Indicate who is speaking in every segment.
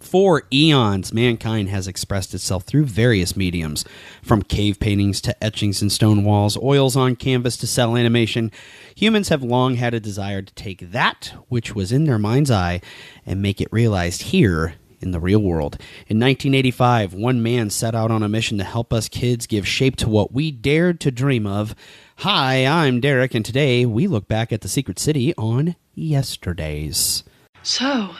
Speaker 1: For eons, mankind has expressed itself through various mediums, from cave paintings to etchings in stone walls, oils on canvas to cell animation. Humans have long had a desire to take that which was in their mind's eye and make it realized here in the real world. In 1985, one man set out on a mission to help us kids give shape to what we dared to dream of. Hi, I'm Derek, and today we look back at the Secret City on Yesterdaze.
Speaker 2: So,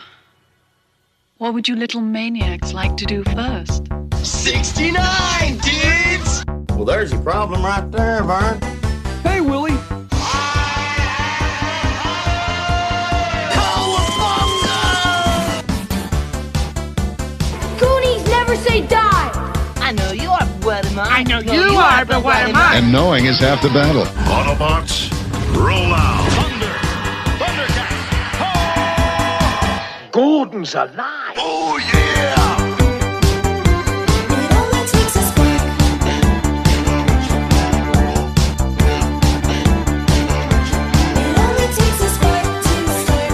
Speaker 2: what would you little maniacs like to do first?
Speaker 3: 69, dudes!
Speaker 4: Well, there's your problem right there, Vern.
Speaker 5: Hey, Willie.
Speaker 3: Cowabunga!
Speaker 6: Goonies never say die!
Speaker 7: I know you are, but what am I?
Speaker 5: I know you are, but what am I?
Speaker 8: And knowing is half the battle.
Speaker 9: Autobots, roll out. Thunder! Thundercats!
Speaker 5: Gordon's alive.
Speaker 9: Oh, yeah!
Speaker 6: It only takes a spark. It only takes a spark to start.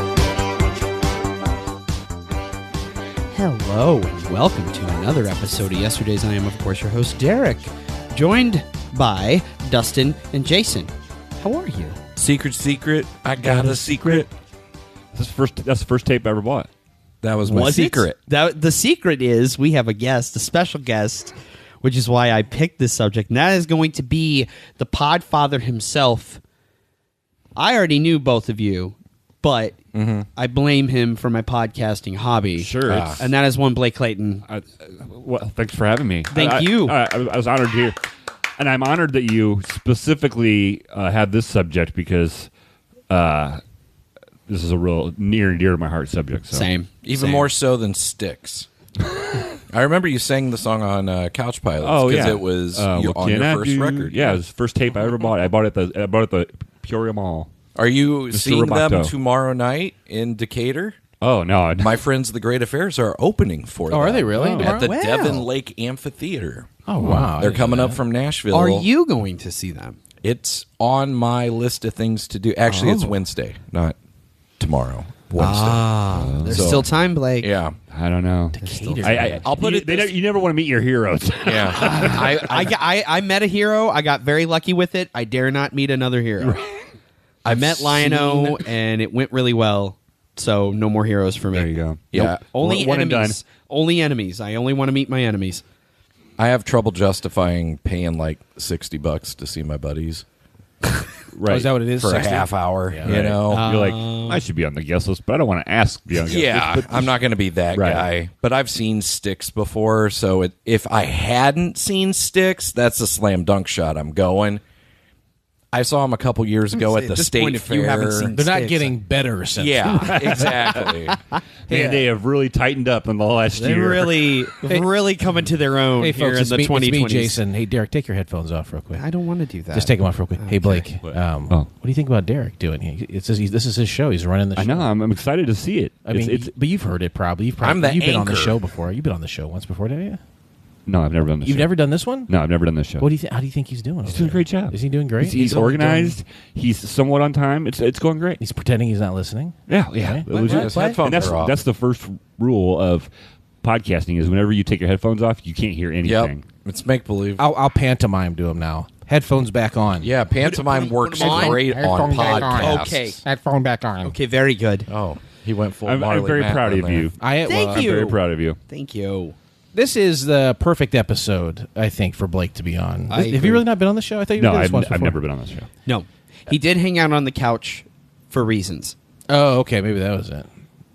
Speaker 1: Hello and welcome to another episode of Yesterdaze. I am, of course, your host, Derek, joined by Dustin and Jason. How are you?
Speaker 10: Secret, I got a secret.
Speaker 11: That's the first tape I ever bought.
Speaker 10: That was my secret.
Speaker 1: The secret is we have a guest, a special guest, which is why I picked this subject, and that is going to be the Podfather himself. I already knew both of you, but I blame him for my podcasting hobby.
Speaker 11: Sure.
Speaker 1: And that is one Blake Clayton.
Speaker 11: Well, thanks for having me.
Speaker 1: Thank you.
Speaker 11: I was honored here. And I'm honored that you specifically had this subject because this is a real near and dear to my heart subject. So.
Speaker 1: Same.
Speaker 10: Even more so than Styx. I remember you sang the song on Couch Pilots.
Speaker 11: Oh, yeah.
Speaker 10: Because it was on your first record.
Speaker 11: Yeah, it was the first tape I ever bought. I bought it at the Peoria Mall.
Speaker 10: Are you
Speaker 11: Mr.
Speaker 10: seeing them
Speaker 11: Roboto.
Speaker 10: tomorrow night in Decatur?
Speaker 11: Oh, no.
Speaker 10: My friends, the Great Affairs, are opening for them.
Speaker 12: Oh, are they really?
Speaker 10: At the
Speaker 1: Wow.
Speaker 10: Devon Lake Amphitheater.
Speaker 12: Oh, wow.
Speaker 10: They're coming up from Nashville.
Speaker 1: Are you going to see them?
Speaker 10: It's on my list of things to do. Actually, it's Wednesday, not tomorrow. Wednesday.
Speaker 1: There's still time, Blake.
Speaker 10: Yeah.
Speaker 11: I don't know.
Speaker 10: I'll put it this-
Speaker 11: You never want to meet your heroes.
Speaker 10: Yeah.
Speaker 1: I met a hero. I got very lucky with it. I dare not meet another hero. I met Lion-O, and it went really well. So no more heroes for me.
Speaker 11: There you go.
Speaker 10: Yeah.
Speaker 1: Nope. Only
Speaker 11: One and
Speaker 1: enemies. Only enemies. I only want to meet my enemies.
Speaker 10: I have trouble justifying paying like $60 to see my buddies
Speaker 11: Right.
Speaker 12: Oh, is that what it is?
Speaker 10: for
Speaker 12: 60?
Speaker 10: a half hour.
Speaker 12: Yeah.
Speaker 10: You know,
Speaker 11: You're like, I should be on the guest list, but I don't want to ask to be on the guest
Speaker 10: yeah,
Speaker 11: list. But
Speaker 10: I'm not going to be that
Speaker 11: Right.
Speaker 10: guy. But I've seen Styx before, so if I hadn't seen Styx, that's a slam dunk shot. I'm going. I saw him a couple years ago at the State Fair.
Speaker 1: You haven't seen
Speaker 12: They're not
Speaker 1: Styx.
Speaker 12: getting better since.
Speaker 10: Yeah, exactly.
Speaker 11: Man, they have really tightened up in the last
Speaker 1: They're
Speaker 11: year.
Speaker 1: really coming to their own
Speaker 12: Hey,
Speaker 1: here
Speaker 12: folks,
Speaker 1: in the
Speaker 12: it's
Speaker 1: 2020s.
Speaker 12: me, Jason. Hey, Derek, take your headphones off real quick.
Speaker 1: I don't want to do that.
Speaker 12: Just take them off real quick. Hey, Blake,
Speaker 11: What?
Speaker 12: what do you think about Derek doing? This is his show. He's running the show.
Speaker 11: I know. I'm excited to see it.
Speaker 12: I mean, but you've heard it probably. You've been on the
Speaker 10: anchor.
Speaker 12: show before. You've been on the show once before, didn't you?
Speaker 11: No, I've never done this.
Speaker 12: You've
Speaker 11: show.
Speaker 12: never done this one?
Speaker 11: No, I've never done this show.
Speaker 12: What do you how do you think he's doing?
Speaker 11: He's
Speaker 12: over
Speaker 11: doing a
Speaker 12: there?
Speaker 11: great job.
Speaker 12: Is he doing great?
Speaker 11: He's organized. He's somewhat on time. It's going great.
Speaker 12: He's pretending he's not listening.
Speaker 11: Yeah.
Speaker 12: Right.
Speaker 11: Legit.
Speaker 10: His headphones
Speaker 11: And
Speaker 10: are off.
Speaker 11: that's the first rule of podcasting is whenever you take your headphones off, you can't hear anything.
Speaker 10: Yep, it's make believe.
Speaker 12: I'll pantomime to him now. Headphones back on.
Speaker 10: Yeah, pantomime works
Speaker 1: them on.
Speaker 10: great on podcasts.
Speaker 1: Okay.
Speaker 12: Headphone back on.
Speaker 1: Okay, very good.
Speaker 10: Oh, he went full.
Speaker 11: I'm
Speaker 10: Marley
Speaker 11: very
Speaker 10: Matlin
Speaker 11: proud of
Speaker 10: there.
Speaker 11: you.
Speaker 1: Thank you.
Speaker 11: I'm very proud of you.
Speaker 1: Thank you.
Speaker 12: This is the perfect episode, I think, for Blake to be on.
Speaker 1: I
Speaker 12: Have
Speaker 1: agree.
Speaker 12: you really not been on the show? I thought you
Speaker 11: No,
Speaker 12: did this
Speaker 11: I've
Speaker 12: once before.
Speaker 11: never been on this show.
Speaker 1: No, he did hang out on the couch for reasons.
Speaker 12: Oh, okay. Maybe that was it.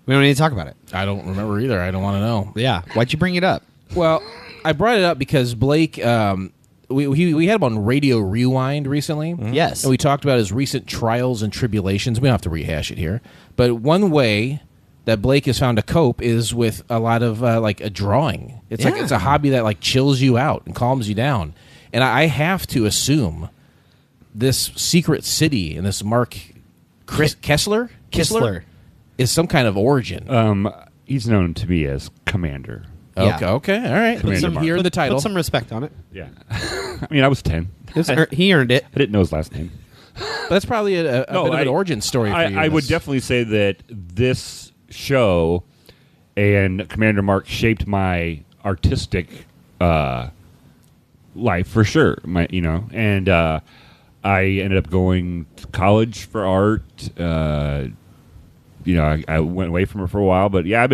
Speaker 1: We don't need to talk about it.
Speaker 12: I don't remember either. I don't want to know.
Speaker 1: Yeah. Why'd you bring it up?
Speaker 12: Well, I brought it up because Blake, we had him on Radio Rewind recently.
Speaker 1: Yes.
Speaker 12: And we talked about his recent trials and tribulations. We don't have to rehash it here. But one way that Blake has found to cope is with a lot of like a drawing. It's like it's a hobby that like chills you out and calms you down. And I have to assume this secret city and this Mark Kessler is some kind of origin.
Speaker 11: He's known to me as Commander.
Speaker 12: Okay, okay, all right. Put some here in the title.
Speaker 1: Put some respect on it.
Speaker 11: Yeah. I mean, I was 10.
Speaker 1: He earned it.
Speaker 11: I didn't know his last name.
Speaker 12: But that's probably a bit of an origin story for you.
Speaker 11: I would definitely say that this show and Commander Mark shaped my artistic life for sure. And I ended up going to college for art. I went away from it for a while, but yeah,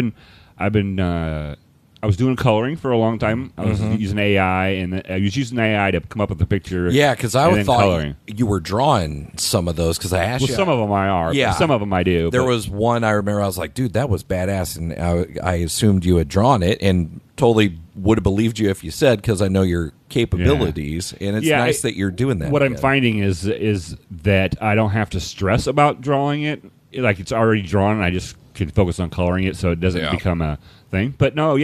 Speaker 11: I was doing coloring for a long time. I was using AI, and I was using AI to come up with the picture.
Speaker 10: Yeah, because I thought
Speaker 11: coloring.
Speaker 10: you were drawing some of those because I asked you.
Speaker 11: Some of them I are. Yeah, some of them I do.
Speaker 10: There was one I remember. I was like, dude, that was badass, and I assumed you had drawn it, and totally would have believed you if you said, because I know your capabilities, and it's nice that you're doing that.
Speaker 11: What I'm finding is that I don't have to stress about drawing it. Like, it's already drawn, and I just can focus on coloring it, so it doesn't become a thing. But no,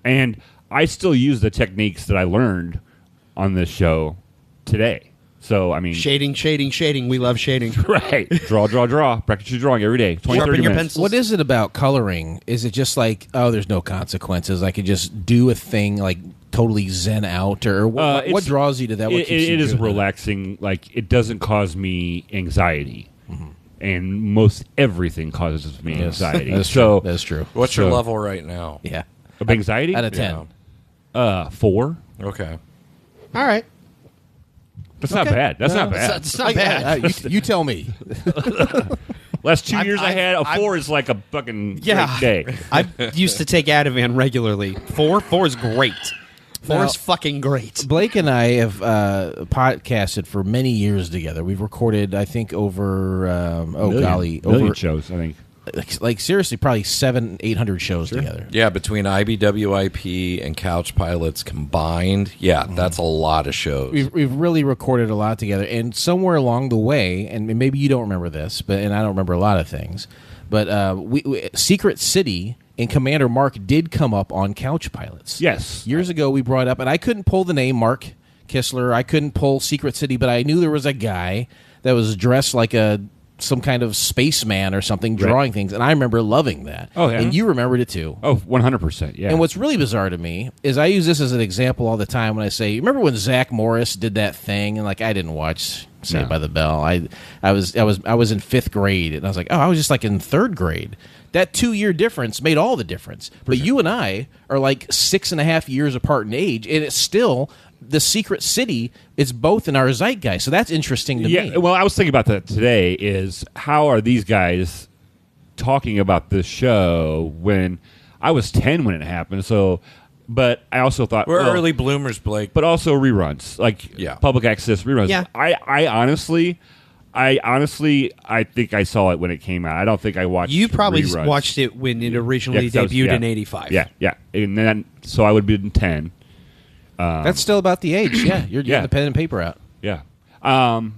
Speaker 11: and I still use the techniques that I learned on this show today. So, I mean...
Speaker 1: Shading. We love shading.
Speaker 11: Right. Draw. Practice your drawing every day. 20, 30 minutes.
Speaker 1: Pencils.
Speaker 12: What is it about coloring? Is it just like, oh, there's no consequences? I could just do a thing, like, totally zen out? Or what draws you to that? What keeps you
Speaker 11: it is
Speaker 12: doing
Speaker 11: relaxing. That? Like, it doesn't cause me anxiety. Mm-hmm. And most everything causes me anxiety.
Speaker 12: That's true. That's true.
Speaker 10: What's your level right now?
Speaker 12: Yeah.
Speaker 11: Of anxiety?
Speaker 12: Out of 10.
Speaker 11: 4.
Speaker 10: Okay.
Speaker 1: All right.
Speaker 11: That's not bad. That's not bad.
Speaker 1: It's not bad.
Speaker 12: You tell me.
Speaker 11: Last 2 years I had, a 4 is like a fucking great day.
Speaker 1: I used to take Ativan regularly. 4 is great. 4 is fucking great.
Speaker 12: Blake and I have podcasted for many years together. We've recorded, I think, over
Speaker 11: million shows, I think.
Speaker 12: Like seriously, probably 700-800 shows together.
Speaker 10: Yeah, between IBWIP and Couch Pilots combined, that's a lot of shows.
Speaker 12: We've really recorded a lot together, and somewhere along the way, and maybe you don't remember this, and I don't remember a lot of things, but we Secret City and Commander Mark did come up on Couch Pilots.
Speaker 11: Yes.
Speaker 12: Years ago, we brought up, and I couldn't pull the name Mark Kistler. I couldn't pull Secret City, but I knew there was a guy that was dressed like some kind of spaceman or something, drawing things, and I remember loving that.
Speaker 11: Oh, yeah?
Speaker 12: And you remembered it too.
Speaker 11: Oh, 100%, yeah.
Speaker 12: And what's really bizarre to me is I use this as an example all the time when I say, remember when Zach Morris did that thing, and like I didn't watch Saved by the Bell. I was in 5th grade, and I was like, oh, I was just like in 3rd grade. That 2-year difference made all the difference. But you and I are like 6.5 years apart in age, and it's still the Secret City is both in our zeitgeist. So that's interesting to me.
Speaker 11: Yeah, well, I was thinking about that today, is how are these guys talking about this show when I was 10 when it happened, so... But I also thought...
Speaker 10: We're early bloomers, Blake.
Speaker 11: But also reruns, like public access reruns.
Speaker 1: Yeah.
Speaker 11: I honestly, I think I saw it when it came out. I don't think I watched
Speaker 1: You probably
Speaker 11: reruns.
Speaker 1: watched it when it originally debuted in 85.
Speaker 11: Yeah. And then, so I would have been 10.
Speaker 12: That's still about the age. Yeah, you're getting the pen and paper out.
Speaker 11: Yeah. And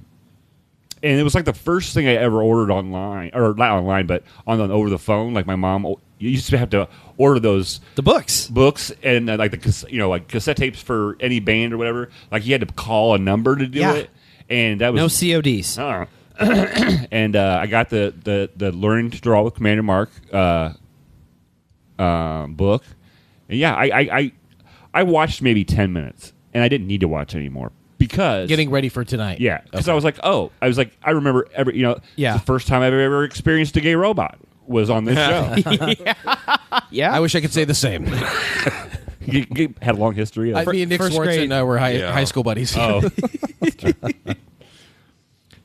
Speaker 11: it was like the first thing I ever ordered online, or not online, but over the phone. Like my mom, you used to have to order the books, and like like cassette tapes for any band or whatever. Like you had to call a number to do it, and that was
Speaker 1: no CODs.
Speaker 11: And I got the Learning to Draw with Commander Mark book, and I watched maybe 10 minutes, and I didn't need to watch anymore. Because
Speaker 12: getting ready for tonight.
Speaker 11: Yeah, because I was like, I remember the first time I've ever experienced a gay robot was on this show.
Speaker 1: Yeah.
Speaker 12: I wish I could say the same.
Speaker 11: You had a long history.
Speaker 12: Me and Nick Swartz and were high school buddies.
Speaker 11: Oh.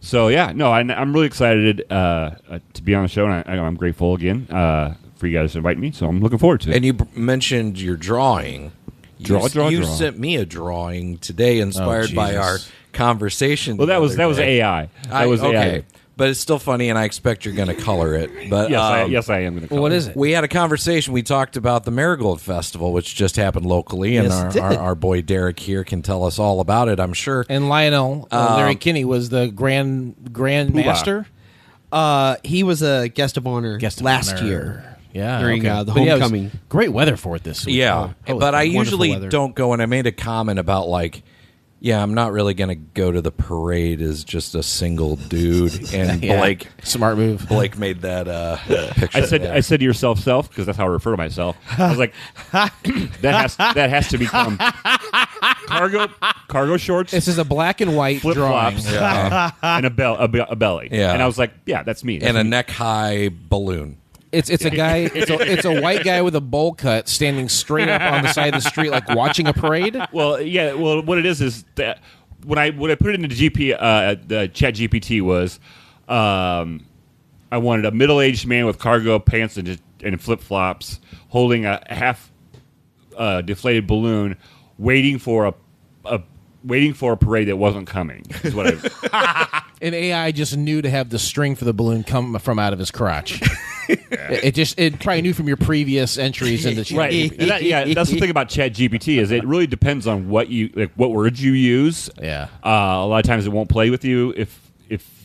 Speaker 11: So I'm really excited to be on the show, and I'm grateful again for you guys to invite me. So I'm looking forward to it.
Speaker 10: And you mentioned your drawing.
Speaker 11: Draw.
Speaker 10: You sent me a drawing today, inspired by our conversation.
Speaker 11: Well, that was AI. That was
Speaker 10: okay.
Speaker 11: AI.
Speaker 10: But it's still funny, and I expect you're going to color it. But
Speaker 11: yes, I am going to color it.
Speaker 12: What is it?
Speaker 10: We had a conversation. We talked about the Marigold Festival, which just happened locally, and our boy Derek here can tell us all about it, I'm sure.
Speaker 12: And Lionel, Larry Kinney, was the grand master.
Speaker 1: He was a guest of honor last year.
Speaker 12: Yeah,
Speaker 1: during the homecoming.
Speaker 12: Great weather for it this week.
Speaker 10: Yeah, but I usually don't go, and I made a comment about I'm not really going to go to the parade as just a single dude. And Blake,
Speaker 12: smart move.
Speaker 10: Blake made that picture.
Speaker 11: I said to yourself, because that's how I refer to myself. I was like, that has to become cargo shorts.
Speaker 12: This is a black and white drawing,
Speaker 11: and a belly.
Speaker 10: Yeah,
Speaker 11: and I was like, that's me.
Speaker 10: And a neck high balloon.
Speaker 12: It's a guy. It's a white guy with a bowl cut standing straight up on the side of the street, like watching a parade.
Speaker 11: Well, yeah. Well, what it is that when I put it into the Chat GPT was, I wanted a middle-aged man with cargo pants and flip flops, holding a half deflated balloon, waiting for a parade that wasn't coming. Is what
Speaker 12: And AI just knew to have the string for the balloon come from out of his crotch. It probably knew from your previous entries into Chat
Speaker 11: right.
Speaker 12: GPT.
Speaker 11: And that's the thing about Chat GPT is it really depends on what words you use.
Speaker 12: Yeah.
Speaker 11: A lot of times it won't play with you if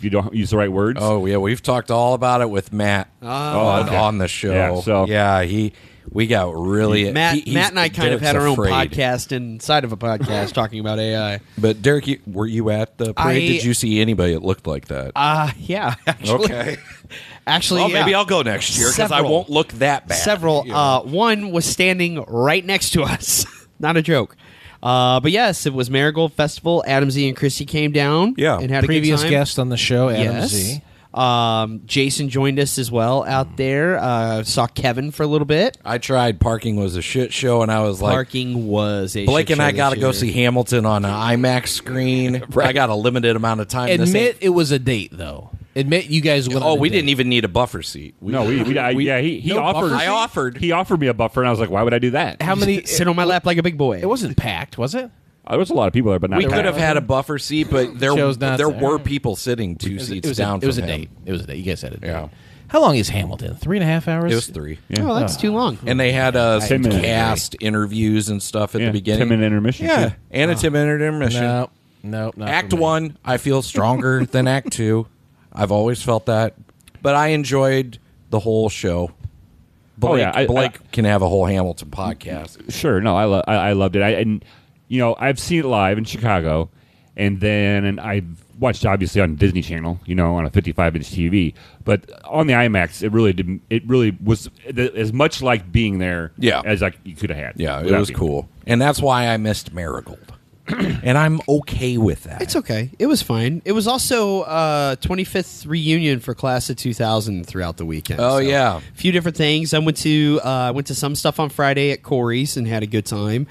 Speaker 11: you don't use the right words.
Speaker 10: Oh yeah, we've talked all about it with Matt on the show.
Speaker 11: Yeah, so
Speaker 10: we got really
Speaker 1: Matt and I kind of
Speaker 10: Derek's
Speaker 1: had our own
Speaker 10: afraid.
Speaker 1: podcast inside of a podcast talking about AI.
Speaker 10: But Derek, were you at the parade? Did you see anybody that looked like that?
Speaker 1: Yeah, actually.
Speaker 10: Okay.
Speaker 1: Actually,
Speaker 10: well,
Speaker 1: yeah.
Speaker 10: maybe I'll go next year because I
Speaker 1: Several.
Speaker 10: won't look that bad.
Speaker 1: Several.
Speaker 10: you know?
Speaker 1: One was standing right next to us. Not a joke. But yes, it was Marigold Festival. Adam Z and Christy came down.
Speaker 10: Yeah.
Speaker 1: And had
Speaker 12: Previous
Speaker 1: a good time.
Speaker 12: guest on the show, Adam
Speaker 1: Yes.
Speaker 12: Z.
Speaker 1: Jason joined us as well out there. Saw Kevin for a little bit.
Speaker 10: I tried. Parking was a shit show, and I was like,
Speaker 1: Parking was a
Speaker 10: Blake
Speaker 1: shit
Speaker 10: and I
Speaker 1: show
Speaker 10: got to
Speaker 1: this
Speaker 10: go
Speaker 1: year.
Speaker 10: see Hamilton on an IMAX screen. I got a limited amount of time. This
Speaker 12: Admit
Speaker 10: ain't-
Speaker 12: it was a date, though. Admit you guys went.
Speaker 10: Oh,
Speaker 12: on a
Speaker 10: we
Speaker 12: date.
Speaker 10: didn't even need a buffer seat.
Speaker 11: He offered.
Speaker 10: I offered.
Speaker 11: He offered me a buffer, and I was like, why would I do that?
Speaker 12: How many?
Speaker 1: Sit on my lap like a big boy.
Speaker 12: It wasn't packed, was it?
Speaker 11: There was a lot of people there, but not.
Speaker 10: We could
Speaker 11: packed.
Speaker 10: have had a buffer seat, but there
Speaker 12: Chose not
Speaker 10: there
Speaker 12: to.
Speaker 10: were people sitting two seats down
Speaker 12: It was
Speaker 10: from
Speaker 12: a
Speaker 10: him.
Speaker 12: date. It was a date. You guys had a date.
Speaker 10: Yeah.
Speaker 12: How long is Hamilton? 3.5 hours.
Speaker 10: It was 3.
Speaker 1: Oh, that's too long.
Speaker 10: And they had
Speaker 11: 10
Speaker 10: some
Speaker 11: minutes.
Speaker 10: cast interviews and stuff at the beginning.
Speaker 11: 10-minute intermission.
Speaker 10: Yeah,
Speaker 11: too.
Speaker 10: and a 10-minute intermission.
Speaker 12: No, not
Speaker 10: Act
Speaker 12: for me.
Speaker 10: 1, I feel stronger than Act 2. I've always felt that. But I enjoyed the whole show. Blake, Blake can have a whole Hamilton podcast.
Speaker 11: Sure. No, I loved it. I've seen it live in Chicago, and then I've watched obviously on Disney Channel, on a 55-inch TV. But on the IMAX, it really didn't. It really was as much like being there, as you could have had.
Speaker 10: Yeah, it was cool, and that's why I missed Marigold. And I'm okay with that.
Speaker 1: It's okay. It was fine. It was also 25th reunion for class of 2000 throughout the weekend.
Speaker 10: Oh, yeah.
Speaker 1: A few different things. I went to some stuff on Friday at Corey's and had a good time.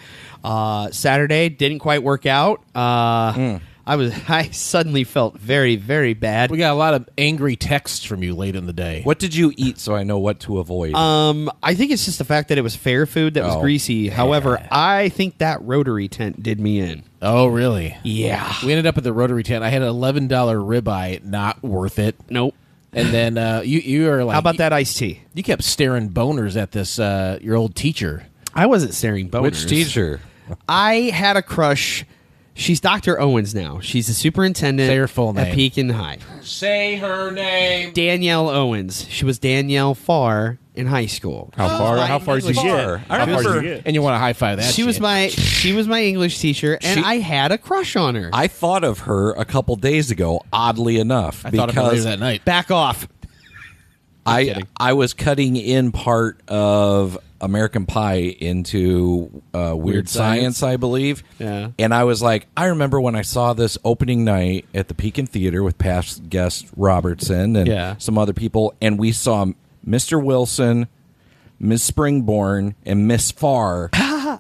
Speaker 1: Saturday didn't quite work out. I suddenly felt very, very bad.
Speaker 12: We got a lot of angry texts from you late in the day.
Speaker 10: What did you eat so I know what to avoid?
Speaker 1: I think it's just the fact that it was fair food that was
Speaker 10: Oh,
Speaker 1: greasy. However, I think that Rotary tent did me in.
Speaker 12: Oh, really?
Speaker 1: Yeah.
Speaker 12: We ended up at the Rotary tent. I had an $11 ribeye, not worth it.
Speaker 1: Nope.
Speaker 12: And then you were like,
Speaker 1: How about that iced tea?
Speaker 12: You kept staring boners at this your old teacher.
Speaker 1: I wasn't staring boners.
Speaker 10: Which teacher?
Speaker 1: I had a crush. She's Dr. Owens now. She's the superintendent
Speaker 12: Say her full
Speaker 1: at
Speaker 12: name.
Speaker 1: Pekin High.
Speaker 12: Say her name.
Speaker 1: Danielle Owens. She was Danielle Farr in high school.
Speaker 11: How far did you get?
Speaker 10: Farr. I
Speaker 11: How far did
Speaker 10: remember-
Speaker 11: you get?
Speaker 12: And you want to high five that?
Speaker 1: She was my English teacher, and I had a crush on her.
Speaker 10: I thought of her a couple days ago, oddly enough,
Speaker 12: I thought of her later that night.
Speaker 1: Back off.
Speaker 10: I was cutting in part of American Pie into Weird Science, I believe.
Speaker 1: Yeah.
Speaker 10: And I was like, I remember when I saw this opening night at the Pekin Theater with past guest Robertson and some other people, and we saw Mr. Wilson, Miss Springborn, and Miss Farr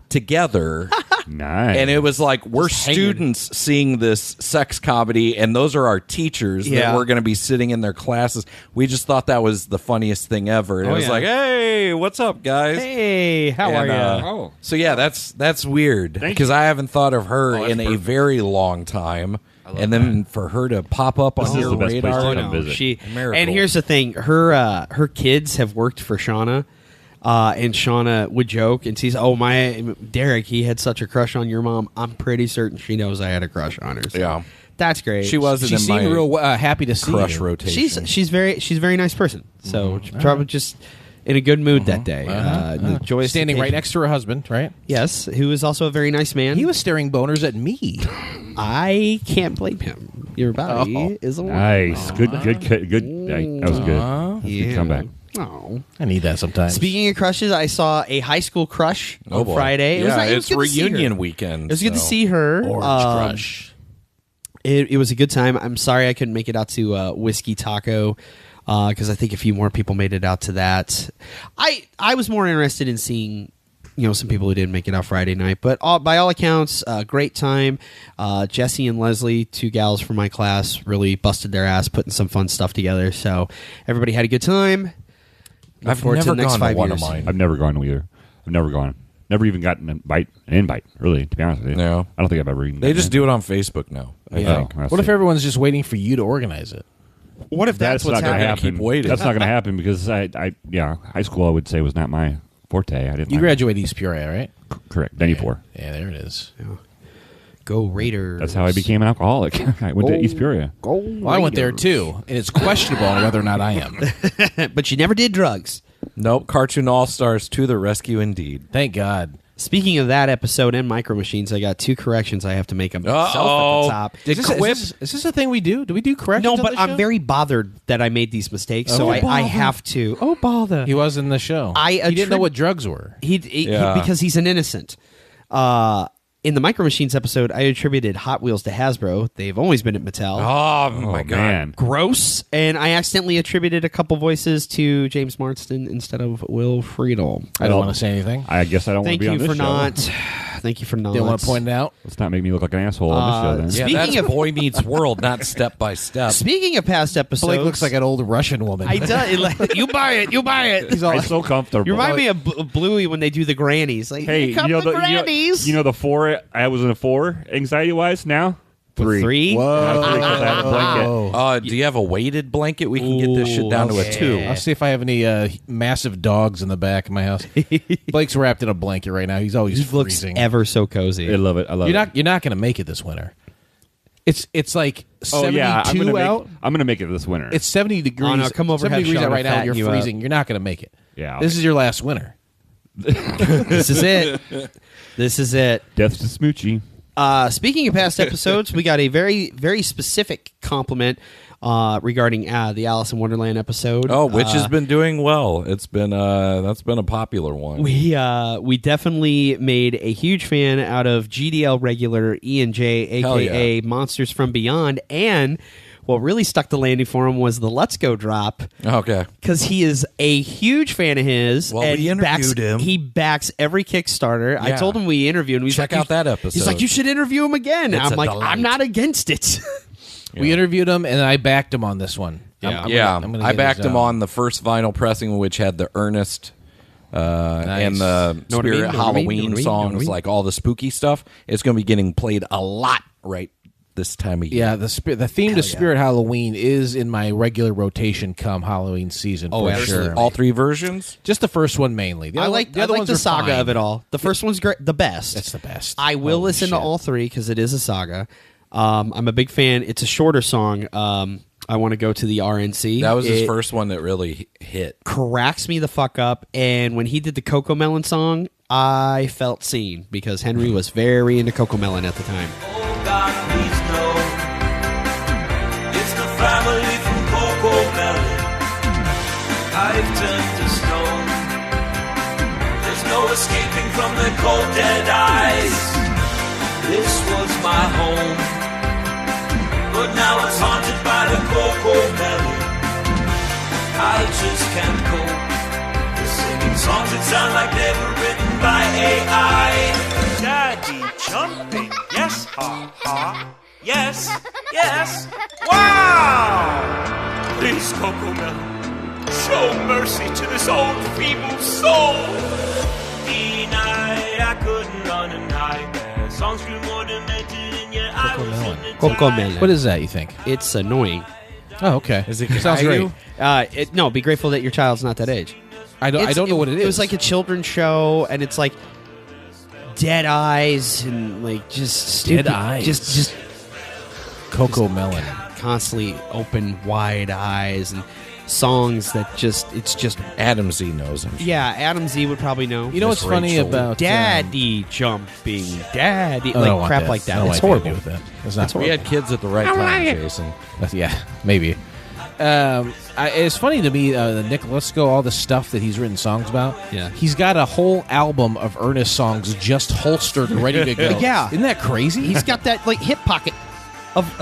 Speaker 10: together.
Speaker 11: Nice.
Speaker 10: And it was like, we're
Speaker 12: Just hanging.
Speaker 10: students seeing this sex comedy, and those are our teachers
Speaker 1: Yeah.
Speaker 10: that we're going to be sitting in their classes. We just thought that was the funniest thing ever. And it was like, hey, what's up, guys?
Speaker 1: Hey, how are
Speaker 10: And,
Speaker 1: you?
Speaker 10: So, yeah, that's weird
Speaker 11: Thank
Speaker 10: because I haven't thought of her
Speaker 11: that's
Speaker 10: in a
Speaker 11: perfect.
Speaker 10: very long time. And then for her to pop up
Speaker 11: This
Speaker 10: on
Speaker 11: is
Speaker 10: your
Speaker 11: the best place
Speaker 10: radar.
Speaker 11: to come visit.
Speaker 10: Miracle.
Speaker 1: And here's the thing: her kids have worked for Shauna, and Shauna would joke and she's, "Oh my, Derek, he had such a crush on your mom." I'm pretty certain she knows I had a crush on her. So
Speaker 10: Yeah.
Speaker 1: that's great.
Speaker 10: She wasn't
Speaker 12: She
Speaker 10: in
Speaker 12: seemed
Speaker 10: my
Speaker 12: real happy to see
Speaker 10: crush
Speaker 12: you.
Speaker 10: rotation.
Speaker 1: She's a very nice person. So she's probably just in a good mood that day. Joyous
Speaker 12: Standing right
Speaker 1: occasion.
Speaker 12: next to her husband, right?
Speaker 1: Yes, who is also a very nice man.
Speaker 12: He was staring boners at me.
Speaker 1: I can't blame him. Your body
Speaker 12: Oh.
Speaker 1: is a
Speaker 11: Nice. Good. That was good. Good comeback.
Speaker 1: Oh.
Speaker 12: I need that sometimes.
Speaker 1: Speaking of crushes, I saw a high school crush on
Speaker 10: boy.
Speaker 1: Friday. It was
Speaker 10: Yeah,
Speaker 1: nice- it was
Speaker 10: it's
Speaker 1: good to see
Speaker 10: reunion
Speaker 1: her.
Speaker 10: weekend.
Speaker 1: It was good to
Speaker 10: so-
Speaker 1: see her.
Speaker 12: Orange crush.
Speaker 1: It was a good time. I'm sorry I couldn't make it out to Whiskey Taco. because I think a few more people made it out to that. I was more interested in seeing some people who didn't make it out Friday night, but by all accounts, great time. Jesse and Leslie, 2 gals from my class, really busted their ass putting some fun stuff together. So everybody had a good time.
Speaker 10: I've never gone to one of mine.
Speaker 11: I've never gone to either. I've never gone. Never even gotten an invite, really, to be honest with you.
Speaker 10: No.
Speaker 11: I don't think I've ever even.
Speaker 10: They just do it on Facebook now. I think.
Speaker 12: What if everyone's just waiting for you to organize it?
Speaker 1: What if that's what's
Speaker 11: not going to
Speaker 1: happening?
Speaker 11: happen?
Speaker 10: Keep waiting.
Speaker 11: That's not going to happen because high school I would say was not my forte. I didn't.
Speaker 12: You graduated East Peoria, right?
Speaker 11: Correct. 94.
Speaker 12: Yeah, there it is.
Speaker 1: Yeah. Go Raiders.
Speaker 11: That's how I became an alcoholic. I went to East Peoria.
Speaker 12: Well, I went there too, and it's questionable on whether or not I am.
Speaker 1: But you never did drugs.
Speaker 10: Nope. Cartoon All-Stars to the rescue indeed.
Speaker 12: Thank God.
Speaker 1: Speaking of that episode and Micro Machines, I got 2 corrections I have to make myself at the top.
Speaker 12: Is this a thing we do? Do we do corrections?
Speaker 1: No, but I'm very bothered that I made these mistakes, so I have to. Oh, bother.
Speaker 12: He was in the show. He didn't know what drugs were.
Speaker 1: He because he's an innocent. In the Micro Machines episode, I attributed Hot Wheels to Hasbro. They've always been at Mattel.
Speaker 10: Oh my God.
Speaker 11: Man.
Speaker 1: Gross. And I accidentally attributed a couple voices to James Marston instead of Will Friedle.
Speaker 12: I don't want to say anything.
Speaker 11: I guess I don't want to be on this show.
Speaker 1: Thank you for not.
Speaker 12: Don't want to point it out.
Speaker 11: Let's not make me look like an asshole on this show. Then.
Speaker 10: Yeah, that's Boy Meets World, not Step by Step.
Speaker 1: Speaking of past episodes,
Speaker 12: Blake looks like an old Russian woman.
Speaker 1: I do. You buy it. You buy it.
Speaker 12: He's all
Speaker 11: It's so comfortable.
Speaker 1: You remind me of Bluey when they do the grannies. Like,
Speaker 11: Hey,
Speaker 1: here come the grannies.
Speaker 11: You know the 4. I was in a 4 anxiety wise. Now 3.
Speaker 1: 3?
Speaker 10: Do you have a weighted blanket? We can get this shit down to a 2.
Speaker 12: I'll see if I have any massive dogs in the back of my house. Blake's wrapped in a blanket right now. He's always
Speaker 1: He looks
Speaker 12: freezing.
Speaker 1: ever so cozy.
Speaker 11: I love it. I love it.
Speaker 12: You're not going to make it this winter. It's like 72 out.
Speaker 11: I'm gonna make it this winter.
Speaker 12: It's 70 degrees.
Speaker 1: Oh, no, come over,
Speaker 12: 70
Speaker 1: have
Speaker 12: degrees
Speaker 1: Sean
Speaker 12: out right now.
Speaker 1: fatten
Speaker 12: You're
Speaker 1: you up.
Speaker 12: freezing. You're not going to make it.
Speaker 11: Yeah,
Speaker 12: This is your last winter.
Speaker 1: This is it. This is it.
Speaker 11: Death to Smoochie.
Speaker 1: Speaking of past episodes, we got a very, very specific compliment regarding the Alice in Wonderland episode.
Speaker 10: Oh, which has been doing well. It's been that's been a popular one.
Speaker 1: We definitely made a huge fan out of GDL regular Ian J, aka Monsters from Beyond, and what really stuck the landing for him was the Let's Go drop.
Speaker 10: Okay,
Speaker 1: because he is a huge fan of his.
Speaker 10: Well,
Speaker 1: and
Speaker 10: we interviewed him.
Speaker 1: He backs every Kickstarter. I told him we interviewed him. He's
Speaker 10: Check
Speaker 1: like,
Speaker 10: out that episode.
Speaker 1: He's like, you should interview him again.
Speaker 10: It's
Speaker 1: I'm
Speaker 10: a
Speaker 1: like,
Speaker 10: delight.
Speaker 1: I'm not against it.
Speaker 12: We interviewed him, and I backed him on this one.
Speaker 1: Yeah.
Speaker 12: I'm gonna
Speaker 10: I
Speaker 12: get
Speaker 10: backed
Speaker 12: his,
Speaker 10: him on the first vinyl pressing, which had the Ernest and the
Speaker 1: Know what I mean?
Speaker 10: Spirit
Speaker 1: Know what I mean?
Speaker 10: Halloween
Speaker 1: Know what I mean?
Speaker 10: songs,
Speaker 1: Know what I mean?
Speaker 10: like all the spooky stuff. It's going to be getting played a lot right this time of year.
Speaker 12: Yeah, the theme to Spirit Halloween is in my regular rotation come Halloween season. For sure.
Speaker 10: All 3 versions.
Speaker 12: Just the first one mainly. The
Speaker 1: I
Speaker 12: other,
Speaker 1: like
Speaker 12: the other ones
Speaker 1: the
Speaker 12: are
Speaker 1: saga
Speaker 12: fine.
Speaker 1: of it all. The first one's great, the best.
Speaker 12: That's the best.
Speaker 1: I will
Speaker 12: Holy
Speaker 1: listen to
Speaker 12: shit.
Speaker 1: all 3 because it is a saga. I'm a big fan. It's a shorter song. I want to go to the RNC.
Speaker 10: That was his first one that really hit.
Speaker 1: Cracks me the fuck up. And when he did the Coco Melon song, I felt seen because Henry was very into Coco Melon at the time.
Speaker 8: Oh God, please know it's the family from Coco Melon. I've turned to stone. There's no escaping from their cold dead eyes. This was my home, but now it's haunted by the Coco Melon. I just can't cope. The singing songs that sound like they were written by AI. Daddy jumping, yes, ha ha. Yes, yes, wow! Please, Coco Melon, show mercy to this old feeble soul. Denied, I couldn't run and hide there. Songs grew more demented, and yet I was hypnotized.
Speaker 1: Coco Melon.
Speaker 12: What is that, you think?
Speaker 1: It's annoying.
Speaker 12: Oh, okay.
Speaker 10: Is it
Speaker 12: Sounds great.
Speaker 1: No, be grateful that your child's not that age.
Speaker 12: I don't know what it is.
Speaker 1: It was like a children's show, and it's like dead eyes and like just stupid,
Speaker 12: Dead eyes.
Speaker 1: just
Speaker 12: Coco Melon.
Speaker 1: constantly open wide eyes and songs that it's just
Speaker 10: Adam Z knows him.
Speaker 1: yeah. Adam Z would probably know.
Speaker 12: You know what's funny
Speaker 10: Rachel.
Speaker 12: about
Speaker 1: Daddy jumping, daddy,
Speaker 12: I don't
Speaker 1: like
Speaker 12: want
Speaker 1: crap
Speaker 12: that.
Speaker 1: like
Speaker 12: I
Speaker 1: that.
Speaker 12: don't
Speaker 1: It's
Speaker 12: want anything
Speaker 1: horrible.
Speaker 12: to do with that. It's not.
Speaker 10: We had kids at the right time, Jason.
Speaker 12: Yeah, maybe. It's funny to me, the Nick Lusko, all the stuff that he's written songs about.
Speaker 1: Yeah.
Speaker 12: He's got a whole album of Ernest songs just holstered, ready to go.
Speaker 1: Yeah.
Speaker 12: Isn't that crazy?
Speaker 1: He's got that like hip pocket.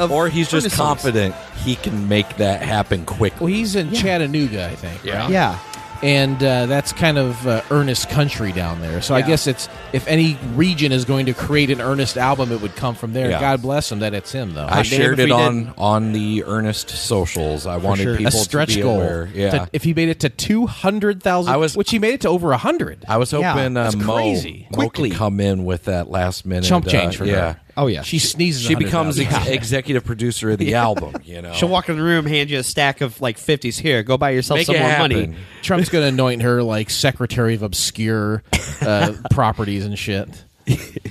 Speaker 10: or he's just
Speaker 1: Ernest
Speaker 10: confident he can make that happen quickly.
Speaker 12: Well, he's in Chattanooga, I think.
Speaker 10: Yeah.
Speaker 12: right?
Speaker 1: Yeah.
Speaker 12: And that's kind of earnest country down there. So I guess it's if any region is going to create an Ernest album, it would come from there.
Speaker 10: Yeah.
Speaker 12: God bless him that it's him, though.
Speaker 10: I shared it on the Ernest socials. I wanted people
Speaker 12: a stretch
Speaker 10: to be
Speaker 12: goal.
Speaker 10: aware. Yeah.
Speaker 12: If he made it to 200,000, which he made it to over 100.
Speaker 10: I was hoping
Speaker 12: that's
Speaker 10: Mo
Speaker 12: crazy.
Speaker 10: could come in with that last minute
Speaker 12: Chump change for
Speaker 10: yeah.
Speaker 12: her.
Speaker 1: Oh, yeah.
Speaker 12: She sneezes.
Speaker 10: She becomes
Speaker 12: 100,000.
Speaker 10: executive producer of the album. You know,
Speaker 1: She'll walk in the room, hand you a stack of like 50s. Here, go buy yourself
Speaker 10: Make
Speaker 1: some
Speaker 10: it
Speaker 1: more
Speaker 10: happen.
Speaker 1: money.
Speaker 12: Trump's going to anoint her like secretary of obscure properties and shit.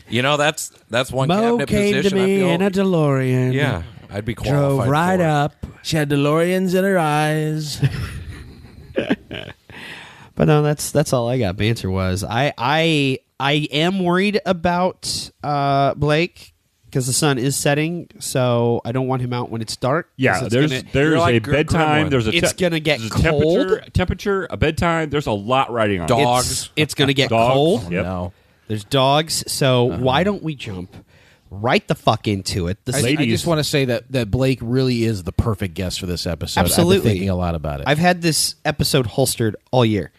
Speaker 10: You know, that's one
Speaker 1: Mo
Speaker 10: cabinet
Speaker 1: came
Speaker 10: position.
Speaker 1: to me
Speaker 10: I feel,
Speaker 1: in a DeLorean.
Speaker 10: yeah, I'd be qualified.
Speaker 1: Drove right
Speaker 10: for it.
Speaker 1: up.
Speaker 12: She had DeLoreans in her eyes.
Speaker 1: But no, that's all I got. Banter was I am worried about Blake because the sun is setting, so I don't want him out when it's dark.
Speaker 11: Yeah,
Speaker 1: 'cause
Speaker 11: there's
Speaker 1: it's
Speaker 11: a bedtime. There's a
Speaker 1: it's gonna get
Speaker 11: there's
Speaker 1: cold.
Speaker 11: a temperature, a bedtime. There's a lot riding on it.
Speaker 10: Dogs.
Speaker 1: It's gonna get
Speaker 11: Dogs.
Speaker 1: cold.
Speaker 11: Yep.
Speaker 12: No.
Speaker 1: There's dogs. So why don't we jump right the fuck into it? The
Speaker 12: I
Speaker 11: Ladies.
Speaker 12: just want to say that Blake really is the perfect guest for this episode. I've
Speaker 1: Absolutely.
Speaker 12: been thinking a lot about it.
Speaker 1: I've had this episode holstered all year.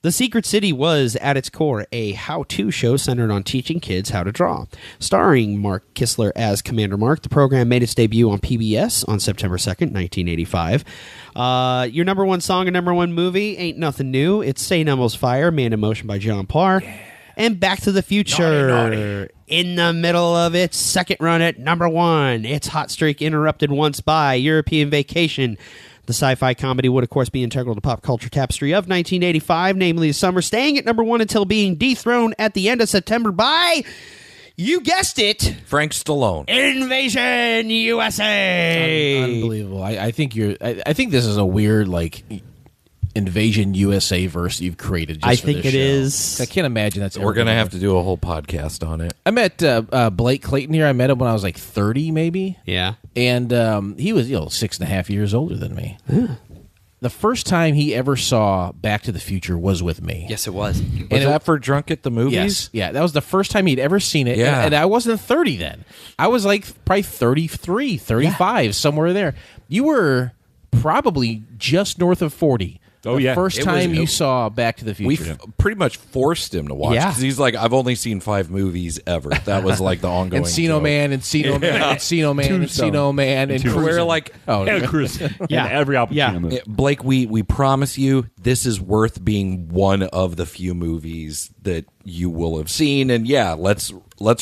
Speaker 1: The Secret City was, at its core, a how-to show centered on teaching kids how to draw. Starring Mark Kistler as Commander Mark, the program made its debut on PBS on September 2nd, 1985. Your number one song and number one movie ain't nothing new. It's St. Elmo's Fire, Man in Motion by John Parr. Yeah. And Back to the Future.
Speaker 10: Naughty.
Speaker 1: In the middle of its second run at number one. Its hot streak interrupted once by European Vacation. The sci-fi comedy would, of course, be integral to pop culture tapestry of 1985, namely the summer, staying at number one until being dethroned at the end of September by, you guessed it,
Speaker 10: Frank Stallone.
Speaker 1: Invasion USA.
Speaker 12: Unbelievable. I think I think this is a weird like Invasion USA verse you've created. Just
Speaker 1: I
Speaker 12: for
Speaker 1: think
Speaker 12: this
Speaker 1: it
Speaker 12: show.
Speaker 1: is.
Speaker 12: I can't imagine that's.
Speaker 10: We're gonna have to do a whole podcast on it.
Speaker 12: I met Blake Clayton here. I met him when I was like 30, maybe.
Speaker 1: Yeah.
Speaker 12: And he was 6.5 years older than me. The first time he ever saw Back to the Future was with me.
Speaker 1: Yes, it was.
Speaker 10: Was that for Drunk at the Movies?
Speaker 12: Yes. Yeah, that was the first time he'd ever seen it.
Speaker 10: Yeah.
Speaker 12: And I wasn't 30 then. I was like probably 33, 35, somewhere there. You were probably just north of 40.
Speaker 11: Oh,
Speaker 12: the
Speaker 11: yeah.
Speaker 12: first
Speaker 10: It
Speaker 12: time
Speaker 10: was-
Speaker 12: you saw Back to the
Speaker 10: We
Speaker 12: Future.
Speaker 10: pretty much forced him to watch
Speaker 1: Yeah.
Speaker 10: because he's like, I've only seen 5 movies ever. That was like the ongoing
Speaker 12: Encino
Speaker 10: joke.
Speaker 12: Man, Encino Man, Encino Man, Encino Man, and
Speaker 11: Two.
Speaker 12: Cruising.
Speaker 10: We're like,
Speaker 12: Oh,
Speaker 11: And Chris.
Speaker 1: Yeah.
Speaker 11: And every Al Pacino
Speaker 1: Yeah.
Speaker 11: movie.
Speaker 10: Blake, we promise you this is worth being one of the few movies that you will have seen, and yeah, let's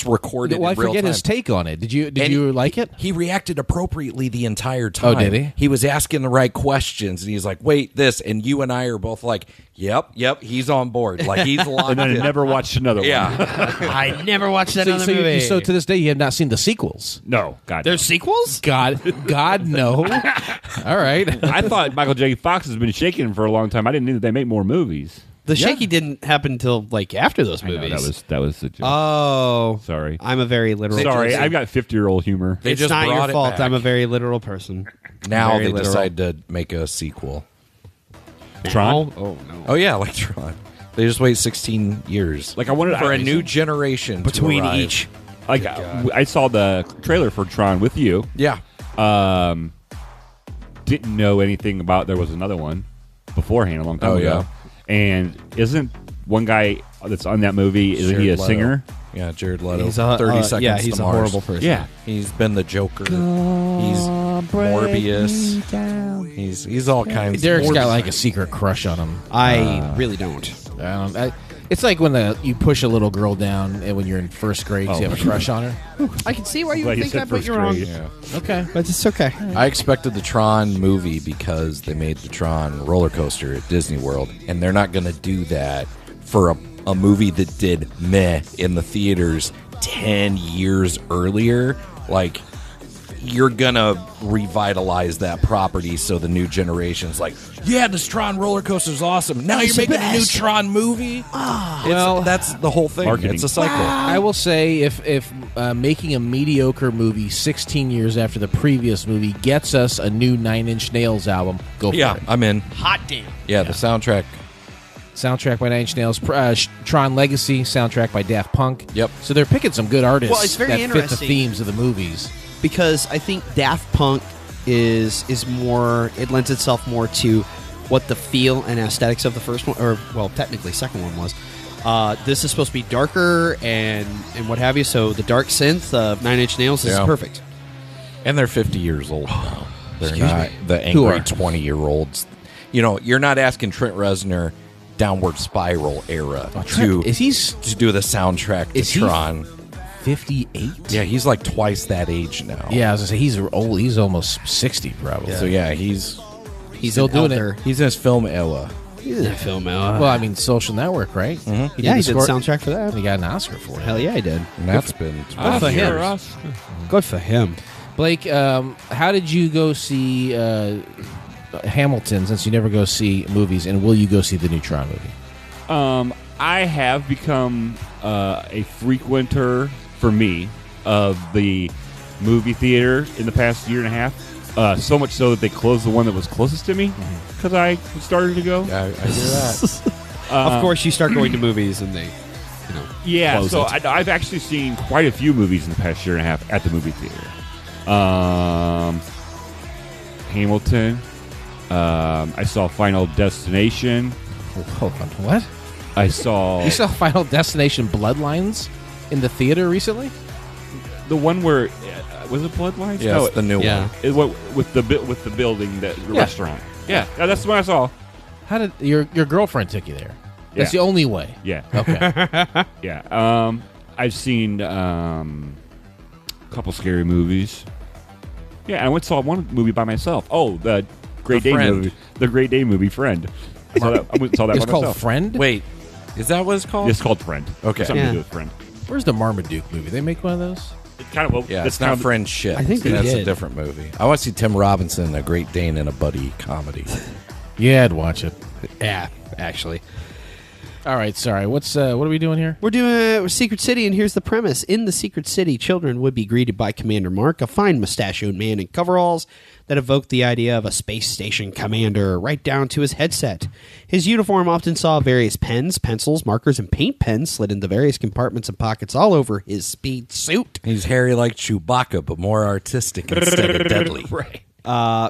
Speaker 10: record it.
Speaker 12: well, I
Speaker 10: in real
Speaker 12: forget
Speaker 10: time.
Speaker 12: his take on it. Did you
Speaker 10: And
Speaker 12: like it?
Speaker 10: He reacted appropriately the entire time.
Speaker 12: Oh, did he?
Speaker 10: He was asking the right questions, and he's like, "Wait, this," and you and I are both like, "Yep, he's on board." Like he's locked
Speaker 11: And then I
Speaker 10: in.
Speaker 11: never watched another one.
Speaker 10: Yeah,
Speaker 1: I never watched another
Speaker 12: so,
Speaker 1: movie.
Speaker 12: so to this day, you have not seen the sequels.
Speaker 11: No, God.
Speaker 1: There's sequels?
Speaker 12: God, no. All right.
Speaker 11: I thought Michael J. Fox has been shaking for a long time. I didn't know that they make more movies.
Speaker 1: The shaky didn't happen until like after those
Speaker 11: I know,
Speaker 1: movies.
Speaker 11: that was a joke.
Speaker 1: Oh.
Speaker 11: Sorry.
Speaker 1: I'm a very literal
Speaker 11: Sorry,
Speaker 1: person.
Speaker 11: I've got 50-year-old humor.
Speaker 10: They
Speaker 1: It's
Speaker 10: just
Speaker 1: not your
Speaker 10: brought it
Speaker 1: fault.
Speaker 10: back.
Speaker 1: I'm a very literal person.
Speaker 10: Now
Speaker 1: Very
Speaker 10: they
Speaker 1: literal.
Speaker 10: decide to make a sequel.
Speaker 11: Tron?
Speaker 1: Oh, no.
Speaker 10: Oh yeah, like Tron. They just wait 16 years.
Speaker 11: Like I wanted
Speaker 10: for
Speaker 11: I-
Speaker 10: a new generation
Speaker 1: Between
Speaker 10: to arrive.
Speaker 1: each.
Speaker 11: Like I saw the trailer for Tron with you.
Speaker 10: Yeah.
Speaker 11: Didn't know anything about there was another one beforehand a long time
Speaker 10: Oh,
Speaker 11: ago. And isn't one guy that's on that movie, isn't he a
Speaker 10: Jared Leto.
Speaker 11: singer?
Speaker 10: Yeah, Jared Leto.
Speaker 1: He's a
Speaker 10: 30 seconds
Speaker 1: yeah,
Speaker 10: to
Speaker 1: he's a
Speaker 10: Mars.
Speaker 1: horrible person.
Speaker 11: Yeah.
Speaker 10: He's been the Joker. He's Morbius. He's all kinds.
Speaker 12: Derek's got like a secret crush on him.
Speaker 1: I really don't.
Speaker 12: It's like when you push a little girl down and when you're in first grade, you have a crush on her.
Speaker 1: I can see why you
Speaker 11: Glad
Speaker 1: would
Speaker 11: you
Speaker 1: think
Speaker 11: said
Speaker 1: that, but
Speaker 11: first
Speaker 1: you're wrong.
Speaker 11: grade.
Speaker 10: Yeah.
Speaker 12: Okay.
Speaker 1: But it's okay.
Speaker 10: I expected the Tron movie because they made the Tron roller coaster at Disney World, and they're not going to do that for a movie that did meh in the theaters 10 years earlier. Like, you're going to revitalize that property so the new generation's like, yeah, this Tron roller coaster's awesome. Now you're making a new Tron movie? Well, that's the whole thing.
Speaker 11: Marketing.
Speaker 10: It's a cycle.
Speaker 12: I will say if making a mediocre movie 16 years after the previous movie gets us a new Nine Inch Nails album, go for
Speaker 10: Yeah,
Speaker 12: it.
Speaker 10: I'm in.
Speaker 1: Hot damn.
Speaker 10: Yeah, the soundtrack.
Speaker 12: Soundtrack by Nine Inch Nails, Tron Legacy, soundtrack by Daft Punk.
Speaker 10: Yep.
Speaker 12: So they're picking some good artists
Speaker 1: Well, it's very
Speaker 12: that fit the
Speaker 1: interesting.
Speaker 12: themes of the movies.
Speaker 1: because I think Daft Punk is more. It lends itself more to what the feel and aesthetics of the first one, or well, technically second one was. This is supposed to be darker and what have you. So the dark synth of Nine Inch Nails is perfect.
Speaker 10: And they're 50 years old now. They're
Speaker 12: Excuse
Speaker 10: not
Speaker 12: me?
Speaker 10: the angry 20-year-olds. You know, you're not asking Trent Reznor Downward Spiral era to do the soundtrack to Tron.
Speaker 12: 58?
Speaker 10: Yeah, he's like twice that age now.
Speaker 12: Yeah, I was gonna say he's old. He's almost 60 probably.
Speaker 10: So yeah, he's
Speaker 12: still doing it.
Speaker 10: He's in his film era.
Speaker 1: He's in a film.
Speaker 12: Well, I mean, Social Network, right?
Speaker 10: Mm-hmm.
Speaker 1: He did the soundtrack for that.
Speaker 12: He got an Oscar for it.
Speaker 1: Hell yeah, he did.
Speaker 10: And that's been
Speaker 1: Good for him. Good for him.
Speaker 12: Blake, how did you go see Hamilton, since you never go see movies, and will you go see the new Tron movie?
Speaker 11: I have become a frequenter, for me, of the movie theater in the past year and a half. So much so that they closed the one that was closest to me because I started to go.
Speaker 10: Yeah, I hear that.
Speaker 1: Of course, you start going to movies and they, close
Speaker 11: so
Speaker 1: it.
Speaker 11: I've actually seen quite a few movies in the past year and a half at the movie theater. Hamilton. I saw Final Destination.
Speaker 12: Hold on, what?
Speaker 11: I saw...
Speaker 12: You saw Final Destination Bloodlines in the theater recently?
Speaker 11: The one where... was it Bloodlines?
Speaker 10: Yeah, it's the new one.
Speaker 11: It, with the building, the restaurant. Yeah, that's the one I saw.
Speaker 12: How did your girlfriend took you there? That's the only way.
Speaker 11: Yeah.
Speaker 12: Okay.
Speaker 11: Yeah. I've seen a couple scary movies. Yeah, I went and saw one movie by myself. Oh, the Great Day movie. The Great Day movie, Friend. I went and saw that
Speaker 12: It's
Speaker 11: by
Speaker 12: called
Speaker 11: myself.
Speaker 12: Friend?
Speaker 10: Wait, is that what it's called?
Speaker 11: It's called Friend.
Speaker 10: Okay.
Speaker 11: Something to do with Friend.
Speaker 12: Where's the Marmaduke movie? They make one of those?
Speaker 11: It's kind of
Speaker 10: Yeah, it's not Friendship.
Speaker 1: I think they
Speaker 10: that's a
Speaker 1: did.
Speaker 10: different movie. I want to see Tim Robinson, a Great Dane, in a buddy comedy.
Speaker 12: Yeah, I'd watch it.
Speaker 1: Yeah, actually.
Speaker 12: All right, sorry. What are we doing here?
Speaker 1: We're doing Secret City, and here's the premise. In the Secret City, children would be greeted by Commander Mark, a fine mustachioed man in coveralls that evoked the idea of a space station commander right down to his headset. His uniform often saw various pens, pencils, markers, and paint pens slid into various compartments and pockets all over his speed suit.
Speaker 10: He's hairy like Chewbacca, but more artistic instead of deadly.
Speaker 1: Right.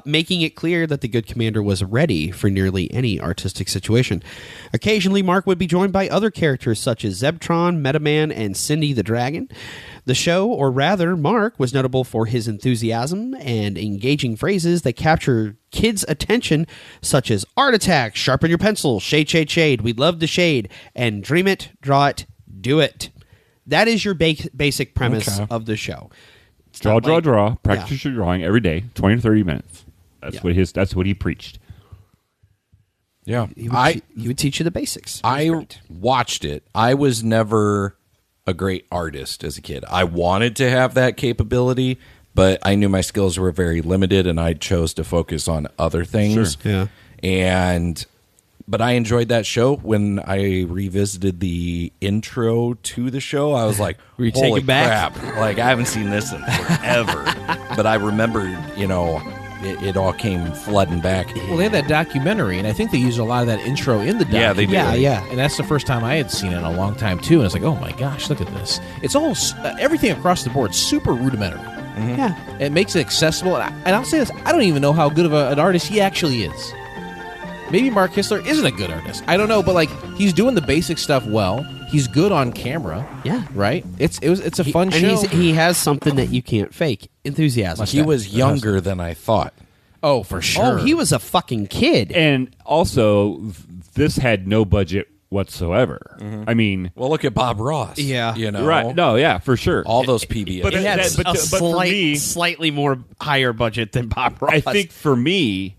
Speaker 1: Making it clear that the good commander was ready for nearly any artistic situation. Occasionally, Mark would be joined by other characters such as Zebtron, Metaman, and Cindy the Dragon. The show, or rather, Mark, was notable for his enthusiasm and engaging phrases that capture kids' attention, such as Art Attack, Sharpen Your Pencil, Shade, Shade, Shade, We'd Love to Shade, and Dream It, Draw It, Do It. That is your basic premise of the show.
Speaker 11: Draw. Practice your drawing every day, 20 to 30 minutes. That's what he preached.
Speaker 10: Yeah.
Speaker 1: He would teach you the basics.
Speaker 10: I watched it. I was never a great artist as a kid. I wanted to have that capability, but I knew my skills were very limited, and I chose to focus on other things.
Speaker 1: Sure. Yeah.
Speaker 10: But I enjoyed that show. When I revisited the intro to the show, I was like,
Speaker 1: Were you
Speaker 10: holy
Speaker 1: taken back?
Speaker 10: crap. Like, I haven't seen this in forever. But I remembered, it all came flooding back.
Speaker 12: Well, they had that documentary, and I think they used a lot of that intro in the documentary.
Speaker 10: Yeah, they did.
Speaker 1: Yeah.
Speaker 12: And that's the first time I had seen it in a long time, too. And it's like, oh, my gosh, look at this. It's all, everything across the board, super rudimentary.
Speaker 10: Mm-hmm.
Speaker 1: Yeah.
Speaker 12: It makes it accessible. And I'll say this, I don't even know how good of an artist he actually is. Maybe Mark Kistler isn't a good artist. I don't know, but he's doing the basic stuff well. He's good on camera.
Speaker 1: Yeah.
Speaker 12: Right? It's a fun show.
Speaker 1: And he has something that you can't fake. Enthusiasm.
Speaker 10: He was younger than I thought.
Speaker 12: Oh, for sure.
Speaker 1: Oh, he was a fucking kid.
Speaker 11: And also, this had no budget whatsoever.
Speaker 10: Mm-hmm.
Speaker 11: I mean...
Speaker 10: Well, look at Bob Ross.
Speaker 1: Yeah.
Speaker 11: Right. No, yeah, for sure.
Speaker 10: All those PBS.
Speaker 11: But
Speaker 1: It had
Speaker 11: but for me,
Speaker 1: slightly more higher budget than Bob Ross.
Speaker 11: I think for me...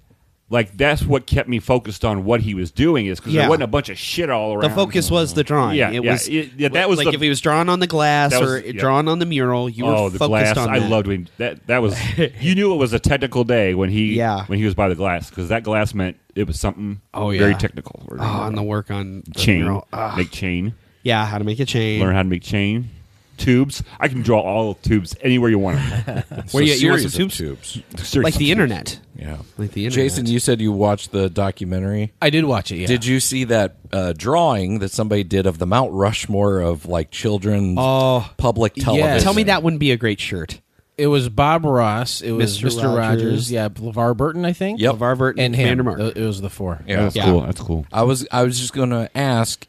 Speaker 11: that's what kept me focused on what he was doing is because there wasn't a bunch of shit all around.
Speaker 1: the focus was the drawing.
Speaker 11: Yeah,
Speaker 1: it
Speaker 11: yeah,
Speaker 1: was.
Speaker 11: that was
Speaker 1: if he was drawn on the glass or drawn on the mural, you were
Speaker 11: the
Speaker 1: focused
Speaker 11: glass.
Speaker 1: on
Speaker 11: I
Speaker 1: that.
Speaker 11: loved when that was. You knew it was a technical day when he was by the glass because that glass meant it was something very technical.
Speaker 1: And the work on the
Speaker 11: chain,
Speaker 1: mural.
Speaker 11: make chain.
Speaker 1: Yeah, how to make a chain.
Speaker 11: Learn how to make chain. Tubes. I can draw all tubes anywhere you want them.
Speaker 1: Where you want some
Speaker 10: tubes?
Speaker 1: Like the internet.
Speaker 10: Yeah.
Speaker 1: Like the internet.
Speaker 10: Jason, you said you watched the documentary.
Speaker 12: I did watch it, yeah.
Speaker 10: Did you see that drawing that somebody did of the Mount Rushmore of children's public television?
Speaker 1: Tell me that wouldn't be a great shirt.
Speaker 12: It was Bob Ross. It was
Speaker 1: Mr.
Speaker 12: Mr.
Speaker 1: Rogers.
Speaker 12: Rogers. Yeah, LeVar Burton, I think.
Speaker 10: Yep.
Speaker 1: LeVar Burton
Speaker 12: And
Speaker 1: Commander
Speaker 12: him.
Speaker 1: Mark.
Speaker 12: It was the four.
Speaker 10: Yeah.
Speaker 11: That's cool. That's cool.
Speaker 10: I was just going to ask,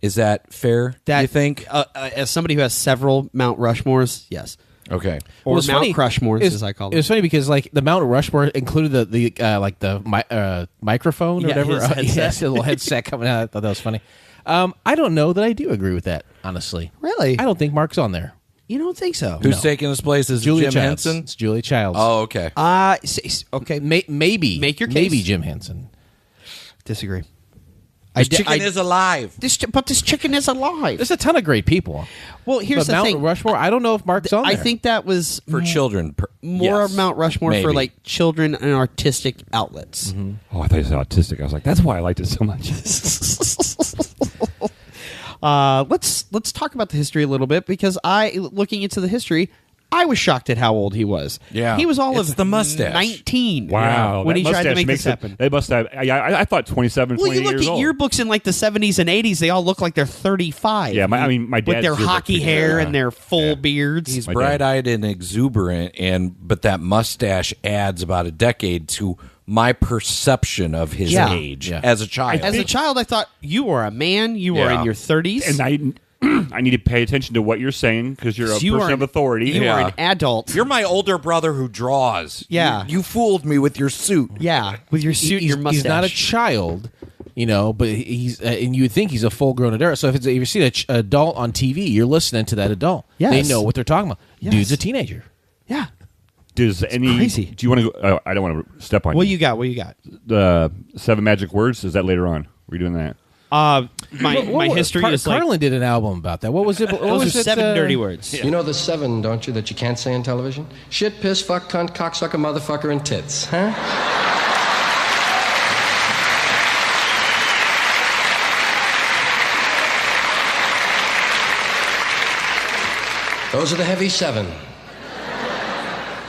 Speaker 10: is that fair, do you think?
Speaker 1: As somebody who has several Mount Rushmores, yes.
Speaker 10: Okay.
Speaker 1: Or
Speaker 12: Well, it's
Speaker 1: Mount
Speaker 12: funny.
Speaker 1: Crushmores,
Speaker 12: It's-
Speaker 1: as I call
Speaker 12: It
Speaker 1: them.
Speaker 12: was funny because like the Mount Rushmore included the microphone or
Speaker 1: Yeah,
Speaker 12: whatever.
Speaker 1: his headset.
Speaker 12: Yes, a little headset coming out. I thought that was funny. I don't know that I do agree with that, honestly.
Speaker 1: Really?
Speaker 12: I don't think Mark's on there.
Speaker 1: You don't think so?
Speaker 10: Who's taking his place? Is it
Speaker 12: Julia
Speaker 10: Jim
Speaker 12: Childs.
Speaker 10: Henson?
Speaker 12: It's Julia Childs.
Speaker 10: Oh, okay.
Speaker 1: Okay.
Speaker 12: Maybe.
Speaker 1: Make your case.
Speaker 12: Maybe Jim Henson.
Speaker 1: Disagree.
Speaker 10: This chicken is alive.
Speaker 1: But this chicken is alive.
Speaker 12: There's a ton of great people.
Speaker 1: Well, here's
Speaker 12: But
Speaker 1: the
Speaker 12: Mount
Speaker 1: thing.
Speaker 12: Rushmore, I don't know if Mark's on there.
Speaker 1: I think that was
Speaker 10: For children.
Speaker 1: more
Speaker 10: yes.
Speaker 1: of Mount Rushmore for
Speaker 10: Maybe.
Speaker 1: like children and artistic outlets.
Speaker 11: Oh, I thought you said autistic. I was like, that's why I liked it so much.
Speaker 1: Let's talk about the history a little bit because looking into the history, I was shocked at how old he was.
Speaker 10: Yeah.
Speaker 1: He was all
Speaker 10: It's
Speaker 1: of
Speaker 10: the mustache.
Speaker 1: 19.
Speaker 11: Wow.
Speaker 1: when
Speaker 11: that
Speaker 1: he tried to
Speaker 11: mustache
Speaker 1: make
Speaker 11: makes
Speaker 1: this
Speaker 11: it-
Speaker 1: happen.
Speaker 11: They must have. I thought 27,
Speaker 1: Well,
Speaker 11: 28
Speaker 1: you look
Speaker 11: years
Speaker 1: at
Speaker 11: old.
Speaker 1: yearbooks in like the 70s and 80s; they all look like they're 35.
Speaker 11: Yeah, my
Speaker 1: with
Speaker 11: dad's
Speaker 1: their
Speaker 11: yearbook
Speaker 1: hockey
Speaker 11: too.
Speaker 1: hair
Speaker 11: Yeah.
Speaker 1: and their full beards.
Speaker 10: He's
Speaker 11: My
Speaker 10: bright-eyed and exuberant, but that mustache adds about a decade to my perception of his
Speaker 1: Yeah.
Speaker 10: age
Speaker 12: Yeah.
Speaker 10: as a child.
Speaker 1: As a child, I thought you were a man. You were
Speaker 10: Yeah.
Speaker 1: in your 30s,
Speaker 11: And I need to pay attention to what you're saying because you're a
Speaker 1: You
Speaker 11: person
Speaker 1: are
Speaker 11: of authority.
Speaker 1: You
Speaker 10: Yeah.
Speaker 1: are an adult.
Speaker 10: You're my older brother who draws.
Speaker 1: Yeah.
Speaker 10: You fooled me with your suit.
Speaker 1: Yeah, with your suit and your mustache.
Speaker 12: He's not a child, but he's and you would think he's a full-grown adult. So if you see an adult on TV, you're listening to that adult.
Speaker 1: Yes.
Speaker 12: They know what they're talking about.
Speaker 1: Yes.
Speaker 12: Dude's a teenager.
Speaker 1: Yeah.
Speaker 11: Does any?
Speaker 1: crazy.
Speaker 11: Do you want to go? I don't want to step on
Speaker 1: What
Speaker 11: you.
Speaker 1: you got? What you got?
Speaker 11: The 7 magic words. Is that later on? We're doing that.
Speaker 1: My history is like
Speaker 12: Carlin did an album about that. What was it? What
Speaker 1: those
Speaker 12: was
Speaker 1: are
Speaker 12: it,
Speaker 1: 7 dirty words.
Speaker 13: You know the 7, don't you, that you can't say on television? Shit, piss, fuck, cunt, cocksucker, motherfucker, and tits, huh? Those are the heavy 7.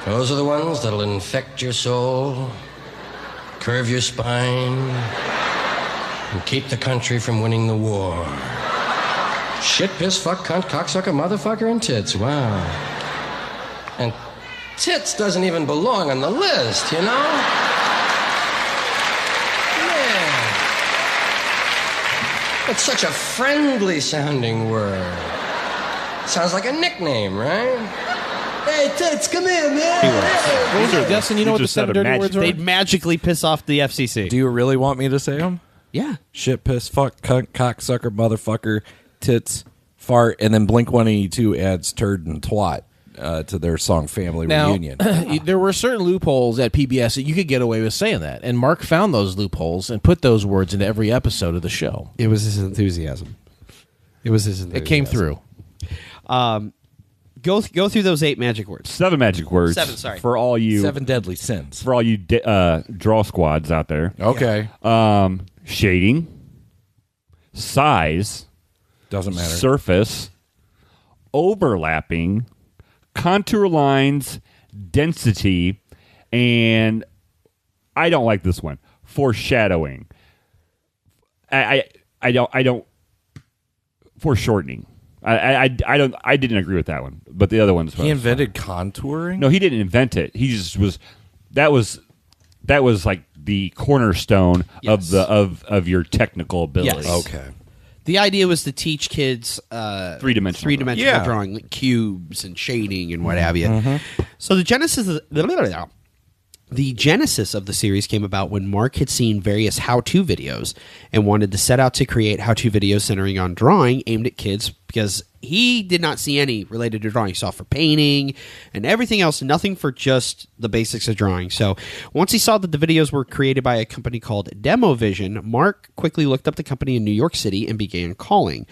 Speaker 13: Those are the ones that'll infect your soul, curve your spine, and keep the country from winning the war. Shit, piss, fuck, cunt, cocksucker, motherfucker, and tits. Wow. And tits doesn't even belong on the list, you know? Yeah. It's such a friendly sounding word. Sounds like a nickname, right? Hey, tits, come here, man.
Speaker 12: What was it, Dustin? You know what the 7 dirty words were?
Speaker 1: They'd magically piss off the FCC.
Speaker 10: Do you really want me to say them?
Speaker 1: Yeah.
Speaker 10: Shit, piss, fuck, cunt, cocksucker, motherfucker, tits, fart, and then Blink-182 adds turd and twat to their song Family Reunion.
Speaker 12: There were certain loopholes at PBS that you could get away with saying that, and Mark found those loopholes and put those words into every episode of the show.
Speaker 1: It was his enthusiasm.
Speaker 12: It came through.
Speaker 1: Go through those 8 magic words.
Speaker 11: 7 magic words.
Speaker 1: 7, sorry.
Speaker 11: For all you
Speaker 10: 7 deadly sins.
Speaker 11: For all you draw squads out there.
Speaker 10: Okay.
Speaker 11: Shading, size,
Speaker 10: doesn't matter.
Speaker 11: Surface, overlapping, contour lines, density, and I don't like this one. Foreshadowing. I don't foreshortening. I didn't agree with that one, but the other ones.
Speaker 10: He invented contouring?
Speaker 11: No, he didn't invent it. He just was. That was like the cornerstone
Speaker 1: Yes.
Speaker 11: of your technical ability.
Speaker 1: Yes.
Speaker 10: Okay.
Speaker 1: The idea was to teach kids
Speaker 11: three-dimensional
Speaker 10: Yeah.
Speaker 1: drawing, like cubes and shading and what have you. So the genesis of the series came about when Mark had seen various how-to videos and wanted to set out to create how-to videos centering on drawing aimed at kids because he did not see any related to drawing. He saw for painting and everything else, nothing for just the basics of drawing. So once he saw that the videos were created by a company called Demovision, Mark quickly looked up the company in New York City and began calling.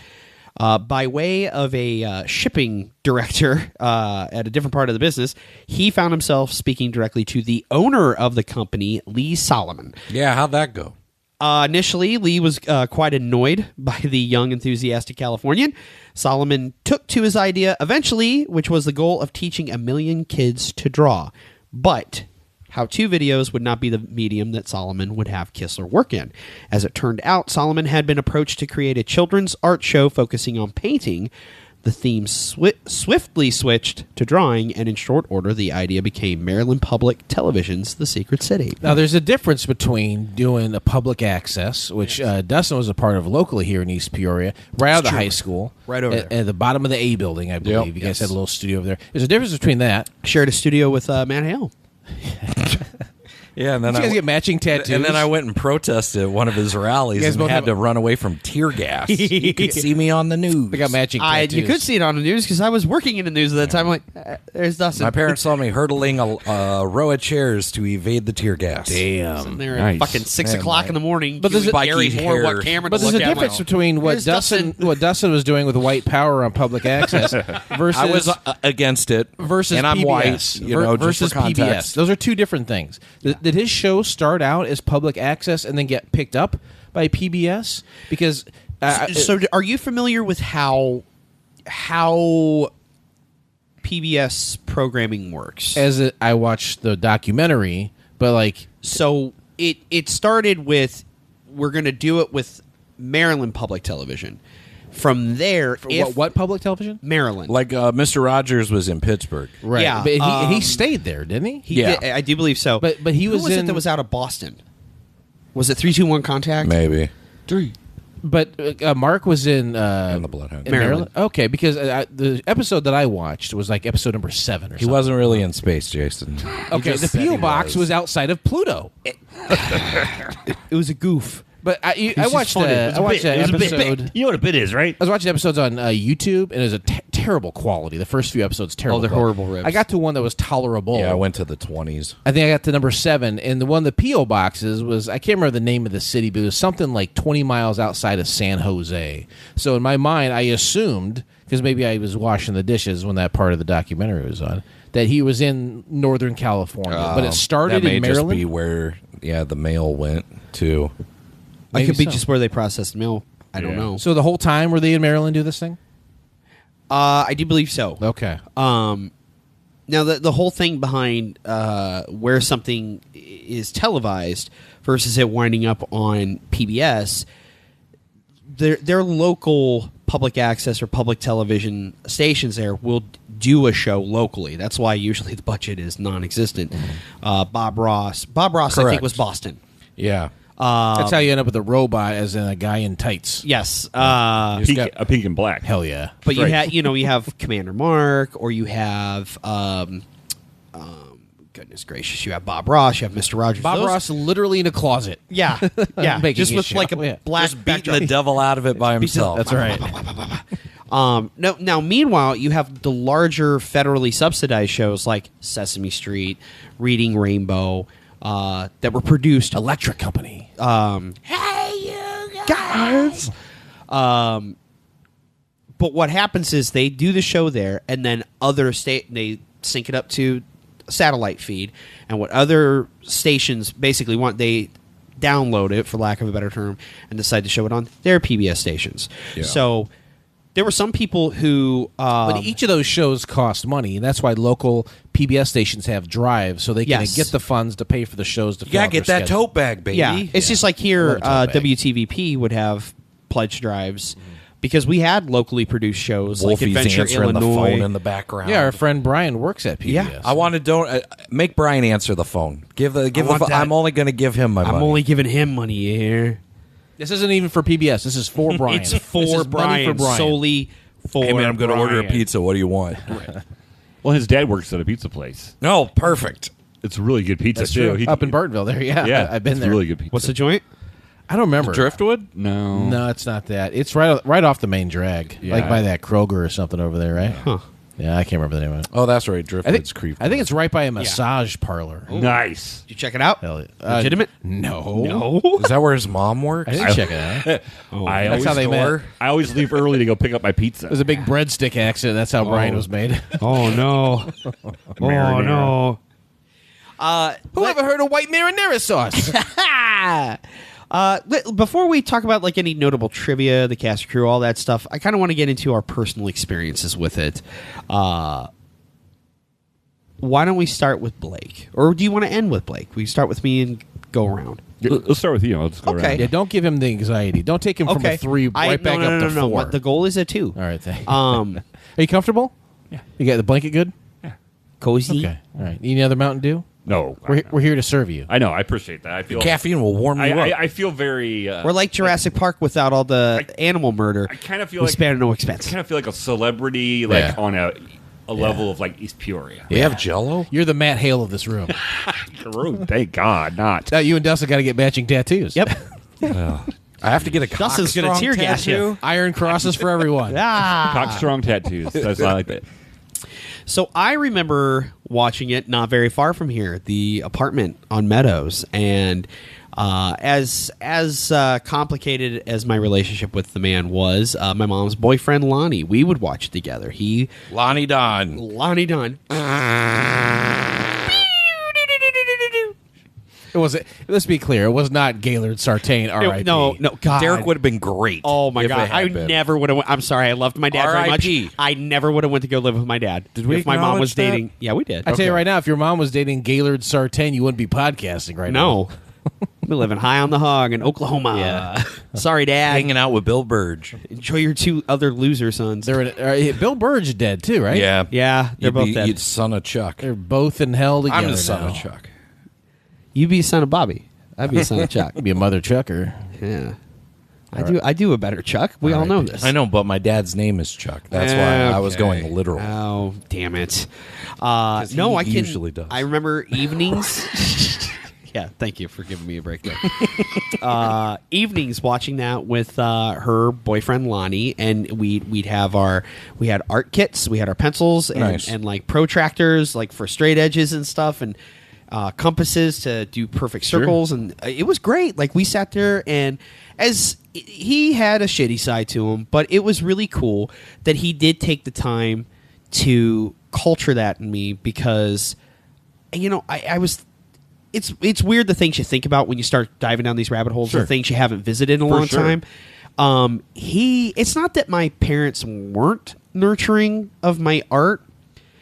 Speaker 1: By way of a shipping director at a different part of the business, he found himself speaking directly to the owner of the company, Lee Solomon.
Speaker 10: Yeah, how'd that go?
Speaker 1: Initially, Lee was quite annoyed by the young, enthusiastic Californian. Solomon took to his idea eventually, which was the goal of teaching 1 million kids to draw. But how-to videos would not be the medium that Solomon would have Kistler work in. As it turned out, Solomon had been approached to create a children's art show focusing on painting, The theme swiftly switched to drawing, and in short order, the idea became Maryland Public Television's The Secret City.
Speaker 12: Now, there's a difference between doing a public access, which Dustin was a part of locally here in East Peoria, right out of the high school.
Speaker 1: Right over there.
Speaker 12: At the bottom of the A building, I believe. You guys had a little studio over there. There's a difference between that.
Speaker 1: Shared a studio with Matt Hale.
Speaker 10: Yeah, and then
Speaker 12: Did you guys get matching tattoos?
Speaker 10: And then I went and protested at one of his rallies and had to run away from tear gas. You could see me on the news.
Speaker 12: They got matching tattoos.
Speaker 1: You could see it on the news because I was working in the news at that time. I'm like, there's Dustin.
Speaker 10: My parents saw me hurdling a row of chairs to evade the tear gas.
Speaker 12: Damn.
Speaker 1: They're at fucking 6 o'clock in the morning.
Speaker 12: But there's a
Speaker 1: Gary Moore what camera
Speaker 12: But
Speaker 1: to
Speaker 12: there's a
Speaker 1: look at.
Speaker 12: difference between what Dustin was doing with white power on public access versus
Speaker 10: I was against it
Speaker 12: versus
Speaker 10: and I'm
Speaker 12: PBS,
Speaker 10: white, you know, just
Speaker 12: versus
Speaker 10: for context.
Speaker 12: PBS. Those are two different things. Did his show start out as public access and then get picked up by PBS? Because
Speaker 1: so are you familiar with how PBS programming works?
Speaker 12: I watched the documentary, but like
Speaker 1: so it started with we're going to do it with Maryland Public Television. From there,
Speaker 12: what public television?
Speaker 1: Maryland.
Speaker 10: Like Mr. Rogers was in Pittsburgh,
Speaker 12: right?
Speaker 1: Yeah,
Speaker 12: but he stayed there, didn't he?
Speaker 1: He did, I do believe so.
Speaker 12: But he
Speaker 1: Who
Speaker 12: was
Speaker 1: was
Speaker 12: in
Speaker 1: it that was out of Boston? Was it 321 Contact?
Speaker 10: maybe.
Speaker 11: 3.
Speaker 12: But Mark was in
Speaker 10: And the Bloodhound.
Speaker 1: Maryland.
Speaker 12: Okay, because the episode that I watched was like episode number 7 or
Speaker 10: He
Speaker 12: something.
Speaker 10: wasn't really in space, Jason.
Speaker 12: Okay, the P.O. box was outside of Pluto.
Speaker 1: It was a goof.
Speaker 12: But I watched
Speaker 11: funny. It was a
Speaker 12: an
Speaker 11: bit. It was a bit.
Speaker 12: episode.
Speaker 11: You know what a bit is, right?
Speaker 12: I was watching episodes on YouTube, and it was a terrible quality. The first few episodes, terrible.
Speaker 1: Oh, they're
Speaker 12: quality.
Speaker 1: horrible ribs.
Speaker 12: I got to one that was tolerable.
Speaker 10: Yeah, I went to the 20s.
Speaker 12: I think I got to number 7, and the one the P.O. boxes was, I can't remember the name of the city, but it was something like 20 miles outside of San Jose. So in my mind, I assumed, because maybe I was washing the dishes when that part of the documentary was on, that he was in Northern California. But it started
Speaker 10: that may
Speaker 12: in Maryland.
Speaker 10: just be where the mail went to.
Speaker 1: It could be
Speaker 12: so.
Speaker 1: just where they processed mail. I don't know.
Speaker 12: So the whole time were they in Maryland do this thing?
Speaker 1: I do believe so.
Speaker 12: Okay.
Speaker 1: Now the whole thing behind where something is televised versus it winding up on PBS, their local public access or public television stations there will do a show locally. That's why usually the budget is non-existent. Bob Ross, I think, was Boston.
Speaker 10: Yeah.
Speaker 12: That's how you end up with a robot, as in a guy in tights.
Speaker 1: Yes.
Speaker 11: A pink and black.
Speaker 12: Hell yeah.
Speaker 1: But you have Commander Mark, or you have goodness gracious, you have Bob Ross, you have Mr. Rogers.
Speaker 12: Bob Ross literally in a closet.
Speaker 1: Yeah, yeah,
Speaker 12: Making
Speaker 1: just
Speaker 12: his
Speaker 1: with
Speaker 12: show.
Speaker 1: like a
Speaker 12: Yeah.
Speaker 1: black
Speaker 10: Just beating
Speaker 1: backdrop.
Speaker 10: the devil out of it by himself.
Speaker 12: That's right.
Speaker 1: Now, meanwhile, you have the larger federally subsidized shows like Sesame Street, Reading Rainbow, that were produced.
Speaker 12: Electric Company.
Speaker 1: Hey, you guys! But what happens is they do the show there, and then they sync it up to a satellite feed, and what other stations basically want, they download it, for lack of a better term, and decide to show it on their PBS stations.
Speaker 10: Yeah.
Speaker 1: So there were some people who...
Speaker 12: but each of those shows cost money, and that's why local PBS stations have drives, so they can
Speaker 1: Yes.
Speaker 12: get the funds to pay for the shows to
Speaker 10: You gotta get that tote bag, baby.
Speaker 1: Yeah, it's just like here,
Speaker 12: I love a tote bag.
Speaker 1: WTVP would have pledge drives because we had locally produced shows like
Speaker 10: Wolfie's
Speaker 1: Adventure
Speaker 10: answering the
Speaker 1: Illinois.
Speaker 10: phone in the background.
Speaker 12: Yeah, our friend Brian works at PBS.
Speaker 1: Yeah.
Speaker 10: I want to make Brian answer the phone. I'm only going to give him my money.
Speaker 1: I'm only giving him money here.
Speaker 12: This isn't even for PBS. This is for Brian.
Speaker 1: It's
Speaker 12: This
Speaker 1: for
Speaker 12: is money
Speaker 1: Brian, solely for
Speaker 10: Hey man, I'm going to order a
Speaker 1: Brian.
Speaker 10: pizza. What do you want?
Speaker 11: Well, his dad works at a pizza place.
Speaker 10: No, perfect.
Speaker 11: It's really good pizza
Speaker 10: That's
Speaker 11: too.
Speaker 10: true.
Speaker 12: Up in Burtonville there, yeah.
Speaker 11: Yeah,
Speaker 12: I've been
Speaker 11: it's
Speaker 12: there.
Speaker 11: Really good pizza.
Speaker 1: What's the joint?
Speaker 12: I don't remember.
Speaker 10: Driftwood?
Speaker 11: No,
Speaker 12: No, it's not that. It's right off the main drag,
Speaker 11: Yeah.
Speaker 12: like by that Kroger or something over there, right?
Speaker 1: Huh.
Speaker 12: Yeah, I can't remember the name of it.
Speaker 10: Oh, that's right.
Speaker 12: I
Speaker 10: Driftwood's
Speaker 12: think,
Speaker 10: creep.
Speaker 12: I think it's right by a massage parlor.
Speaker 11: Nice.
Speaker 1: Did you check it out?
Speaker 12: Hell yeah.
Speaker 1: Legitimate?
Speaker 12: No.
Speaker 10: Is that where his mom works?
Speaker 12: I didn't check it out.
Speaker 11: I
Speaker 12: That's
Speaker 11: always
Speaker 12: how they met.
Speaker 11: I always leave early to go pick up my pizza.
Speaker 12: It was a big breadstick accident. That's how Brian was made.
Speaker 1: Oh no! Oh no!
Speaker 12: Who ever heard of white marinara sauce?
Speaker 1: Before we talk about like any notable trivia, the cast and crew, all that stuff, I kind of want to get into our personal experiences with it. Why don't we start with Blake, or do you want to end with Blake? We start with me and go around.
Speaker 11: Let's start with you. Let's go
Speaker 1: Okay.
Speaker 11: around.
Speaker 12: Yeah, don't give him the anxiety. Don't take him from a 3 right back up to 4.
Speaker 1: The goal is a 2.
Speaker 12: All right, thanks.
Speaker 1: Are
Speaker 12: Are you comfortable?
Speaker 11: Yeah.
Speaker 12: You got the blanket good?
Speaker 1: Cozy.
Speaker 12: Okay. All right. Need any other Mountain Dew?
Speaker 11: No.
Speaker 12: We're here to serve you.
Speaker 11: I know. I appreciate that. I feel
Speaker 10: Caffeine will warm you up.
Speaker 11: I feel very.
Speaker 1: We're like Jurassic Park without all the animal murder.
Speaker 11: I kind of feel
Speaker 1: we
Speaker 11: like
Speaker 1: spare no expense.
Speaker 11: I kind of feel like a celebrity, on a level of like East Peoria.
Speaker 10: We have Jell-O.
Speaker 12: You're the Matt Hale of this room.
Speaker 11: Thank God, not.
Speaker 12: Now you and Dustin got to get matching tattoos.
Speaker 1: Yep.
Speaker 10: I have to get a
Speaker 1: Dustin's gonna
Speaker 10: Cockstrong
Speaker 1: tear gas
Speaker 10: tattoo.
Speaker 1: you.
Speaker 12: Iron crosses for everyone.
Speaker 11: Cockstrong tattoos. That's I like that.
Speaker 1: So I remember watching it not very far from here, the apartment on Meadows, and as complicated as my relationship with the man was, my mom's boyfriend Lonnie, we would watch it together.
Speaker 10: Lonnie Don.
Speaker 12: It was. Let's be clear. It was not Gaylord Sartain. R.I.P.
Speaker 1: No, God.
Speaker 10: Derek would have been great.
Speaker 1: Oh my
Speaker 10: if
Speaker 1: God!
Speaker 10: it had
Speaker 1: I
Speaker 10: been.
Speaker 1: never would have. I'm sorry. I loved my dad very much.
Speaker 10: R.I.P..
Speaker 1: I never would have went to go live with my dad.
Speaker 10: Did we
Speaker 1: If my mom was
Speaker 10: acknowledge that?
Speaker 1: dating? Yeah, we did.
Speaker 12: I tell you right now, if your mom was dating Gaylord Sartain, you wouldn't be podcasting right now.
Speaker 1: No, we're living high on the hog in Oklahoma.
Speaker 12: Yeah.
Speaker 1: Sorry, Dad.
Speaker 10: Hanging out with Bill Burge.
Speaker 1: Enjoy your 2 other loser sons.
Speaker 12: Bill Burge dead too, right?
Speaker 10: Yeah.
Speaker 1: Yeah, they're both dead.
Speaker 10: You'd son of Chuck.
Speaker 12: They're both in hell together.
Speaker 10: I'm the son
Speaker 12: now.
Speaker 10: of Chuck.
Speaker 1: You be a son of Bobby. I'd be a son of Chuck.
Speaker 12: You'd be a mother Chucker.
Speaker 1: Yeah. I do a better Chuck. We all know this.
Speaker 10: I know, but my dad's name is Chuck. That's why I was
Speaker 1: Okay.
Speaker 10: going literal.
Speaker 1: Oh, damn it.
Speaker 10: he
Speaker 1: No, I can.
Speaker 10: usually does.
Speaker 1: I remember evenings. Yeah, thank you for giving me a break there. Evenings watching that with her boyfriend Lonnie, and we had art kits, we had our pencils and,
Speaker 10: Nice.
Speaker 1: and like protractors, like for straight edges and stuff, and compasses to do perfect circles, and it was great. Like we sat there, and as he had a shitty side to him, but it was really cool that he did take the time to culture that in me, because I was. It's weird the things you think about when you start diving down these rabbit holes,
Speaker 11: Sure.
Speaker 1: the things you haven't visited in a long time. It's not that my parents weren't nurturing of my art,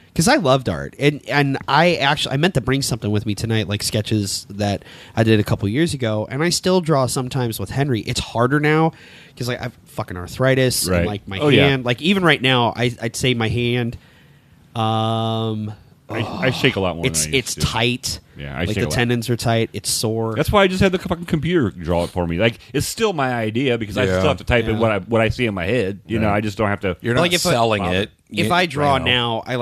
Speaker 1: because I loved art, and I meant to bring something with me tonight, like sketches that I did a couple years ago, and I still draw sometimes with Henry. It's harder now because like I've fucking arthritis,
Speaker 11: Right.
Speaker 1: and like my
Speaker 11: Oh, yeah.
Speaker 1: hand, like even right now, I'd say my hand.
Speaker 11: I shake a lot more.
Speaker 1: It's
Speaker 11: than I used to.
Speaker 1: tight.
Speaker 11: Yeah, I
Speaker 1: like
Speaker 11: shake
Speaker 1: the
Speaker 11: a lot.
Speaker 1: tendons are tight. It's sore.
Speaker 11: That's why I just had the fucking computer draw it for me. Like it's still my idea because I
Speaker 10: Yeah.
Speaker 11: still have to type in
Speaker 1: Yeah.
Speaker 11: what I see in my head. You know, I just don't have to.
Speaker 10: You're not
Speaker 1: Like, if I-
Speaker 10: selling it.
Speaker 1: If I draw now, I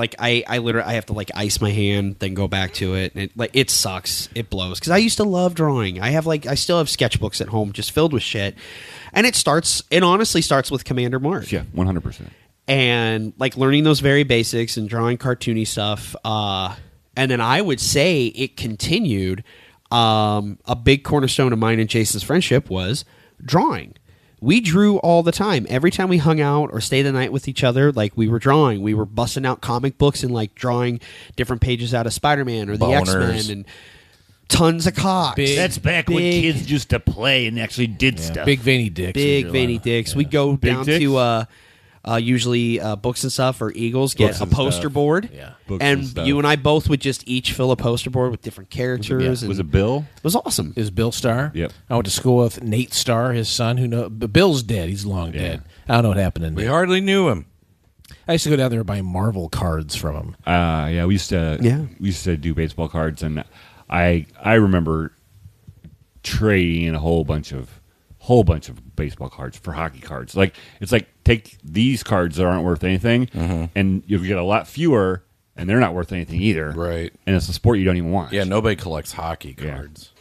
Speaker 1: literally I have to like ice my hand, then go back to it, and it sucks. It blows because I used to love drawing. I still have sketchbooks at home just filled with shit, and it honestly starts with Commander Mark.
Speaker 11: Yeah, 100%.
Speaker 1: And like learning those very basics and drawing cartoony stuff. And then I would say it continued. A big cornerstone of mine and Jason's friendship was drawing. We drew all the time. Every time we hung out or stayed the night with each other, like we were drawing. We were busting out comic books and like drawing different pages out of Spider-Man or the
Speaker 10: Boners.
Speaker 1: X-Men and tons of cocks.
Speaker 11: That's back when kids used to play and actually did stuff.
Speaker 12: Big veiny dicks.
Speaker 1: Big veiny dicks. We'd go
Speaker 11: Big
Speaker 1: down
Speaker 11: dicks?
Speaker 1: to usually books and stuff or Eagles, get
Speaker 11: Books
Speaker 1: a
Speaker 11: and
Speaker 1: poster
Speaker 11: stuff.
Speaker 1: board.
Speaker 12: Yeah.
Speaker 11: Books and
Speaker 1: and
Speaker 11: stuff.
Speaker 1: you and I both would just each fill a poster board with different characters.
Speaker 12: Yeah.
Speaker 1: And
Speaker 11: Was it Bill?
Speaker 1: It was awesome.
Speaker 12: Is Bill Starr?
Speaker 11: Yep.
Speaker 12: I went to school with Nate Starr, his son. But Bill's dead. He's long dead. I don't know what happened to
Speaker 10: We
Speaker 12: Nate.
Speaker 10: hardly knew him.
Speaker 12: I used to go down there and buy Marvel cards from him.
Speaker 11: Yeah, we used to do baseball cards, and I remember trading in a whole bunch of baseball cards for hockey cards. Like it's like take these cards that aren't worth anything, and you'll get a lot fewer, and they're not worth anything either.
Speaker 10: Right.
Speaker 11: And it's a sport you don't even watch.
Speaker 10: Yeah, nobody collects hockey cards.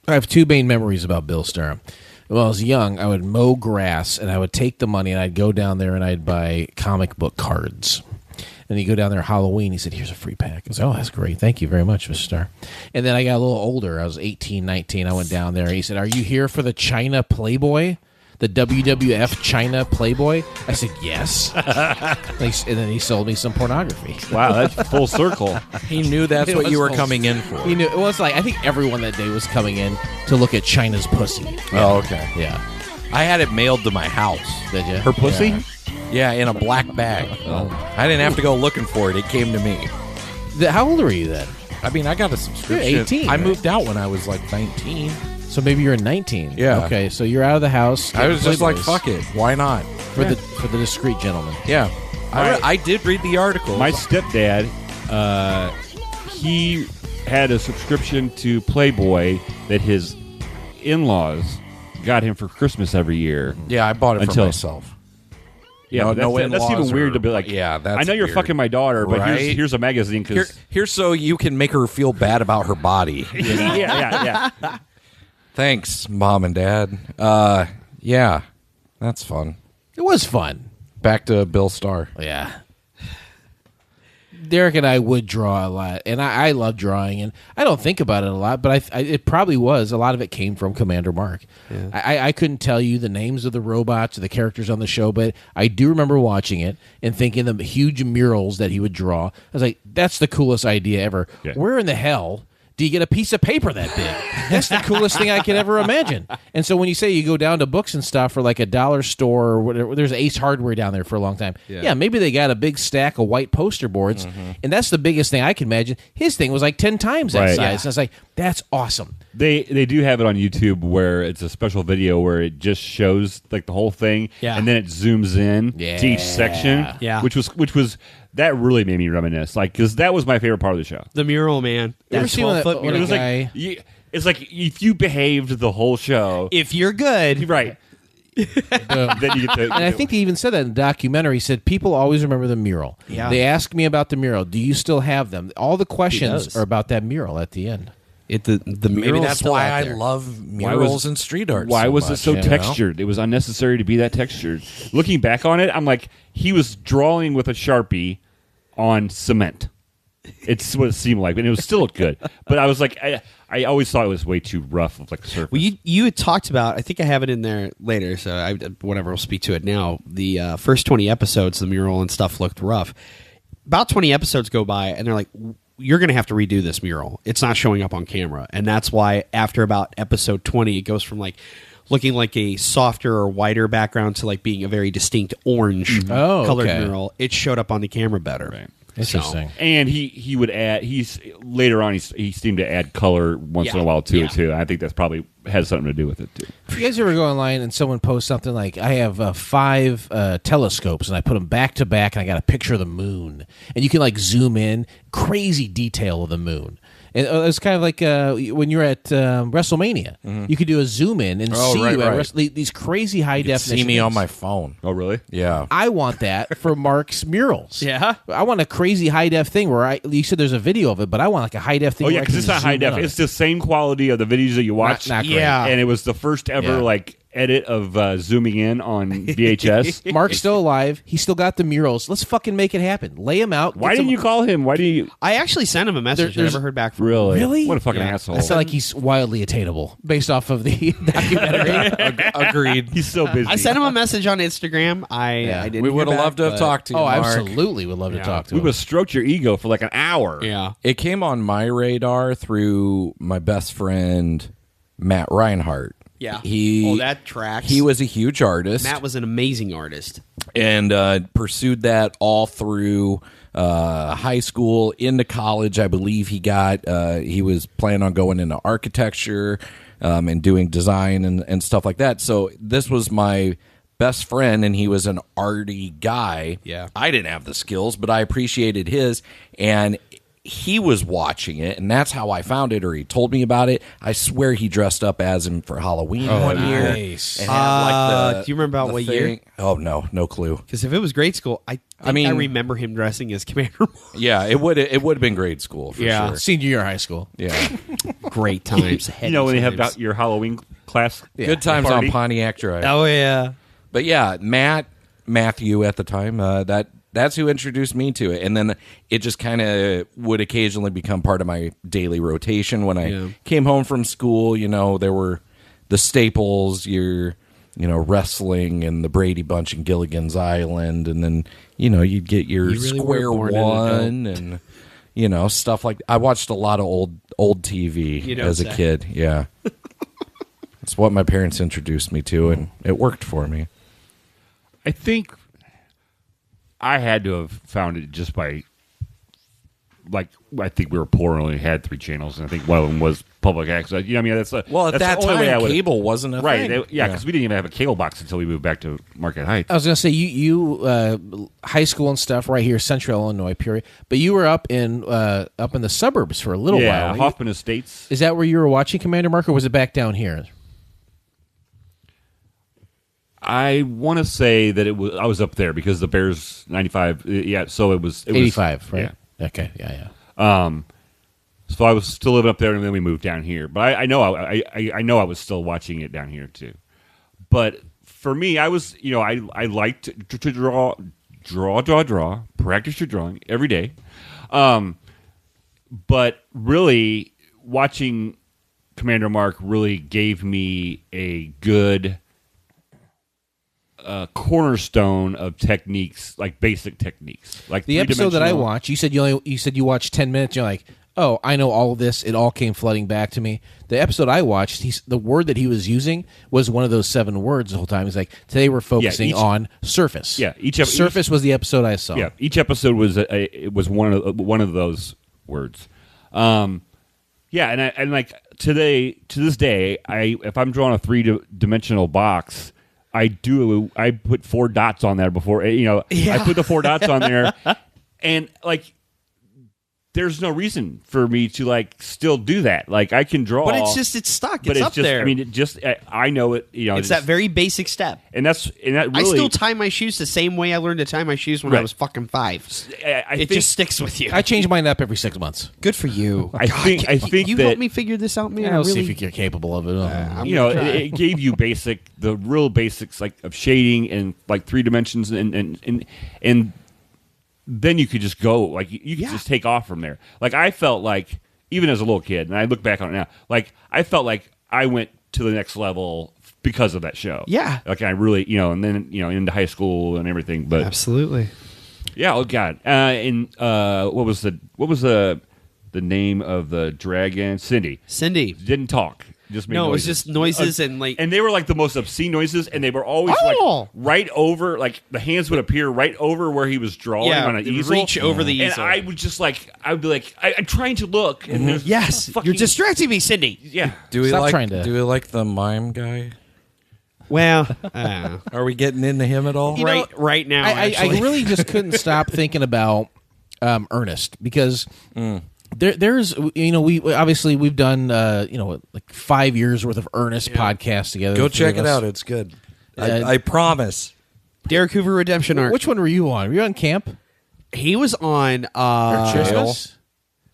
Speaker 12: I have two main memories about Bill Starr. When I was young, I would mow grass, and I would take the money, and I'd go down there, and I'd buy comic book cards. And you go down there Halloween, he said, here's a free pack. I said, oh, that's great. Thank you very much, Mr. Starr. And then I got a little older. I was 18, 19. I went down there. He said, are you here for the China Playboy? The WWF China Playboy? I said, yes. And then he sold me some pornography.
Speaker 11: Wow, that's full circle.
Speaker 10: He knew that's
Speaker 12: It
Speaker 10: what
Speaker 12: was
Speaker 10: you were
Speaker 12: full-
Speaker 10: coming in for.
Speaker 12: He knew it was like I think everyone that day was coming in to look at China's pussy.
Speaker 10: Oh, okay.
Speaker 12: Yeah.
Speaker 10: I had it mailed to my house.
Speaker 12: Did you?
Speaker 11: Her pussy?
Speaker 10: Yeah. Yeah, in a black bag. I didn't have to go looking for it. It came to me.
Speaker 12: How old were you then?
Speaker 10: I mean, I got a subscription.
Speaker 12: You're 18,
Speaker 10: I
Speaker 12: right?
Speaker 10: moved out when I was like 19.
Speaker 12: So maybe you're 19.
Speaker 10: Yeah.
Speaker 12: Okay, so you're out of the house.
Speaker 10: I was just like,
Speaker 12: Playboys.
Speaker 10: fuck it. Why not?
Speaker 12: For the discreet gentleman.
Speaker 10: Yeah. I did read the article.
Speaker 11: My stepdad, he had a subscription to Playboy that his in-laws got him for Christmas every year.
Speaker 10: Yeah, I bought it for myself.
Speaker 11: Yeah,
Speaker 10: no
Speaker 11: that's even
Speaker 10: in-laws
Speaker 11: weird
Speaker 10: or-
Speaker 11: to be like,
Speaker 10: yeah, that's
Speaker 11: I know you're
Speaker 10: weird.
Speaker 11: fucking my daughter, but
Speaker 10: Right?
Speaker 11: here's a magazine. Cause
Speaker 10: Here's so you can make her feel bad about her body. You know?
Speaker 11: yeah.
Speaker 10: Thanks, Mom and Dad. Yeah, that's fun.
Speaker 12: It was fun.
Speaker 10: Back to Bill Starr.
Speaker 12: Yeah. Derek and I would draw a lot, and I love drawing, and I don't think about it a lot, but it probably was. A lot of it came from Commander Mark. Yeah. I couldn't tell you the names of the robots or the characters on the show, but I do remember watching it and thinking the huge murals that he would draw. I was like, that's the coolest idea ever. Yeah. Where in the hell do you get a piece of paper that big? That's the coolest thing I could ever imagine. And so when you say you go down to books and stuff for like a dollar store or whatever, there's Ace Hardware down there for a long time. Yeah, maybe they got a big stack of white poster boards, and that's the biggest thing I can imagine. His thing was like 10 times that size. Yeah. And I was like, that's awesome.
Speaker 11: They do have it on YouTube where it's a special video where it just shows like the whole thing, and then it zooms in to each section, which was that really made me reminisce, like because that was my favorite part of the show.
Speaker 1: The mural, man.
Speaker 12: That
Speaker 1: 12-foot mural.
Speaker 11: It was like it's like if you behaved the whole show,
Speaker 1: if you're good,
Speaker 11: right? Then you get to,
Speaker 12: and I think he even said that in the documentary. He said people always remember the mural.
Speaker 1: Yeah.
Speaker 12: They ask me about the mural. Do you still have them? All the questions are about that mural at the end.
Speaker 1: The
Speaker 10: Maybe
Speaker 1: mural.
Speaker 10: that's why I love murals and street art.
Speaker 11: Why
Speaker 10: so
Speaker 11: was
Speaker 10: much,
Speaker 11: it so
Speaker 10: you know?
Speaker 11: textured? It was unnecessary to be that textured. Looking back on it, I'm like, he was drawing with a Sharpie on cement. It's what it seemed like, and it was still looked good. But I was like, I always thought it was way too rough of like a surface.
Speaker 1: Well, you had talked about, I think I have it in there later, so whatever, we'll speak to it now. The first 20 episodes, the mural and stuff looked rough. About 20 episodes go by, and they're like, you're going to have to redo this mural. It's not showing up on camera. And that's why after about episode 20, it goes from like looking like a softer or whiter background to like being a very distinct orange colored mural. It showed up on the camera better.
Speaker 11: Right.
Speaker 12: Interesting.
Speaker 11: And he would add. Later on. He seemed to add color once in a while to it too. I think that's probably has something to do with it too.
Speaker 12: If you guys ever go online and someone posts something like, I have 5 telescopes and I put them back to back and I got a picture of the moon, and you can like zoom in, crazy detail of the moon. And it's kind of like when you're at WrestleMania, you could do a zoom in and see you at these crazy high definition.
Speaker 10: See me on my phone.
Speaker 11: Oh, really?
Speaker 10: Yeah.
Speaker 12: I want that for Mark's murals.
Speaker 1: Yeah,
Speaker 12: I want a crazy high def thing where you said there's a video of it, but I want like a high def thing.
Speaker 11: Oh yeah, because it's not high def. It's the same quality of the videos that you watch.
Speaker 12: Not great.
Speaker 1: Yeah,
Speaker 11: and it was the first ever like edit of zooming in on VHS.
Speaker 12: Mark's still alive. He still got the murals. Let's fucking make it happen. Lay him out.
Speaker 11: Why didn't you call him? Why do you?
Speaker 1: I actually sent him a message. I never heard back from him.
Speaker 11: Really? What a fucking asshole.
Speaker 12: I feel like he's wildly attainable based off of the documentary.
Speaker 10: Agreed.
Speaker 11: He's so busy.
Speaker 1: I sent him a message on Instagram. I didn't.
Speaker 10: We would have
Speaker 1: hear
Speaker 10: loved to
Speaker 1: back,
Speaker 10: have
Speaker 1: but-
Speaker 10: talked to you,
Speaker 12: Oh,
Speaker 10: Mark.
Speaker 12: absolutely would love to talk to
Speaker 11: We
Speaker 12: him.
Speaker 11: would have stroked your ego for like an hour.
Speaker 1: Yeah.
Speaker 10: It came on my radar through my best friend, Matt Reinhardt.
Speaker 1: Yeah.
Speaker 10: He
Speaker 1: that tracks.
Speaker 10: He was a huge artist.
Speaker 1: Matt was an amazing artist.
Speaker 10: And pursued that all through high school, into college. I believe he was planning on going into architecture and doing design and stuff like that. So this was my best friend, and he was an arty guy.
Speaker 1: Yeah.
Speaker 10: I didn't have the skills, but I appreciated his. And he was watching it, and that's how I found it, or he told me about it. I swear he dressed up as him for Halloween one year.
Speaker 12: Nice.
Speaker 10: And had, like,
Speaker 1: do you remember about what year?
Speaker 10: Oh, no clue.
Speaker 1: Because if it was grade school, I remember him dressing as Commander Mark.
Speaker 10: Yeah, it would have been grade school for sure.
Speaker 12: Senior year of high school.
Speaker 10: Yeah.
Speaker 1: Great times.
Speaker 11: You know when they have your Halloween class?
Speaker 10: Good times
Speaker 11: party?
Speaker 10: on Pontiac Drive.
Speaker 1: Oh, yeah.
Speaker 10: But yeah, Matthew at the time, that's who introduced me to it. And then it just kind of would occasionally become part of my daily rotation. When I came home from school, there were the staples, your wrestling and the Brady Bunch and Gilligan's Island. And then, you'd get your
Speaker 1: You really
Speaker 10: Square
Speaker 1: were born an
Speaker 10: One and, stuff like I watched a lot of old TV as a kid. Yeah. That's what my parents introduced me to, and it worked for me.
Speaker 11: I think I had to have found it just by like I think we were poor and only had 3 channels, and I think one of them was public access. You know, I mean, that's
Speaker 10: at
Speaker 11: that's
Speaker 10: that
Speaker 11: the only way I
Speaker 10: time,
Speaker 11: would've-
Speaker 10: cable wasn't a
Speaker 11: right.
Speaker 10: thing.
Speaker 11: Because we didn't even have a cable box until we moved back to Market Heights.
Speaker 12: I was going to say you high school and stuff right here, Central Illinois, period. But you were up in the suburbs for a little while.
Speaker 11: Yeah, Hoffman Estates.
Speaker 12: Is that where you were watching Commander Mark, or was it back down here?
Speaker 11: I want to say that it was. I was up there because the Bears 95. Yeah, so it was
Speaker 12: 85, right?
Speaker 11: Yeah.
Speaker 12: Okay, yeah.
Speaker 11: So I was still living up there, and then we moved down here. But I know I know I was still watching it down here too. But for me, I was I liked to draw, practice your drawing every day. But really, watching Commander Mark really gave me a good cornerstone of techniques, like basic techniques. Like
Speaker 12: the episode that I watched, you said you watched 10 minutes. You're like, oh, I know all of this. It all came flooding back to me. The episode I watched, the word that he was using was one of those 7 words the whole time. He's like, today we're focusing on surface.
Speaker 11: Yeah,
Speaker 12: surface was the episode I saw.
Speaker 11: Yeah, each episode was it was one of those words. Yeah, and like to this day, if I'm drawing a 3-dimensional box, I put 4 dots on there before, I put the 4 dots on there, and like there's no reason for me to like still do that. Like I can draw,
Speaker 1: but it's stuck.
Speaker 11: But
Speaker 1: it's up there.
Speaker 11: I mean, I know it.
Speaker 1: It's that very basic step,
Speaker 11: and that really.
Speaker 1: I still tie my shoes the same way I learned to tie my shoes when I was fucking 5. It just sticks with you.
Speaker 12: I change mine up every 6 months.
Speaker 1: Good for you.
Speaker 11: I think
Speaker 1: you
Speaker 11: that,
Speaker 1: help me figure this out, man.
Speaker 12: I'll see if you're capable of it.
Speaker 11: It gave you the real basics like of shading and like 3 dimensions and then you could just go, like, you could just take off from there. Like, I felt like, even as a little kid, and I look back on it now, like, I felt like I went to the next level because of that show.
Speaker 1: Yeah.
Speaker 11: Like, I really, and then, into high school and everything. But
Speaker 1: absolutely.
Speaker 11: Yeah, oh, God. What was the name of the dragon? Cindy. Didn't talk. Just made noises.
Speaker 1: It was just noises
Speaker 11: and they were like the most obscene noises, and they were always like right over, like the hands would appear right over where he was drawing on an easel.
Speaker 1: Reach over the easel.
Speaker 11: And I would just I'm trying to look, and there's
Speaker 1: you're distracting me, Cindy.
Speaker 11: Yeah,
Speaker 10: do we like the mime guy?
Speaker 1: Well,
Speaker 10: are we getting into him at all?
Speaker 1: Right now,
Speaker 12: I really just couldn't stop thinking about Ernest because. There's we obviously we've done like 5 years worth of Ernest podcasts together.
Speaker 10: Go check it out; it's good. I promise.
Speaker 1: Derek Hoover Redemption Arc.
Speaker 12: Which one were you on? Were you on Camp?
Speaker 1: He was on
Speaker 12: jail.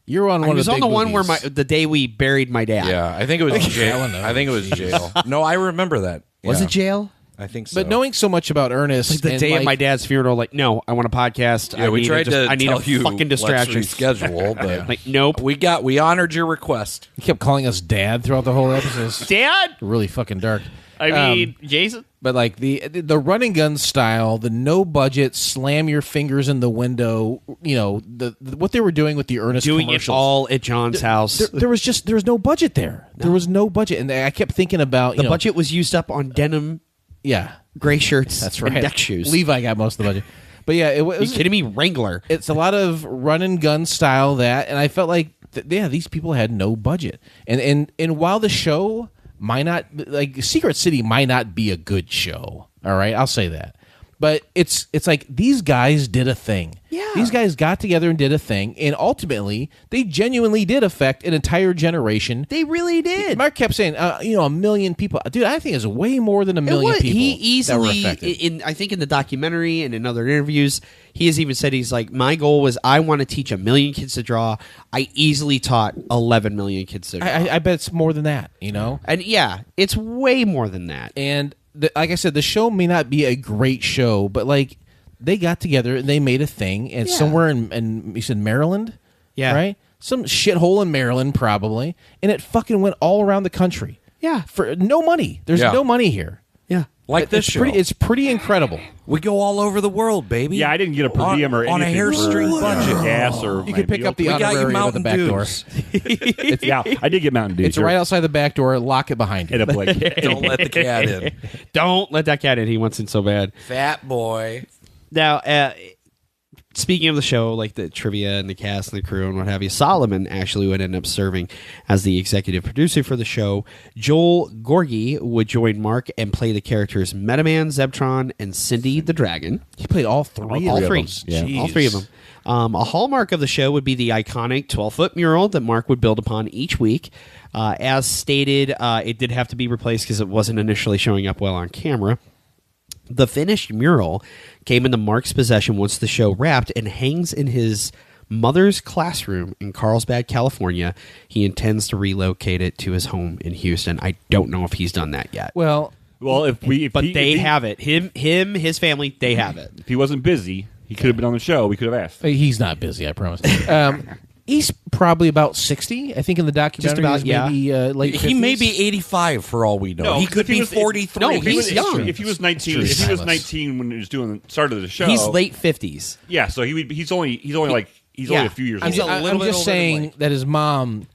Speaker 12: You were on one.
Speaker 1: He was
Speaker 12: of the
Speaker 1: on
Speaker 12: big
Speaker 1: the one
Speaker 12: movies.
Speaker 1: where the day we buried my dad.
Speaker 10: Yeah, I think it was jail. I think it was jail. No, I remember that.
Speaker 1: Was it jail?
Speaker 10: I think so.
Speaker 12: But knowing so much about Ernest,
Speaker 1: like the day of my dad's funeral, like, no, I want a podcast.
Speaker 10: Yeah, we tried to
Speaker 1: I need
Speaker 10: tell
Speaker 1: a
Speaker 10: you
Speaker 1: fucking distraction.
Speaker 10: Let's reschedule, but
Speaker 1: like, nope.
Speaker 10: We honored your request.
Speaker 12: He kept calling us Dad throughout the whole episode.
Speaker 1: Dad,
Speaker 12: really fucking dark.
Speaker 1: I mean, Jason.
Speaker 12: But like the run and gun style, the no budget, slam your fingers in the window. What they were doing with the Ernest
Speaker 1: doing
Speaker 12: commercials.
Speaker 1: it all at John's house.
Speaker 12: There was no budget there. No. There was no budget, and I kept thinking about
Speaker 1: the budget was used up on denim.
Speaker 12: Yeah,
Speaker 1: gray shirts.
Speaker 12: That's right.
Speaker 1: And deck shoes.
Speaker 12: Levi got most of the budget. But yeah, it was.
Speaker 1: Are you kidding me? Wrangler.
Speaker 12: It's a lot of run and gun style and I felt like these people had no budget, and while the show might not, like, Secret City might not be a good show. All right, I'll say that. But it's like these guys did a thing.
Speaker 1: Yeah.
Speaker 12: These guys got together and did a thing, and ultimately, they genuinely did affect an entire generation.
Speaker 1: They really did.
Speaker 12: Mark kept saying, 1 million people. Dude, I think it's way more than 1 million people
Speaker 1: he easily,
Speaker 12: that were affected.
Speaker 1: I think in the documentary and in other interviews, he has even said, he's like, my goal was I want to teach 1 million kids to draw. I easily taught 11 million kids to draw.
Speaker 12: I bet it's more than that,
Speaker 1: And yeah, it's way more than that.
Speaker 12: And like I said, the show may not be a great show, but like they got together and they made a thing, and somewhere in you said Maryland, right? Some shithole in Maryland probably, and it fucking went all around the country.
Speaker 1: Yeah,
Speaker 12: for no money. There's no money here.
Speaker 1: Yeah,
Speaker 10: like this show.
Speaker 12: It's pretty incredible.
Speaker 10: We go all over the world, baby.
Speaker 11: Yeah, I didn't get a per diem or anything
Speaker 10: on a hair string budget.
Speaker 11: Gas or
Speaker 12: you could pick up the honorarium at the back door.
Speaker 11: Yeah, I did get Mountain Dew.
Speaker 12: It's right outside the back door. Lock it behind you.
Speaker 11: Don't
Speaker 10: let the cat in.
Speaker 1: Don't let that cat in. He wants in so bad.
Speaker 10: Fat boy.
Speaker 1: Now, speaking of the show, like the trivia and the cast and the crew and what have you, Solomon actually would end up serving as the executive producer for the show. Joel Gorgie would join Mark and play the characters Metaman, Zebtron, and Cindy the Dragon.
Speaker 12: He played all three.
Speaker 1: All three.
Speaker 12: Yeah.
Speaker 1: All three of them. A hallmark of the show would be the iconic 12-foot mural that Mark would build upon each week. As stated, it did have to be replaced because it wasn't initially showing up well on camera. The finished mural came into Mark's possession once the show wrapped and hangs in his mother's classroom in Carlsbad, California. He intends to relocate it to his home in Houston. I don't know if he's done that yet.
Speaker 12: Well,
Speaker 1: they have it. His family, they have it.
Speaker 11: If he wasn't busy, he could have been on the show. We could have asked.
Speaker 12: He's not busy, I promise. He's probably about 60. I think in the documentary, maybe late 50s.
Speaker 10: He may be 85 for all we know.
Speaker 11: No,
Speaker 10: he could be 43.
Speaker 1: No, he's young.
Speaker 11: If he was 19, if he was 19 when he was doing the start of the show,
Speaker 1: he's late 50s.
Speaker 11: Yeah, so he's only only a few years old.
Speaker 12: I'm just saying that his mom,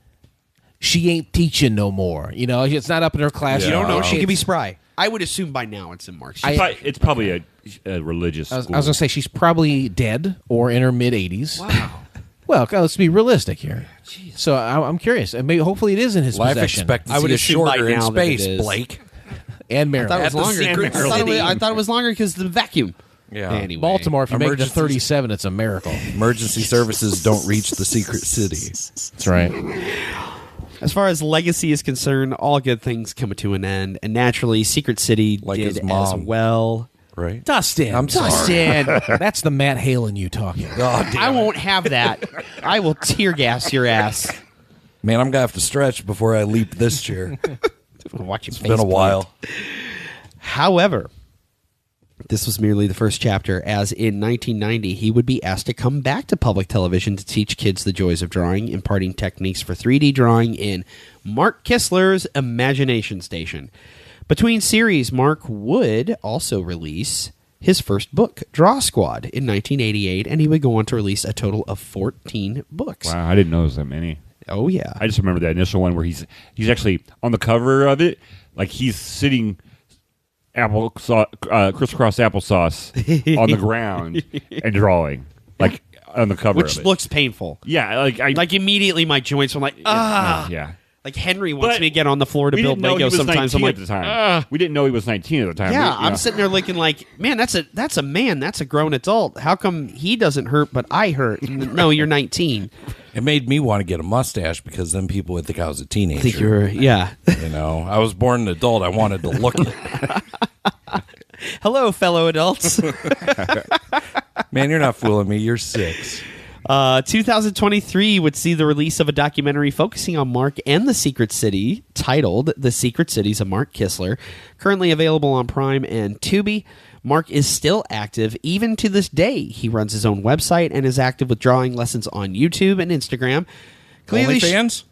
Speaker 12: she ain't teaching no more. You know, it's not up in her class.
Speaker 1: You don't know. She could be spry. I would assume by now it's in Mark's.
Speaker 11: It's probably a religious school.
Speaker 12: I was going to say she's probably dead or in her mid-80s. Wow. Well, let's be realistic here. Jeez. So I'm curious. Maybe, hopefully, it is in his
Speaker 10: Life
Speaker 12: possession.
Speaker 10: expectancy
Speaker 1: I would
Speaker 10: is
Speaker 1: assume by
Speaker 10: shorter in
Speaker 1: now that it
Speaker 10: space,
Speaker 1: is.
Speaker 10: Blake.
Speaker 12: And Maryland.
Speaker 1: I thought it was longer. I thought it was longer because the vacuum.
Speaker 10: Yeah.
Speaker 1: Anyway.
Speaker 12: Baltimore, if you make it to
Speaker 10: Emergencies-
Speaker 12: 37, it's a miracle.
Speaker 10: Emergency services don't reach the secret city.
Speaker 12: That's right.
Speaker 1: As far as legacy is concerned, all good things come to an end, and naturally, Secret City
Speaker 10: Like
Speaker 1: did
Speaker 10: his
Speaker 1: as
Speaker 10: mom.
Speaker 1: well.
Speaker 10: Right?
Speaker 12: Dustin.
Speaker 10: I'm sorry.
Speaker 12: Dustin. That's the Matt Halen you talking.
Speaker 10: Oh, damn
Speaker 1: I
Speaker 10: it.
Speaker 1: won't have that. I will tear gas your ass.
Speaker 10: Man, I'm going to have to stretch before I leap this chair.
Speaker 1: Watch your
Speaker 10: It's been a while.
Speaker 1: However, this was merely the first chapter, as in 1990, he would be asked to come back to public television to teach kids the joys of drawing, imparting techniques for 3D drawing in Mark Kistler's Imagination Station. Between series, Mark would also release his first book, Draw Squad, in 1988, and he would go on to release a total of 14 books.
Speaker 11: Wow, I didn't know there was that many.
Speaker 1: Oh, yeah.
Speaker 11: I just remember the initial one where he's actually on the cover of it, like he's sitting crisscross applesauce on the ground and drawing, like on the cover,
Speaker 1: Which
Speaker 11: of it.
Speaker 1: looks painful.
Speaker 11: Yeah, like
Speaker 1: immediately my joints were like, ah.
Speaker 11: yeah.
Speaker 1: Like Henry wants
Speaker 11: But
Speaker 1: me to get on the floor to
Speaker 11: We
Speaker 1: build
Speaker 11: didn't know he
Speaker 1: Lego.
Speaker 11: was
Speaker 1: Sometimes I'm
Speaker 11: 19
Speaker 1: like,
Speaker 11: at the time. We didn't know he was 19 at the time.
Speaker 1: yeah,
Speaker 11: We-
Speaker 1: I'm sitting there looking like, man, that's a man, that's a grown adult. How come he doesn't hurt, but I hurt? No, you're 19.
Speaker 10: It made me want to get a mustache because then people would think I was a teenager.
Speaker 1: I think you're, yeah.
Speaker 10: You know, I was born an adult. I wanted to look it.
Speaker 1: Hello, fellow adults.
Speaker 10: Man, you're not fooling me. You're 6.
Speaker 1: 2023 would see the release of a documentary focusing on Mark and the Secret City, titled The Secret Cities of Mark Kistler, currently available on Prime and Tubi. Mark is still active even to this day. He runs his own website and is active with drawing lessons on YouTube and Instagram.
Speaker 10: OnlyFans?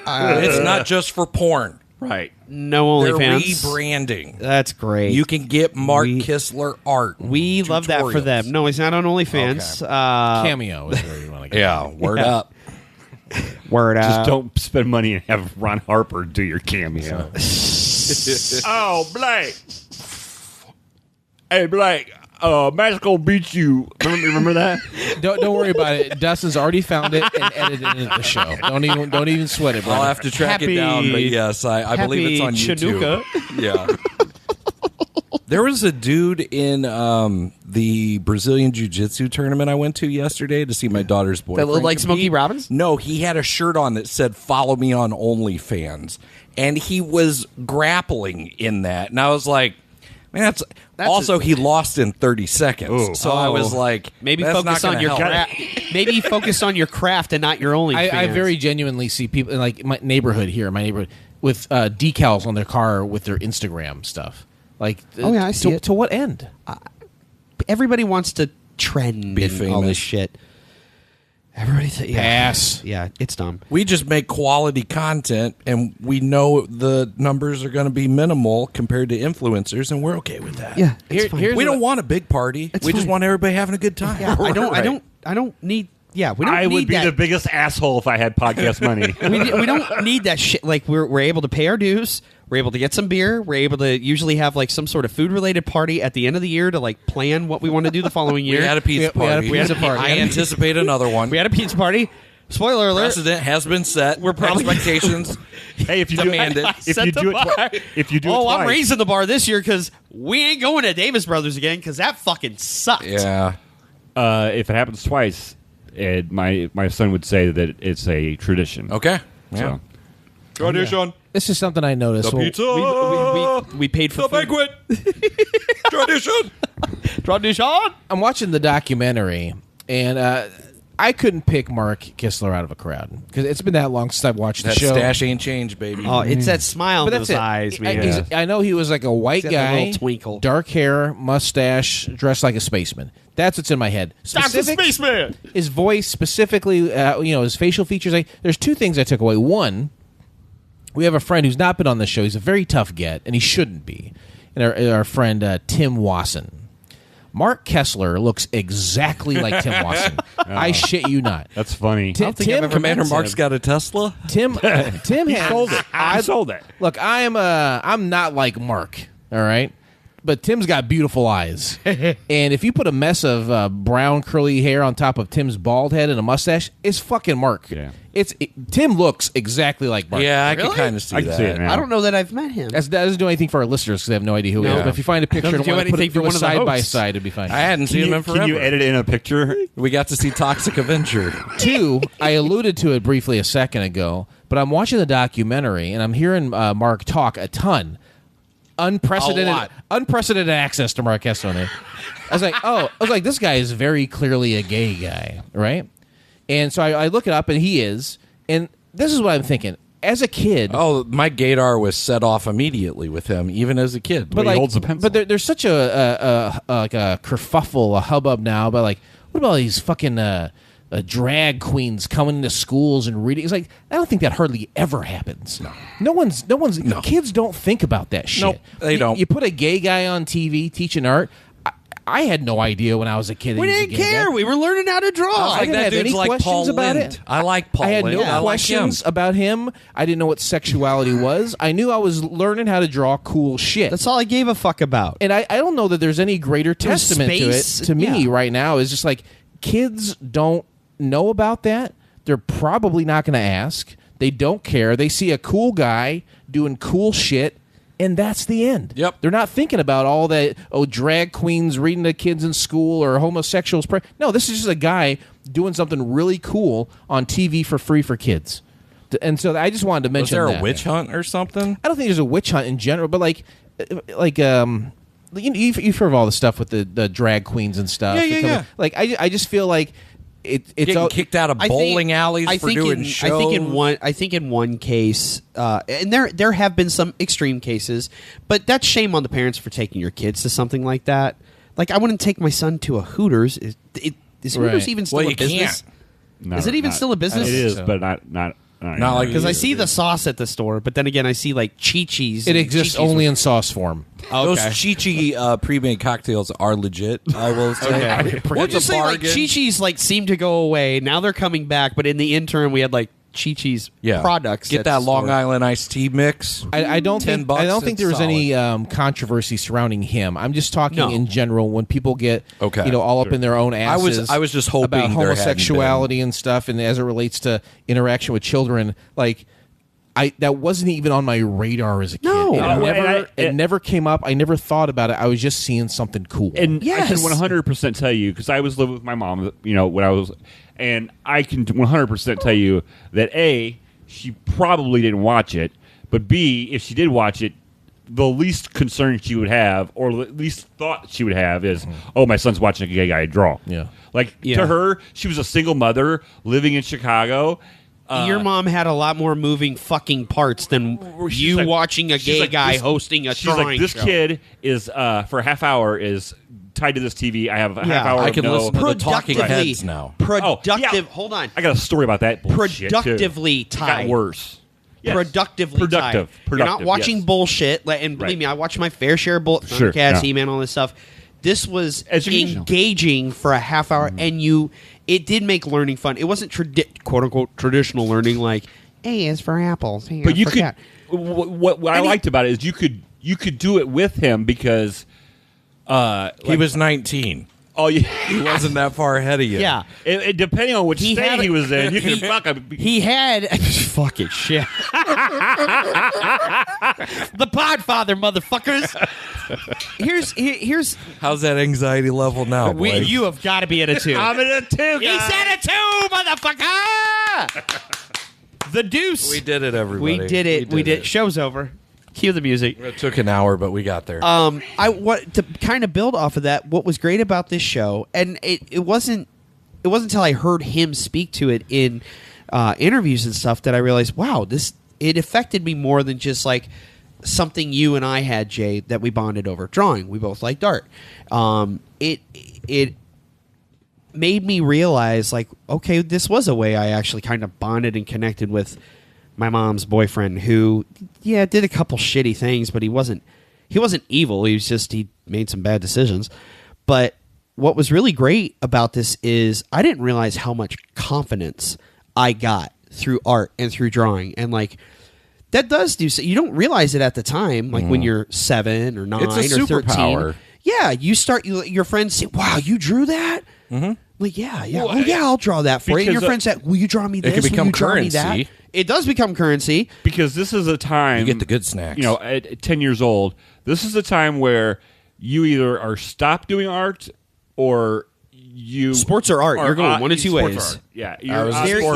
Speaker 10: It's not just for porn.
Speaker 11: Right.
Speaker 1: No
Speaker 10: They're
Speaker 1: OnlyFans.
Speaker 10: rebranding.
Speaker 1: That's great.
Speaker 10: You can get Mark Kistler art.
Speaker 1: We love that for them. No, he's not on OnlyFans.
Speaker 10: Okay.
Speaker 12: Cameo is where you want to go.
Speaker 10: Yeah, word up.
Speaker 1: Word
Speaker 11: Just
Speaker 1: out.
Speaker 11: don't spend money and have Ron Harper do your cameo. Oh, Blake. Hey, Blake. Matt's gonna beat you. Remember that?
Speaker 12: Don't worry about it. Dustin's already found it and edited it into the show. Don't even sweat it, bro.
Speaker 10: I'll have to track it down, but yes, I believe it's on YouTube. Yeah. There was a dude in the Brazilian Jiu-Jitsu tournament I went to yesterday to see my daughter's boyfriend.
Speaker 1: That looked like
Speaker 10: compete.
Speaker 1: Smokey Robinson?
Speaker 10: No, he had a shirt on that said, "Follow me on OnlyFans." And he was grappling in that. And I was like, man, that's also, he lost in 30 seconds.
Speaker 11: Ooh.
Speaker 10: So I was like,
Speaker 1: maybe
Speaker 10: that's
Speaker 1: focus
Speaker 10: not
Speaker 1: on your
Speaker 10: gonna help.
Speaker 1: maybe focus on your craft and not your OnlyFans.
Speaker 12: I very genuinely see people in like my neighborhood with decals on their car with their Instagram stuff. Like,
Speaker 1: Oh, yeah, I see it.
Speaker 12: To what end?
Speaker 1: Everybody wants to trend
Speaker 10: Be
Speaker 1: and all
Speaker 10: famous.
Speaker 1: this shit. Everybody
Speaker 12: Pass.
Speaker 1: Yeah, it's dumb.
Speaker 10: We just make quality content, and we know the numbers are going to be minimal compared to influencers, and we're okay with that.
Speaker 1: Yeah, it's fine.
Speaker 10: We don't want a big party.
Speaker 1: It's
Speaker 10: We just
Speaker 1: fine.
Speaker 10: want everybody having a good time.
Speaker 1: Yeah, I
Speaker 10: Right.
Speaker 1: don't need. Yeah, we don't
Speaker 11: I
Speaker 1: need
Speaker 11: would be
Speaker 1: that.
Speaker 11: the biggest asshole if I had podcast money.
Speaker 1: we don't need that shit. Like we're able to pay our dues. We're able to get some beer. We're able to usually have like some sort of food-related party at the end of the year to like plan what we want to do the following year.
Speaker 10: We had a pizza party.
Speaker 12: We had a party.
Speaker 10: I anticipate another one.
Speaker 1: We had a pizza party. Spoiler alert.
Speaker 10: Precedent has been set.
Speaker 1: We're probably
Speaker 10: expectations.
Speaker 11: Hey, if you do
Speaker 10: demanded.
Speaker 11: If you do it
Speaker 1: I'm
Speaker 11: twice.
Speaker 1: raising the bar this year because we ain't going to Davis Brothers again because that fucking sucked.
Speaker 10: Yeah.
Speaker 11: If it happens twice, my son would say that it's a tradition.
Speaker 10: Okay.
Speaker 11: So.
Speaker 10: Tradition.
Speaker 12: This is something I noticed.
Speaker 10: The pizza.
Speaker 1: We paid for
Speaker 10: the
Speaker 1: food.
Speaker 10: banquet. Tradition.
Speaker 1: Tradition.
Speaker 12: I'm watching the documentary, and I couldn't pick Mark Kistler out of a crowd because it's been that long since I've watched
Speaker 10: That
Speaker 12: the show.
Speaker 10: stash ain't changed, baby.
Speaker 1: Oh, it's that smile in
Speaker 12: But
Speaker 1: those
Speaker 12: that's it.
Speaker 1: eyes, man.
Speaker 12: I know he was like a white
Speaker 1: He's got that
Speaker 12: guy,
Speaker 1: little twinkle.
Speaker 12: dark hair, mustache, dressed like a spaceman. That's what's in my head.
Speaker 1: Dr. Spaceman.
Speaker 12: His voice, specifically, his facial features. There's two things I took away. One, we have a friend who's not been on the show. He's a very tough get, and he shouldn't be. And our friend Tim Wasson. Mark Kessler looks exactly like Tim Wasson. I shit you not.
Speaker 11: That's funny.
Speaker 10: Commander Mark's got a Tesla.
Speaker 12: Tim has
Speaker 11: sold it. I sold it.
Speaker 12: Look, I'm not like Mark, all right? But Tim's got beautiful eyes. And if you put a mess of brown curly hair on top of Tim's bald head and a mustache, it's fucking Mark.
Speaker 11: Yeah.
Speaker 12: Tim looks exactly like Mark.
Speaker 10: Yeah, I
Speaker 1: Really?
Speaker 10: can kind of see
Speaker 11: I can
Speaker 10: that.
Speaker 11: see it now.
Speaker 1: I don't know that I've met him.
Speaker 12: That doesn't do anything for our listeners because they have no idea who he is. But if you find a picture
Speaker 1: Doesn't
Speaker 12: and
Speaker 1: do
Speaker 12: want to put
Speaker 1: anything
Speaker 12: it
Speaker 1: for
Speaker 12: from
Speaker 1: one of the
Speaker 12: side by
Speaker 1: hosts.
Speaker 12: side, it'd be fine.
Speaker 10: I hadn't seen him in forever.
Speaker 11: Can you edit in a picture?
Speaker 10: We got to see Toxic Avenger.
Speaker 12: Two, I alluded to it briefly a second ago, but I'm watching the documentary and I'm hearing Mark talk a ton. Unprecedented access to Mark Kessler there. I was like, this guy is very clearly a gay guy, right? And so I look it up, and he is. And this is what I'm thinking. As a kid,
Speaker 10: My gaydar was set off immediately with him, even as a kid.
Speaker 12: but
Speaker 11: he holds a pencil.
Speaker 12: But there's such a kerfuffle, a hubbub now. But like, what about these fucking drag queens coming into schools and reading? It's like I don't think that hardly ever happens. No one's. Kids don't think about that shit.
Speaker 10: Nope, they don't.
Speaker 12: You put a gay guy on TV teaching art. I had no idea when I was a kid.
Speaker 1: We
Speaker 12: that he was a
Speaker 1: didn't
Speaker 12: gay
Speaker 1: care.
Speaker 12: guy.
Speaker 1: We were learning how to draw.
Speaker 12: I didn't have any questions about it.
Speaker 10: I like Paul
Speaker 12: I had
Speaker 10: Lind.
Speaker 12: no
Speaker 10: I like
Speaker 12: questions
Speaker 10: him.
Speaker 12: about him. I didn't know what sexuality was. I knew I was learning how to draw cool shit.
Speaker 1: That's all I gave a fuck about.
Speaker 12: And I don't know that there's any greater testament
Speaker 1: space,
Speaker 12: to it to me
Speaker 1: yeah.
Speaker 12: right now. Is just like kids don't know about that. They're probably not going to ask. They don't care. They see a cool guy doing cool shit, and that's the end.
Speaker 10: Yep.
Speaker 12: They're not thinking about all that, drag queens reading to kids in school or homosexuals. No, this is just a guy doing something really cool on TV for free for kids. And so I just wanted to mention
Speaker 10: Was there
Speaker 12: that.
Speaker 10: a witch hunt or something?
Speaker 12: I don't think there's a witch hunt in general, but you've heard of all the stuff with the drag queens and stuff.
Speaker 10: Yeah.
Speaker 12: Like I just feel like it's
Speaker 10: Getting
Speaker 12: all,
Speaker 10: kicked out of bowling alleys for doing shows.
Speaker 1: I think in one case, and there have been some extreme cases, but that's shame on the parents for taking your kids to something like that. Like I wouldn't take my son to a Hooters. Is Hooters
Speaker 12: Right.
Speaker 1: even still
Speaker 10: Well,
Speaker 1: a
Speaker 10: you
Speaker 1: business?
Speaker 11: No,
Speaker 1: Is it even still a business?
Speaker 11: It is,
Speaker 12: so.
Speaker 11: but not
Speaker 10: like
Speaker 1: Because I
Speaker 10: it
Speaker 1: see the sauce at the store, but then again, I see like Chi-Chi's.
Speaker 12: it exists only in sauce form.
Speaker 10: Those
Speaker 1: Okay.
Speaker 10: Chi-Chi pre-made cocktails are legit, I will say.
Speaker 1: Okay. We'll just say like Chi-Chi's like seemed to go away. Now they're coming back, but in the interim, we had like Chi-Chi's products.
Speaker 10: Get
Speaker 1: at
Speaker 10: that
Speaker 1: the
Speaker 10: Long
Speaker 1: store.
Speaker 10: Island iced tea mix.
Speaker 12: I don't think
Speaker 10: $10,
Speaker 12: I don't think
Speaker 10: it's
Speaker 12: there was
Speaker 10: solid.
Speaker 12: any controversy surrounding him. I'm just talking
Speaker 1: No.
Speaker 12: in general when people get
Speaker 10: Okay.
Speaker 12: all up in their own asses.
Speaker 10: I was just hoping
Speaker 12: about
Speaker 10: there hadn't
Speaker 12: homosexuality and stuff, and as it relates to interaction with children, like. That wasn't even on my radar as a kid.
Speaker 1: No.
Speaker 12: It never came up. I never thought about it. I was just seeing something cool.
Speaker 11: And
Speaker 1: Yes.
Speaker 11: I can 100% tell you, because I was living with my mom, when I was, and I can 100% tell you that A, she probably didn't watch it, but B, if she did watch it, the least concern she would have, or at least thought she would have, is, oh, my son's watching a gay guy draw.
Speaker 12: Yeah.
Speaker 11: Like,
Speaker 1: Yeah.
Speaker 11: to her, she was a single mother living in Chicago.
Speaker 1: Your mom had a lot more moving fucking parts than you
Speaker 11: like-
Speaker 1: watching a
Speaker 11: she's
Speaker 1: gay
Speaker 11: like,
Speaker 1: guy
Speaker 11: this-
Speaker 1: hosting a
Speaker 11: She's like,
Speaker 1: drawing
Speaker 11: this
Speaker 1: show.
Speaker 11: kid is, for a half hour, is tied to this TV. I have a half hour
Speaker 10: I
Speaker 11: of
Speaker 10: can
Speaker 11: no...
Speaker 10: listen to the talking
Speaker 1: Productively-
Speaker 10: heads now.
Speaker 1: Productive.
Speaker 11: yeah.
Speaker 1: Hold on.
Speaker 11: I got a story about that bullshit, too.
Speaker 1: Productively
Speaker 11: It
Speaker 1: tied.
Speaker 11: got worse. Yes.
Speaker 1: Productively
Speaker 11: Productive.
Speaker 1: tied. You're not
Speaker 11: Productive,
Speaker 1: watching
Speaker 11: yes.
Speaker 1: bullshit. And believe
Speaker 11: Right.
Speaker 1: me, I watch my fair share of bullshit.
Speaker 11: Sure,
Speaker 1: Thundercats,
Speaker 11: yeah.
Speaker 1: He-Man, all this stuff. This was
Speaker 11: Educational.
Speaker 1: engaging for a half hour, and it did make learning fun. It wasn't quote unquote traditional learning like A is for apples.
Speaker 11: But you
Speaker 1: for
Speaker 11: could...
Speaker 1: cat.
Speaker 11: what I liked about it is you could do it with him because
Speaker 10: he was 19.
Speaker 11: Oh yeah,
Speaker 10: he wasn't that far ahead of you.
Speaker 1: Yeah,
Speaker 11: depending on which state he was in, you could fuck him.
Speaker 1: He had fucking shit. The Podfather, motherfuckers. Here's
Speaker 10: how's that anxiety level now, boy?
Speaker 1: You have got to be at a 2.
Speaker 11: I'm at a 2.
Speaker 1: He's at a 2, motherfucker. The deuce.
Speaker 10: We did it, everybody.
Speaker 1: We did it. We did. Show's over. Cue the music.
Speaker 10: It took an hour, but we got there.
Speaker 1: I want to kind of build off of that. What was great about this show, and it wasn't until I heard him speak to it in interviews and stuff that I realized, wow, it affected me more than just like something you and I had, Jay, that we bonded over drawing. We both liked art. It made me realize, like, okay, this was a way I actually kind of bonded and connected with my mom's boyfriend, who, did a couple shitty things, but he wasn't evil. He made some bad decisions. But what was really great about this is I didn't realize how much confidence I got through art and through drawing. And like, that does do so. You don't realize it at the time, like when you're 7 or 9
Speaker 10: it's a
Speaker 1: or 13.
Speaker 10: Superpower.
Speaker 1: Yeah, you start. Your friends say, "Wow, you drew that." Mm-hmm. Like, yeah. Well, I'll draw that for you. And your friends say, "Will you draw me this?
Speaker 10: It can become
Speaker 1: Will you draw
Speaker 10: currency.
Speaker 1: me that?" It does become currency
Speaker 11: because this is a time
Speaker 10: you get the good snacks.
Speaker 11: You know, at 10 years old, this is a time where you either are stopped doing art or you
Speaker 1: sports or art. You're going one of two ways.
Speaker 11: Yeah,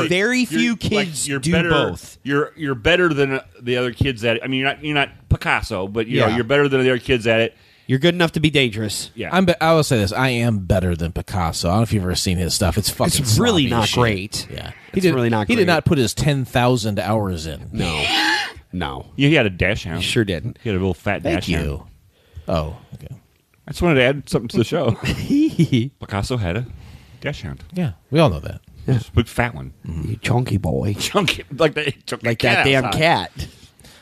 Speaker 1: very few kids do
Speaker 11: better,
Speaker 1: both.
Speaker 11: You're better than the other kids at it. I mean, you're not Picasso, but you know you're better than the other kids at it.
Speaker 1: You're good enough to be dangerous.
Speaker 11: Yeah,
Speaker 12: I will say this: I am better than Picasso. I don't know if you've ever seen his stuff. It's fucking.
Speaker 1: It's really not
Speaker 12: shit.
Speaker 1: great.
Speaker 12: Yeah,
Speaker 1: really not.
Speaker 12: He
Speaker 1: great.
Speaker 12: did not put his 10,000 hours in.
Speaker 1: No.
Speaker 11: Yeah, he had a dash hound.
Speaker 1: He sure didn't.
Speaker 11: He had a little fat
Speaker 12: Thank
Speaker 11: dash
Speaker 12: you.
Speaker 11: hound.
Speaker 12: Oh, okay.
Speaker 11: I just wanted to add something to the show. Picasso had a dash hound.
Speaker 12: Yeah, we all know that.
Speaker 11: Yeah. Just a big fat one.
Speaker 1: You chunky boy.
Speaker 11: Chunky, like
Speaker 1: that damn
Speaker 11: outside.
Speaker 1: cat.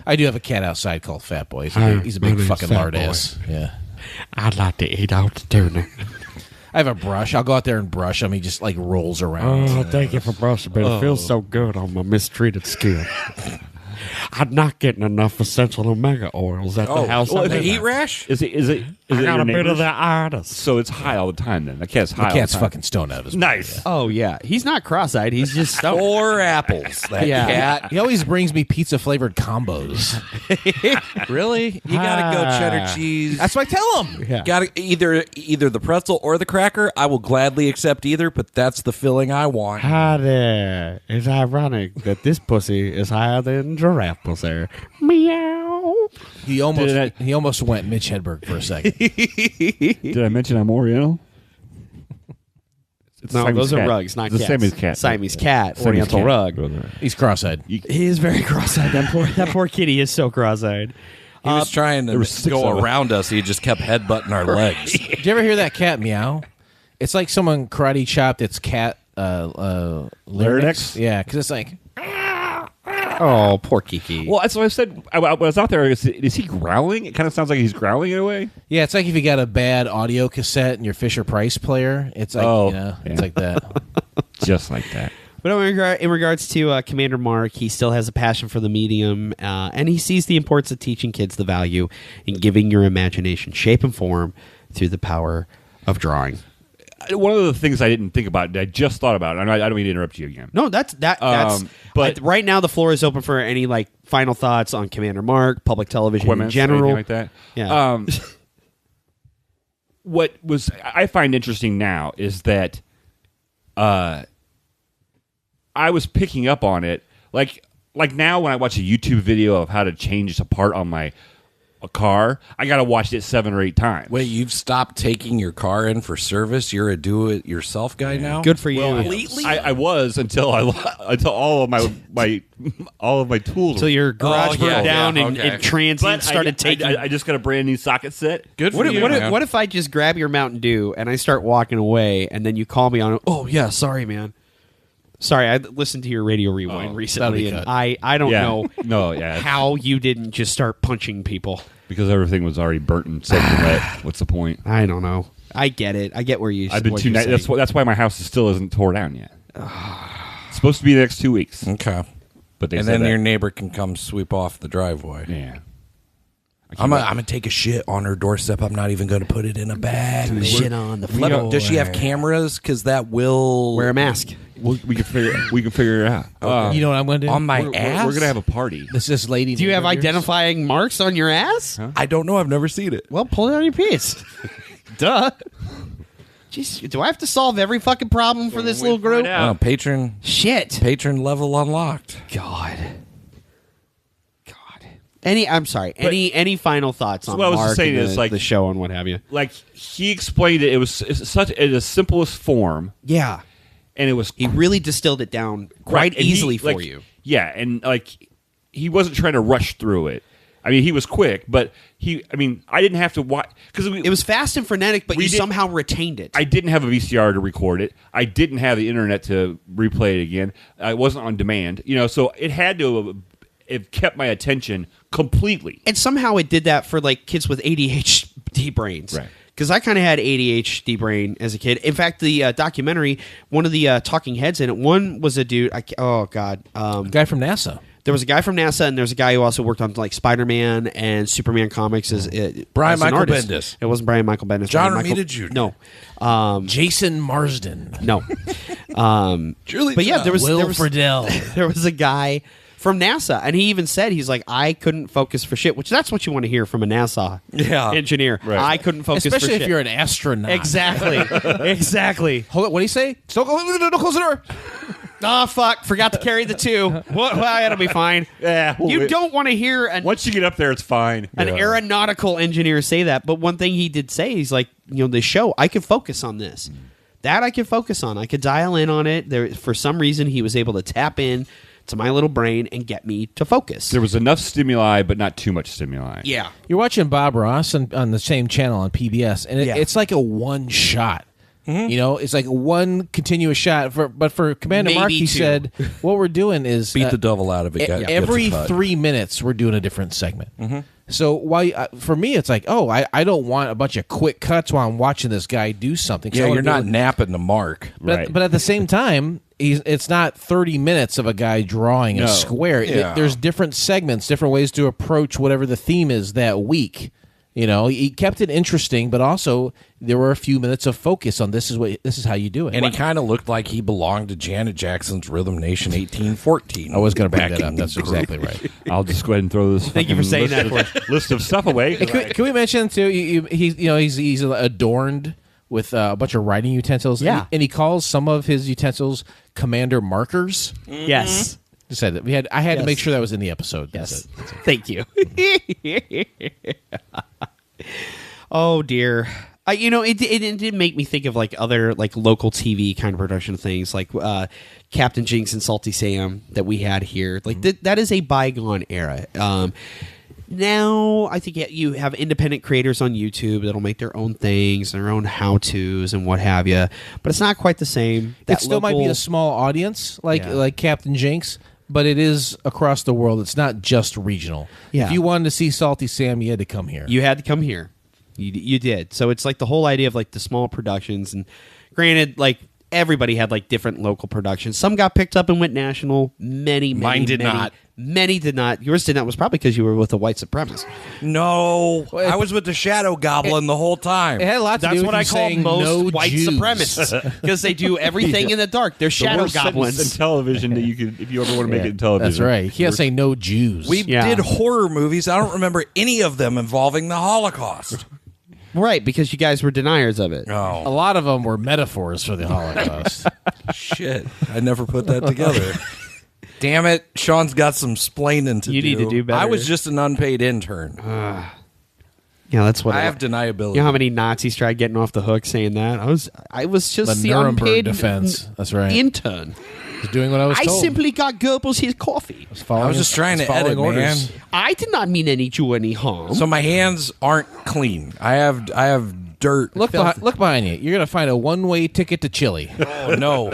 Speaker 12: I do have a cat outside called Fat Boy. He's a big fucking lard ass. Yeah.
Speaker 1: I'd like to eat out the tuna.
Speaker 12: I have a brush. I'll go out there and brush him. He just like rolls around.
Speaker 1: Oh, thank you for brushing, but it feels so good on my mistreated skin. I'm not getting enough essential omega oils at the house.
Speaker 10: The heat rash?
Speaker 11: Is it
Speaker 1: I got
Speaker 11: your
Speaker 1: a bit
Speaker 11: neighbor's?
Speaker 1: of that itis.
Speaker 11: So it's high all the time then. The cat's high.
Speaker 12: The cat's
Speaker 11: all the time.
Speaker 12: fucking stoned out of his
Speaker 11: Nice.
Speaker 1: Oh, yeah. He's not cross-eyed. He's just stoned.
Speaker 10: 4 apples. That cat.
Speaker 12: He always brings me pizza flavored combos.
Speaker 10: Really? You gotta go cheddar cheese.
Speaker 12: That's what I tell him.
Speaker 1: Yeah.
Speaker 10: Gotta either the pretzel or the cracker. I will gladly accept either, but that's the filling I want.
Speaker 1: Hi there. It's ironic that this pussy is higher than giraffe pussy. Meow.
Speaker 12: He almost went Mitch Hedberg for a second.
Speaker 11: Did I mention I'm Oriental?
Speaker 1: No, those are rugs, not
Speaker 11: it's
Speaker 1: cats.
Speaker 11: The Siamese cat.
Speaker 1: Siamese cat,
Speaker 11: Siamese
Speaker 1: Oriental
Speaker 11: cat.
Speaker 1: rug.
Speaker 12: He's cross-eyed.
Speaker 1: He is very cross-eyed. That poor kitty is so cross-eyed.
Speaker 10: He was trying to go around us. He just kept headbutting our legs.
Speaker 12: Did you ever hear that cat meow? It's like someone karate chopped its cat larynx. Yeah, because it's like...
Speaker 1: Oh, poor Kiki.
Speaker 11: Well, that's what I said. I was out there. Is he growling? It kind of sounds like he's growling in a way.
Speaker 12: Yeah, it's like if you got a bad audio cassette in your Fisher Price player. It's like it's like that.
Speaker 11: Just like that.
Speaker 1: But in regards to Commander Mark, he still has a passion for the medium, and he sees the importance of teaching kids the value in giving your imagination shape and form through the power of drawing.
Speaker 11: One of the things I didn't think about, I just thought about, and I don't mean to interrupt you again.
Speaker 1: No, that's but right now the floor is open for any like final thoughts on Commander Mark, public television in general,
Speaker 11: like that.
Speaker 1: Yeah.
Speaker 11: What I find interesting now is that I was picking up on it, like now when I watch a YouTube video of how to change a part on a car, I got to watch it 7 or 8 times.
Speaker 10: Wait, you've stopped taking your car in for service? You're a do-it-yourself guy now?
Speaker 1: Good for you.
Speaker 10: Completely?
Speaker 11: I was until all of my tools.
Speaker 1: Until your garage burned down and transient started taking.
Speaker 11: I just got a brand new socket set.
Speaker 10: Good for you.
Speaker 1: What if I just grab your Mountain Dew and I start walking away, and then you call me on it? Oh yeah, sorry, man. Sorry, I listened to your Radio Rewind recently, and I don't know how you didn't just start punching people.
Speaker 11: Because everything was already burnt and soaking wet. What's the point?
Speaker 1: I don't know. I get it. I get where you.
Speaker 11: I've been too nice. That's why my house still isn't tore down yet. It's supposed to be the next 2 weeks.
Speaker 10: Okay.
Speaker 11: But they
Speaker 10: and
Speaker 11: said
Speaker 10: then
Speaker 11: that.
Speaker 10: your neighbor can come sweep off the driveway.
Speaker 11: Yeah.
Speaker 10: I'm gonna take a shit on her doorstep. I'm not even gonna put it in a bag.
Speaker 1: Shit on the floor.
Speaker 10: Does she have cameras? Because that will
Speaker 1: wear a mask.
Speaker 11: We can figure it out.
Speaker 12: You know what I'm going to do?
Speaker 10: on my
Speaker 11: We're
Speaker 10: ass.
Speaker 11: going to have a party.
Speaker 12: This lady.
Speaker 1: Do you have
Speaker 12: neighbor of yours?
Speaker 1: identifying marks on your ass?
Speaker 10: I don't know. I've never seen it.
Speaker 1: Well, pull it on your piece. Duh. Jeez, do I have to solve every fucking problem for this little group?
Speaker 10: Oh, patron level unlocked.
Speaker 1: God. I'm sorry. Any final thoughts on
Speaker 11: what I was
Speaker 1: Mark
Speaker 11: saying
Speaker 1: and
Speaker 11: is,
Speaker 1: the,
Speaker 11: like-
Speaker 1: the show and what have you?
Speaker 11: Like, he explained it. It was such in the simplest form.
Speaker 1: Yeah.
Speaker 11: And it was...
Speaker 1: He really distilled it down quite
Speaker 11: Right, and
Speaker 1: easily for you.
Speaker 11: Yeah, and, like, he wasn't trying to rush through it. I mean, he was quick, but I didn't have to watch... Because
Speaker 1: It was fast and frenetic, but you somehow retained it.
Speaker 11: I didn't have a VCR to record it. I didn't have the internet to replay it again. It wasn't on demand. So it had to have kept my attention completely.
Speaker 1: And somehow it did that for like kids with ADHD brains.
Speaker 11: Right.
Speaker 1: Because I kind of had ADHD brain as a kid. In fact, the documentary, one of the talking heads in it, one was a dude.
Speaker 12: Guy from NASA.
Speaker 1: There was a guy from NASA, and there's a guy who also worked on like Spider-Man and Superman comics as
Speaker 10: Brian
Speaker 1: as an
Speaker 10: Michael
Speaker 1: artist.
Speaker 10: Bendis.
Speaker 1: It wasn't Brian Michael Bendis.
Speaker 10: John
Speaker 1: Brian Michael-
Speaker 10: Romita Jr.
Speaker 1: No.
Speaker 12: Jason Marsden.
Speaker 1: No.
Speaker 10: Julie
Speaker 1: But yeah, there was
Speaker 12: Friedle.
Speaker 1: there was a guy from NASA, and he even said, he's like, I couldn't focus for shit, which that's what you want to hear from a NASA engineer.
Speaker 11: Right.
Speaker 1: I couldn't focus for shit.
Speaker 12: Especially if you're an astronaut.
Speaker 1: Exactly. Exactly.
Speaker 12: Hold on, what do you say? Don't close the door.
Speaker 1: Oh, fuck. Forgot to carry the two. Well, that'll be fine.
Speaker 11: Yeah.
Speaker 1: You don't want to hear
Speaker 11: Once you get up there, it's fine.
Speaker 1: an aeronautical engineer say that. But one thing he did say, he's like, the show, I could focus on this. That I could focus on. I could dial in on it. There, for some reason, he was able to tap in to my little brain and get me to focus.
Speaker 11: There was enough stimuli, but not too much stimuli.
Speaker 1: Yeah.
Speaker 12: You're watching Bob Ross on the same channel on PBS, and it's like a one shot.
Speaker 1: Mm-hmm.
Speaker 12: It's like one continuous shot. But for Commander
Speaker 1: Maybe
Speaker 12: Mark, he
Speaker 1: two.
Speaker 12: said, what we're doing is
Speaker 10: Beat the devil out of it.
Speaker 12: every 3 minutes we're doing a different segment. So why for me it's like, I don't want a bunch of quick cuts while I'm watching this guy do something.
Speaker 10: Yeah, you're not napping the mark.
Speaker 12: But at the same time, it's not 30 minutes of a guy drawing a square.
Speaker 10: Yeah.
Speaker 12: There's different segments, different ways to approach whatever the theme is that week. He kept it interesting, but also there were a few minutes of focus on this is how you do it.
Speaker 10: And he kind of looked like he belonged to Janet Jackson's Rhythm Nation 1814.
Speaker 12: I was going to bring that up. That's exactly right.
Speaker 11: I'll just go ahead and throw this.
Speaker 1: Thank you for saying
Speaker 11: list of stuff away.
Speaker 12: Hey, can we mention too? He's adorned with a bunch of writing utensils.
Speaker 1: Yeah.
Speaker 12: and he calls some of his utensils commander markers.
Speaker 1: Yes.
Speaker 12: Just said that I had to
Speaker 1: Yes.
Speaker 12: make sure that was in the episode.
Speaker 1: Yes. Thank you. Oh, dear. It did make me think of like other like local TV kind of production things, like Captain Jinx and Salty Sam that we had here. Like that is a bygone era. Now I think you have independent creators on YouTube that'll make their own things, their own how-tos and what have you. But it's not quite the same.
Speaker 12: It still might be a small audience, like Captain Jinx, but it is across the world. It's not just regional.
Speaker 1: Yeah.
Speaker 12: If you wanted to see Salty Sam, you had to come here.
Speaker 1: You had to come here. You did. So it's like the whole idea of like the small productions, and granted, like everybody had like different local productions. Some got picked up and went national.
Speaker 10: Mine did not.
Speaker 1: Many did not. Yours did not. Was probably because you were with a white supremacist.
Speaker 10: No, I was with the Shadow Goblin the whole time.
Speaker 12: It had a lot to
Speaker 1: That's
Speaker 12: do with
Speaker 1: what I
Speaker 12: you
Speaker 1: call
Speaker 12: saying
Speaker 1: most
Speaker 12: no
Speaker 1: white
Speaker 12: Jews.
Speaker 1: supremacists, because they do everything in the dark. They're shadow
Speaker 11: worst sentence
Speaker 1: goblins.
Speaker 11: in television that you could, if you ever want to make it in television.
Speaker 12: That's right. You can't say no Jews.
Speaker 10: We did horror movies. I don't remember any of them involving the Holocaust.
Speaker 1: Right, because you guys were deniers of it.
Speaker 10: Oh,
Speaker 12: a lot of them were metaphors for the Holocaust.
Speaker 10: Shit. I never put that together. Damn it. Sean's got some splaining to do.
Speaker 1: You need to do better.
Speaker 10: I was just an unpaid intern.
Speaker 1: Yeah, that's what
Speaker 10: I have deniability.
Speaker 1: You know how many Nazis tried getting off the hook saying that? I was just
Speaker 12: The
Speaker 1: the
Speaker 12: Nuremberg
Speaker 1: unpaid
Speaker 12: defense. That's right.
Speaker 1: intern.
Speaker 12: I was doing what I was told.
Speaker 1: I simply got Goebbels his coffee.
Speaker 10: I was just trying to edit, man.
Speaker 1: I did not mean any Jew any harm.
Speaker 10: So my hands aren't clean. I have dirt.
Speaker 12: Look behind you. You're going to find a one-way ticket to Chile.
Speaker 10: Oh, no.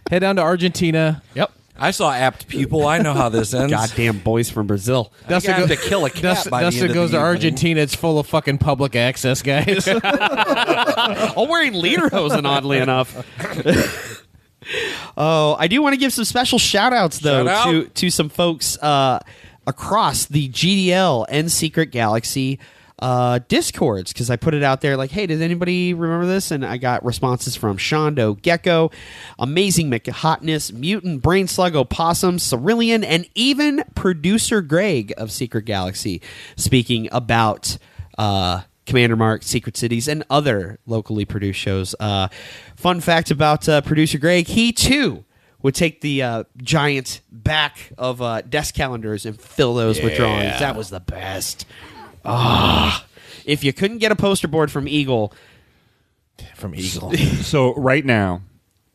Speaker 12: Head down to Argentina. Yep.
Speaker 10: I saw Apt Pupil. I know how this ends.
Speaker 1: Goddamn boys from Brazil.
Speaker 10: I have to kill a cat by the end
Speaker 12: Dustin
Speaker 10: of
Speaker 12: goes
Speaker 10: the
Speaker 12: to
Speaker 10: evening.
Speaker 12: Argentina. It's full of fucking public access guys.
Speaker 1: All wearing lederhosen, oddly enough. Oh, I do want to give some special shout-outs, though, to some folks across the GDL and Secret Galaxy Discords, because I put it out there like, hey, does anybody remember this? And I got responses from Shondo Gecko, Amazing McHotness, Mutant Brain Slug Opossum, Cerulean, and even Producer Greg of Secret Galaxy speaking about Commander Mark, Secret Cities, and other locally produced shows. Fun fact about Producer Greg, he too would take the giant back of desk calendars and fill those with drawings. That was the best. If you couldn't get a poster board from Eagle.
Speaker 11: So right now,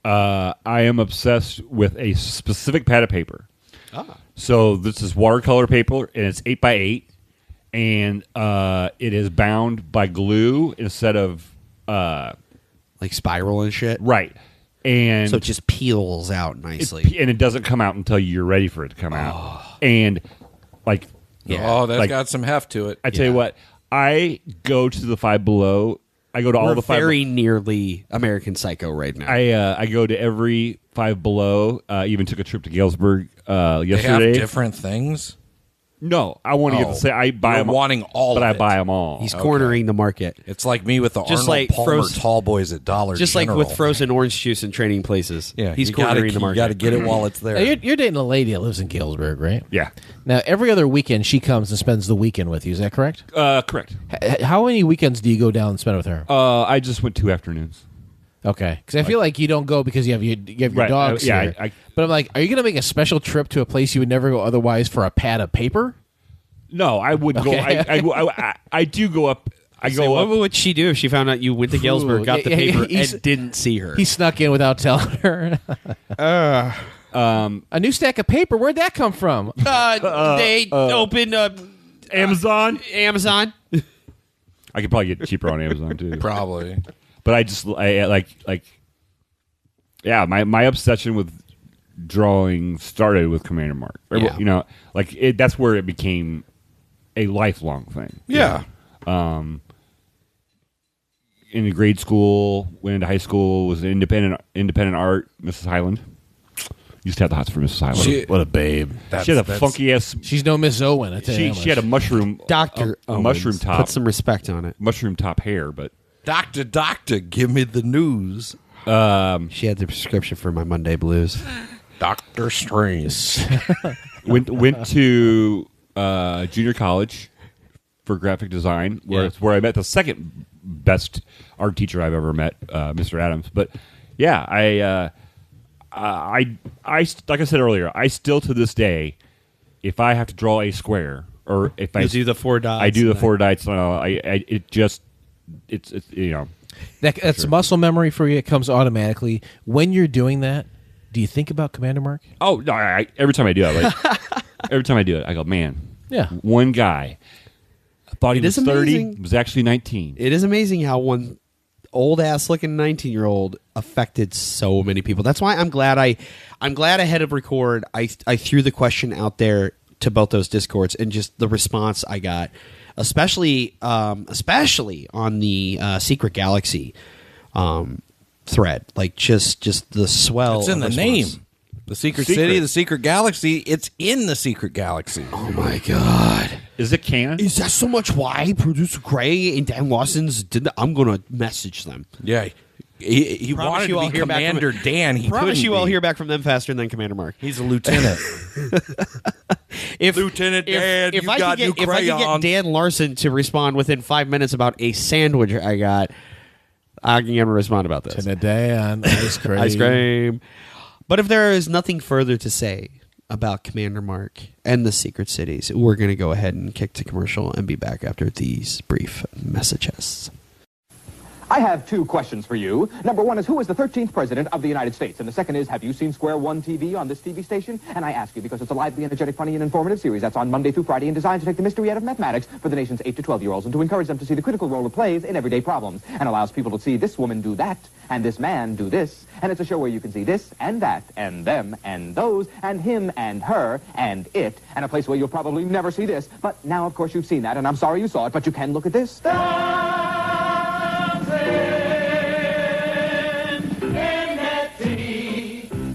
Speaker 11: I am obsessed with a specific pad of paper. So this is watercolor paper, and it's 8x8, and it is bound by glue instead of
Speaker 1: like spiral and shit.
Speaker 11: Right. And
Speaker 1: so it just peels out nicely.
Speaker 11: And it doesn't come out until you're ready for it to come out. And like,
Speaker 10: that's got some heft to it.
Speaker 11: I tell you what, I go to the Five Below. I go to all the Five.
Speaker 1: Very nearly American Psycho right now.
Speaker 11: I go to every Five Below. Even took a trip to Galesburg yesterday.
Speaker 10: They have different things.
Speaker 11: No, I want to get the same. I buy them,
Speaker 10: wanting all,
Speaker 11: but
Speaker 10: of
Speaker 11: I
Speaker 10: it.
Speaker 11: buy them all.
Speaker 1: He's cornering the market.
Speaker 10: It's like me with the
Speaker 1: Just
Speaker 10: Arnold
Speaker 1: like
Speaker 10: Palmer tall boys at Dollar
Speaker 1: Just
Speaker 10: General.
Speaker 1: like with frozen orange juice in training places.
Speaker 10: Yeah,
Speaker 1: he's cornering the market.
Speaker 10: You got to get it while it's there.
Speaker 12: Now, you're dating a lady that lives in Galesburg, right?
Speaker 11: Yeah.
Speaker 12: Now, every other weekend she comes and spends the weekend with you. Is that correct?
Speaker 11: Correct.
Speaker 12: How many weekends do you go down and spend with her?
Speaker 11: I just went 2 afternoons.
Speaker 12: Okay, because I feel like you don't go because you have your
Speaker 11: Right,
Speaker 12: dogs
Speaker 11: yeah,
Speaker 12: here. But I'm like, are you going to make a special trip to a place you would never go otherwise for a pad of paper?
Speaker 11: No, I wouldn't go. I do go up.
Speaker 1: What would she do if she found out you went to Galesburg, got the paper, and didn't see her?
Speaker 12: He snuck in without telling her. A new stack of paper. Where'd that come from?
Speaker 1: They opened
Speaker 11: Amazon.
Speaker 1: Amazon.
Speaker 11: I could probably get cheaper on Amazon too.
Speaker 10: Probably.
Speaker 11: But I like. Yeah, my obsession with drawing started with Commander Mark.
Speaker 1: Yeah.
Speaker 11: You know, like that's where it became a lifelong thing.
Speaker 10: Yeah.
Speaker 11: In grade school, went into high school, was an independent art. Mrs. Highland used to have the hots for Mrs. Highland.
Speaker 12: What a babe!
Speaker 11: She had a funky ass.
Speaker 12: She's no Miss Owen. I tell you
Speaker 11: She had a mushroom
Speaker 1: Doctor
Speaker 11: a mushroom top.
Speaker 1: Put some respect on it.
Speaker 11: Mushroom top hair, but
Speaker 10: Doctor, give me the news.
Speaker 1: She had the prescription for my Monday blues.
Speaker 10: Doctor Strange.
Speaker 11: went to junior college for graphic design, where I met the second best art teacher I've ever met, Mr. Adams. But yeah, I like I said earlier, I still to this day, if I have to draw a square or if I
Speaker 1: do the 4 dots,
Speaker 11: I do the 4 dots. It's you know.
Speaker 12: That's muscle memory for you. It comes automatically. When you're doing that, do you think about Commander Mark?
Speaker 11: Oh no! Every time I do it, every time I do it, I go, man.
Speaker 12: Yeah.
Speaker 11: One guy thought he was 30,
Speaker 1: amazing.
Speaker 11: was actually 19.
Speaker 1: It is amazing how one old ass looking 19-year-old affected so many people. That's why I'm glad ahead of record I threw the question out there to both those Discords, and just the response I got, especially on the Secret Galaxy thread, like just the swell.
Speaker 10: It's in the
Speaker 1: response.
Speaker 10: name. The Secret City, the Secret Galaxy. It's in the Secret Galaxy.
Speaker 1: Oh my god!
Speaker 11: Is it canon?
Speaker 1: Is that so much why Producer Gray and Dan Lawson's did that? I'm gonna message them.
Speaker 10: Yeah. He wanted to be Commander Dan. He
Speaker 1: promise you
Speaker 10: couldn't
Speaker 1: I'll
Speaker 10: be.
Speaker 1: hear back from them faster than Commander Mark.
Speaker 10: He's a lieutenant. Lieutenant Dan,
Speaker 1: if
Speaker 10: you
Speaker 1: I
Speaker 10: got
Speaker 1: could
Speaker 10: new
Speaker 1: get, if I could get
Speaker 10: crayons.
Speaker 1: Dan Larson to respond within 5 minutes about a sandwich I got, I can get him to respond about this.
Speaker 12: Lieutenant Dan, ice cream.
Speaker 1: Ice cream. But if there is nothing further to say about Commander Mark and the Secret Cities, we're going to go ahead and kick to commercial and be back after these brief messages.
Speaker 14: I have 2 questions for you. Number 1 is, who is the 13th president of the United States? And the second is, have you seen Square One TV on this TV station? And I ask you because it's a lively, energetic, funny, and informative series that's on Monday through Friday and designed to take the mystery out of mathematics for the nation's 8 to 12-year-olds and to encourage them to see the critical role it plays in everyday problems, and allows people to see this woman do that and this man do this. And it's a show where you can see this and that and them and those and him and her and it, and a place where you'll probably never see this. But now, of course, you've seen that, and I'm sorry you saw it, but you can look at this.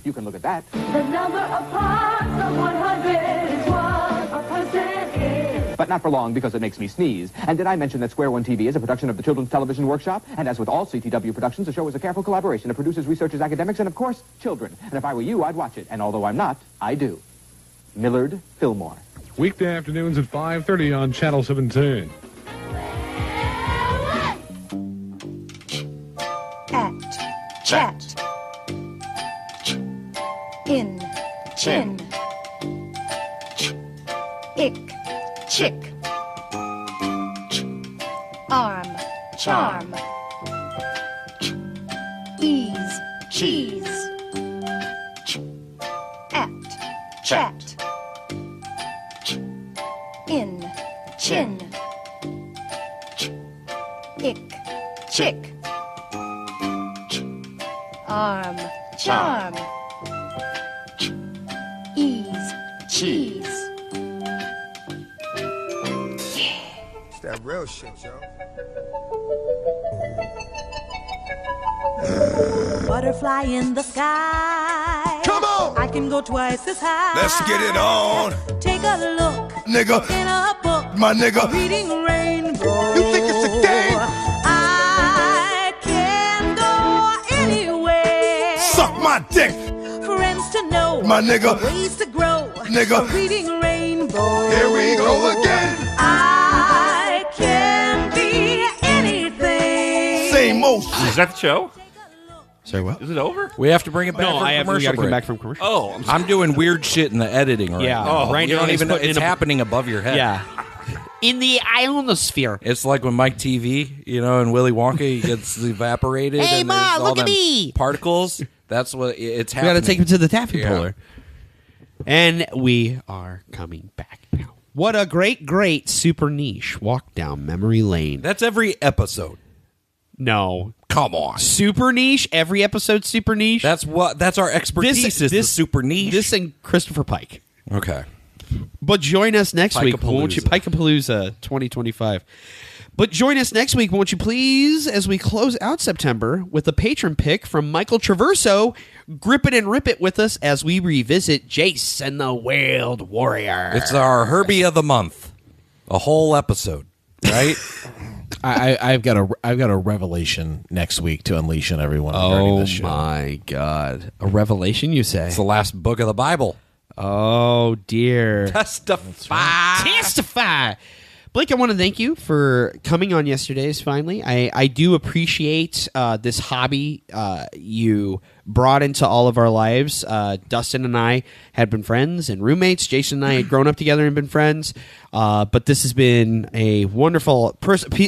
Speaker 14: You you can look at that.
Speaker 6: The number of parts of 100 is what a person is.
Speaker 14: But not for long, because it makes me sneeze. And did I mention that Square One TV is a production of the Children's Television Workshop? And as with all CTW productions, the show is a careful collaboration of producers, researchers, academics, and of course, children. And if I were you, I'd watch it. And although I'm not, I do. Millard Fillmore.
Speaker 15: Weekday afternoons at 5:30 on Channel 17.
Speaker 6: At, chat, in, chin, ick, chick, arm, charm, ease, cheese, at, chat, in, chin, ick, chick, arm, charm, ease, cheese.
Speaker 16: It's that real shit, yo.
Speaker 17: Butterfly in the sky.
Speaker 9: Come on!
Speaker 17: I can go twice as high.
Speaker 9: Let's get it on.
Speaker 17: Take a look,
Speaker 9: Nigga.
Speaker 17: in a book.
Speaker 9: My nigga.
Speaker 17: Reading rainbow.
Speaker 9: You think it's a game?
Speaker 17: I can go anywhere.
Speaker 9: Suck my dick.
Speaker 17: Friends to know.
Speaker 9: My nigga.
Speaker 17: Ways to grow.
Speaker 9: Nigga.
Speaker 17: Reading rainbow.
Speaker 9: Here we go again.
Speaker 17: I can be anything.
Speaker 9: Same old shit.
Speaker 11: Is that the show?
Speaker 1: Sorry, what?
Speaker 11: Is it over?
Speaker 10: We have to bring it back
Speaker 1: No,
Speaker 10: from
Speaker 1: we
Speaker 10: commercial
Speaker 1: got to come
Speaker 10: break.
Speaker 1: back from commercial.
Speaker 11: Oh,
Speaker 10: I'm doing weird shit in the editing right
Speaker 1: Yeah.
Speaker 10: now.
Speaker 1: Right
Speaker 10: you
Speaker 1: now
Speaker 10: don't
Speaker 1: he's
Speaker 10: even know
Speaker 1: putting
Speaker 10: it's
Speaker 1: in a-
Speaker 10: happening above your head.
Speaker 1: Yeah. In the ionosphere.
Speaker 10: It's like when Mike TV, in Willy Wonka, he gets evaporated.
Speaker 1: Hey,
Speaker 10: and
Speaker 1: Ma,
Speaker 10: there's all
Speaker 1: look at
Speaker 10: them
Speaker 1: me.
Speaker 10: Particles. That's what it's
Speaker 1: We
Speaker 10: happening.
Speaker 1: got to take him to the taffy
Speaker 10: Yeah.
Speaker 1: puller. And we are coming back now. What a great, great super niche walk down memory lane.
Speaker 10: That's every episode.
Speaker 1: No.
Speaker 10: Come on.
Speaker 1: Super niche? Every episode super niche?
Speaker 10: That's our expertise is the super niche.
Speaker 1: This and Christopher Pike.
Speaker 10: Okay.
Speaker 1: But join us next week,
Speaker 10: Pikapalooza.
Speaker 1: won't you? Pikapalooza 2025. But join us next week, won't you please, as we close out September with a patron pick from Michael Traverso. Grip it and rip it with us as we revisit Jace and the Wailed Warrior.
Speaker 10: It's our Herbie of the month. A whole episode, right?
Speaker 12: I've got a revelation next week to unleash on everyone regarding this show.
Speaker 1: Oh my God. A revelation, you say?
Speaker 10: It's the last book of the Bible.
Speaker 1: Oh, dear.
Speaker 10: Testify.
Speaker 1: Testify. Blake, I want to thank you for coming on Yesterdaze finally. I do appreciate this hobby you brought into all of our lives. Dustin and I had been friends and roommates. Jason and I had grown up together and been friends. But this has been a wonderful,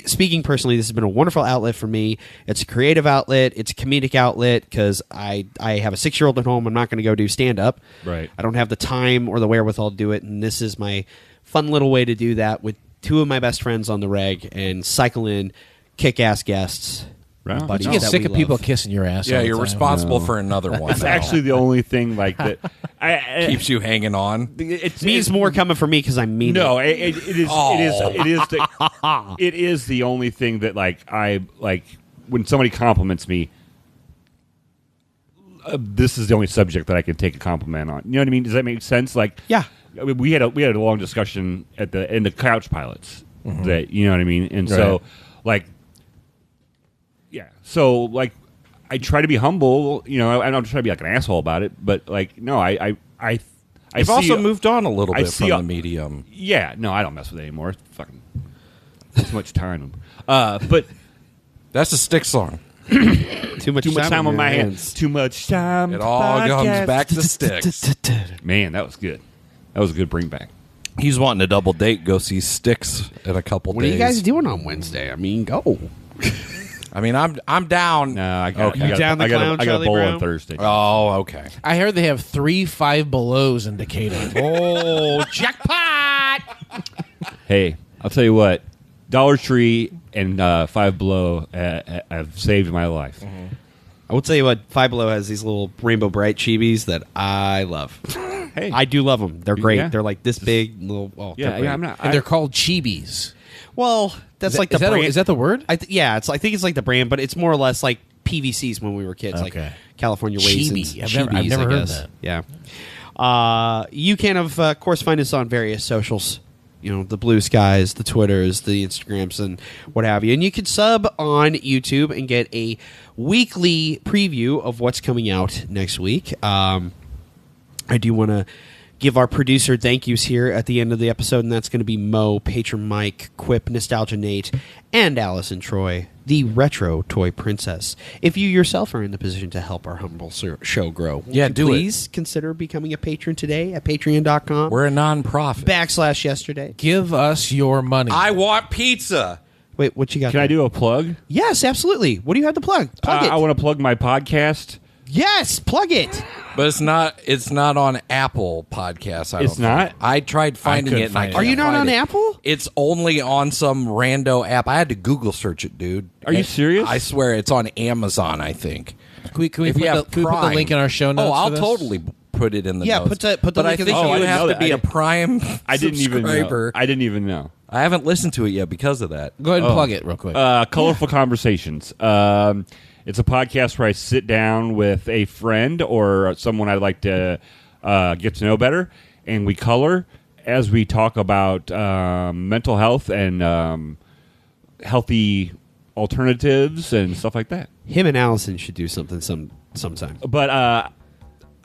Speaker 1: speaking personally, this has been a wonderful outlet for me. It's a creative outlet. It's a comedic outlet because I have a 6-year-old at home. I'm not going to go do stand-up.
Speaker 11: Right.
Speaker 1: I don't have the time or the wherewithal to do it, and this is my fun little way to do that with 2 of my best friends on the reg and cycle in kick-ass guests.
Speaker 11: Right.
Speaker 1: buddies
Speaker 12: You get
Speaker 1: that
Speaker 12: sick
Speaker 1: we
Speaker 12: of people
Speaker 1: love.
Speaker 12: kissing your ass.
Speaker 10: Yeah,
Speaker 12: all the
Speaker 10: you're
Speaker 12: time.
Speaker 10: responsible for another one.
Speaker 11: That's
Speaker 10: now.
Speaker 11: actually the only thing like that
Speaker 10: Keeps you hanging on.
Speaker 1: It means more coming from me because I mean
Speaker 11: no,
Speaker 1: it.
Speaker 11: it is the only thing that I when somebody compliments me. This is the only subject that I can take a compliment on. You know what I mean? Does that make sense?
Speaker 1: Yeah.
Speaker 11: I mean, we had a long discussion at the end of Couch Pilots. That you know what I mean, and so I try to be humble. I don't try to be like an asshole about it, but
Speaker 10: You've also moved on a little bit from
Speaker 11: the
Speaker 10: the medium.
Speaker 11: Yeah, no, I don't mess with it anymore. It's fucking too much time. But
Speaker 10: that's a Stick song.
Speaker 1: Too much
Speaker 11: time on my
Speaker 1: your
Speaker 11: hands. Too much time.
Speaker 10: It all comes back to Sticks.
Speaker 11: Man, that was good. That was a good bring back.
Speaker 10: He's wanting a double date. Go see Sticks in a couple
Speaker 1: What
Speaker 10: days.
Speaker 1: are you guys doing on Wednesday? I mean, go.
Speaker 10: I mean, I'm down.
Speaker 11: No, I got
Speaker 1: You down the clown,
Speaker 11: I got a
Speaker 1: Charlie
Speaker 11: bowl
Speaker 1: Brown?
Speaker 11: on Thursday.
Speaker 10: Oh, okay.
Speaker 12: I heard they have 3 Five Belows in Decatur.
Speaker 1: Oh, jackpot!
Speaker 11: Hey, I'll tell you what. Dollar Tree and Five Below have saved my life.
Speaker 1: I will tell you what, Five Below has these little Rainbow Bright chibis that I love.
Speaker 11: Hey,
Speaker 1: I do love them. They're great.
Speaker 11: Yeah.
Speaker 1: They're like this big. Little. Oh,
Speaker 11: yeah,
Speaker 1: they're great.
Speaker 11: I'm not.
Speaker 12: And they're called chibis.
Speaker 1: Well, that's
Speaker 12: Is
Speaker 1: like
Speaker 12: that,
Speaker 1: the brand.
Speaker 12: is that the word?
Speaker 1: I think it's like the brand, but it's more or less like PVCs when we were kids,
Speaker 12: Okay.
Speaker 1: like California raisins.
Speaker 12: Chibi. I've never
Speaker 1: I
Speaker 12: heard
Speaker 1: guess.
Speaker 12: that.
Speaker 1: Yeah. You can, of course, find us on various socials. You know, the Blue Skies, the Twitters, the Instagrams, and what have you. And you can sub on YouTube and get a weekly preview of what's coming out next week. I do want to give our producer thank yous here at the end of the episode, and that's going to be Mo, Patron Mike, Quip, Nostalgia Nate, and Allison Troy, the Retro Toy Princess. If you yourself are in the position to help our humble show grow, please consider becoming a patron today at patreon.com.
Speaker 10: We're a non-profit.
Speaker 1: /yesterday.
Speaker 12: Give us your money.
Speaker 10: I want pizza.
Speaker 1: Wait, what you got?
Speaker 11: Can I do a plug?
Speaker 1: Yes, absolutely. What do you have to plug? Plug it.
Speaker 11: I want to plug my podcast.
Speaker 1: Yes, plug it.
Speaker 10: But it's not on Apple Podcasts.
Speaker 11: It's not?
Speaker 10: I tried finding it.
Speaker 1: Are you not on Apple?
Speaker 10: It's only on some rando app. I had to Google search it, dude.
Speaker 11: Are you serious?
Speaker 10: I swear it's on Amazon, I think.
Speaker 12: Can we put the link in our show notes?
Speaker 10: Oh, I'll
Speaker 12: for this?
Speaker 10: totally put it in the notes.
Speaker 1: Put the
Speaker 10: but
Speaker 1: link
Speaker 10: I
Speaker 1: in the
Speaker 10: think
Speaker 1: show.
Speaker 10: you
Speaker 11: I
Speaker 10: have
Speaker 11: didn't
Speaker 10: to
Speaker 11: know
Speaker 10: be
Speaker 11: that.
Speaker 10: a Prime
Speaker 11: I didn't even know.
Speaker 10: subscriber.
Speaker 11: I didn't even know.
Speaker 10: I haven't listened to it yet because of that.
Speaker 12: Go ahead and plug it real quick.
Speaker 11: Colorful Conversations. It's a podcast where I sit down with a friend or someone I'd like to get to know better, and we color as we talk about mental health and healthy alternatives and stuff like that.
Speaker 1: Him and Allison should do something sometime.
Speaker 11: But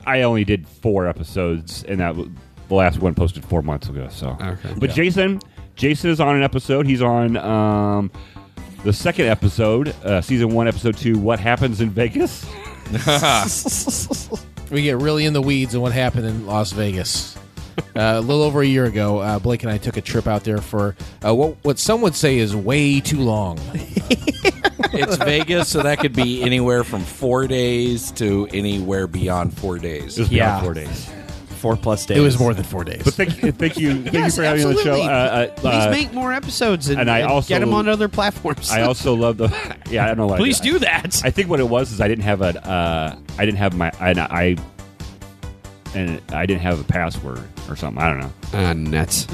Speaker 11: I only did 4 episodes, and the last one posted 4 months ago. So, but Jason is on an episode. He's on the second episode, season 1, episode 2. What happens in Vegas?
Speaker 12: We get really in the weeds of what happened in Las Vegas. A little over a year ago, Blake and I took a trip out there for what some would say is way too long.
Speaker 10: It's Vegas, so that could be anywhere from 4 days to anywhere beyond 4 days.
Speaker 11: It was beyond 4 days.
Speaker 1: 4+ days.
Speaker 12: It was more than 4 days.
Speaker 11: But thank you
Speaker 1: Yes,
Speaker 11: for having me on the show.
Speaker 1: absolutely. Please make more episodes and
Speaker 11: I also
Speaker 1: get them on other platforms.
Speaker 11: I also love the. Yeah, I don't know why.
Speaker 1: Please do that.
Speaker 11: I think what it was is I didn't have a password or something. I don't know.
Speaker 1: Nuts.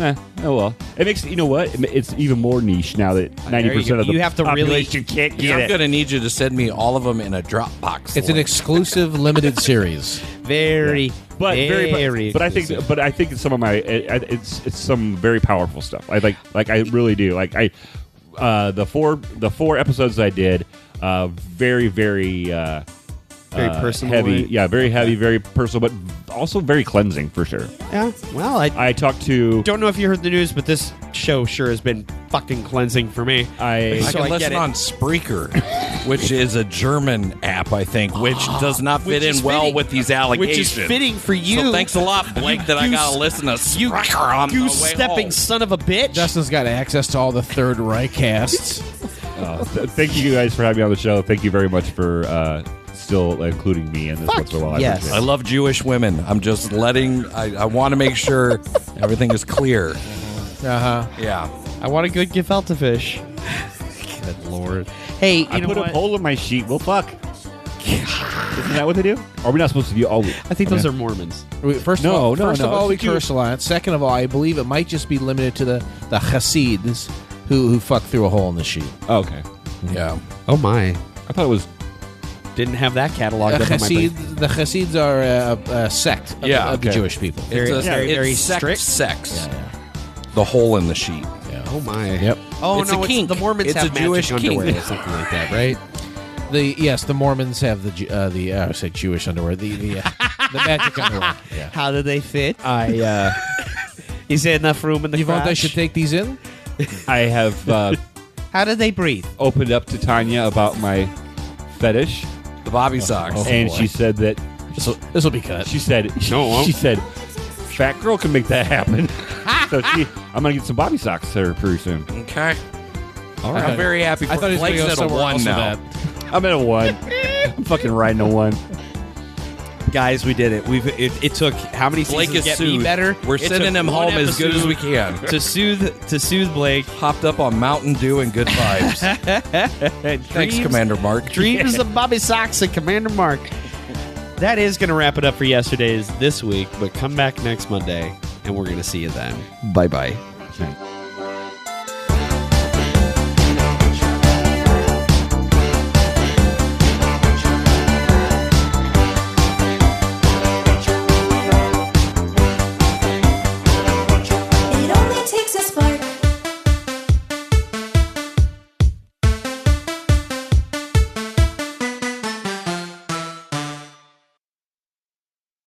Speaker 11: Oh well. It makes it's even more niche now that 90% of the
Speaker 1: you have to
Speaker 11: population can't get
Speaker 10: I'm
Speaker 11: it.
Speaker 10: going to need you to send me all of them in a Dropbox.
Speaker 12: It's an exclusive limited series.
Speaker 1: Very
Speaker 11: But I think it's some of my it's some very powerful stuff. I I really do. The four episodes I did very
Speaker 1: personal,
Speaker 11: heavy,
Speaker 1: right?
Speaker 11: yeah, very heavy, very personal, but also very cleansing for sure.
Speaker 1: Yeah. Well,
Speaker 11: I talked to.
Speaker 1: Don't know if you heard the news, but this show sure has been fucking cleansing for me.
Speaker 10: I
Speaker 1: So
Speaker 10: can
Speaker 1: I get
Speaker 10: listen
Speaker 1: it.
Speaker 10: on Spreaker, which is a German app, I think, which does not fit
Speaker 1: Which is
Speaker 10: in well
Speaker 1: fitting.
Speaker 10: with these
Speaker 1: Which
Speaker 10: allegations.
Speaker 1: is fitting for you.
Speaker 10: So thanks a lot, Blake, that I
Speaker 1: You
Speaker 10: got to
Speaker 1: s-
Speaker 10: listen to
Speaker 1: You,
Speaker 10: Spreaker on the
Speaker 1: you
Speaker 10: way
Speaker 1: stepping
Speaker 10: home.
Speaker 1: son of a bitch.
Speaker 12: Justin's got access to all the Third Reich casts.
Speaker 11: Thank you guys for having me on the show. Thank you very much for still including me in this once in a while.
Speaker 1: yes.
Speaker 10: I love Jewish women. I'm just I want to make sure everything is clear. Yeah.
Speaker 1: I want a good gefilte fish. Good lord. Hey, you
Speaker 11: I
Speaker 1: know
Speaker 11: put
Speaker 1: what?
Speaker 11: a hole in my sheet. Well, fuck. Isn't that what they do? Or are we not supposed to do all?
Speaker 1: I think those are Mormons.
Speaker 12: First
Speaker 11: No,
Speaker 12: of
Speaker 11: no,
Speaker 12: all,
Speaker 11: no,
Speaker 12: we
Speaker 11: it's Jewish.
Speaker 12: curse a lot. Second of all, I believe it might just be limited to the Hasids who fuck through a hole in the sheet.
Speaker 11: Oh, okay.
Speaker 10: Yeah.
Speaker 1: Oh my.
Speaker 11: I thought it was.
Speaker 1: Didn't have that cataloged up in my brain.
Speaker 12: The Hasids are a sect of, of the
Speaker 10: okay.
Speaker 12: Jewish people.
Speaker 1: Very-
Speaker 10: It's
Speaker 1: very
Speaker 10: it's
Speaker 1: strict?
Speaker 10: sex. The hole in the sheet.
Speaker 1: Oh my.
Speaker 12: Yep.
Speaker 1: Oh
Speaker 10: It's
Speaker 1: no,
Speaker 10: a kink.
Speaker 1: the Mormons
Speaker 10: It's
Speaker 1: have
Speaker 10: a
Speaker 1: magic
Speaker 10: Jewish
Speaker 1: underwear
Speaker 10: kink.
Speaker 1: or something like that, right?
Speaker 12: The Mormons have I say Jewish underwear. The magic underwear. Yeah.
Speaker 1: How do they fit? Is there enough room in the
Speaker 12: Yvonne, I
Speaker 1: crotch?
Speaker 12: should take these in.
Speaker 11: I have
Speaker 1: How do they breathe?
Speaker 11: opened up to Tanya about my fetish,
Speaker 10: The Bobby socks.
Speaker 11: and she said that
Speaker 12: This will be cut.
Speaker 11: she said she said fat girl can make that happen. So I'm gonna get some Bobby socks there pretty soon.
Speaker 10: Okay.
Speaker 12: All right.
Speaker 10: I'm very happy for
Speaker 12: I thought he was
Speaker 10: Blake's
Speaker 12: going to go
Speaker 10: at a
Speaker 12: somewhere
Speaker 10: 1
Speaker 12: else with
Speaker 10: now.
Speaker 12: that.
Speaker 11: I'm at a 1. I'm fucking riding a 1.
Speaker 1: Guys, we did it. It took how many
Speaker 10: Blake
Speaker 1: seasons
Speaker 10: is
Speaker 1: to get me
Speaker 10: soothed.
Speaker 1: better?
Speaker 10: We're
Speaker 1: It
Speaker 10: sending
Speaker 1: took
Speaker 10: him
Speaker 1: one
Speaker 10: home as good as we
Speaker 1: episode
Speaker 10: can.
Speaker 1: to soothe Blake.
Speaker 10: Hopped up on Mountain Dew and good vibes. Thanks, Commander Mark.
Speaker 1: Dreams of Bobby Socks and Commander Mark. That is going to wrap it up for Yesterdaze this week, but come back next Monday, and we're going to see you then. Bye-bye.
Speaker 11: Thanks.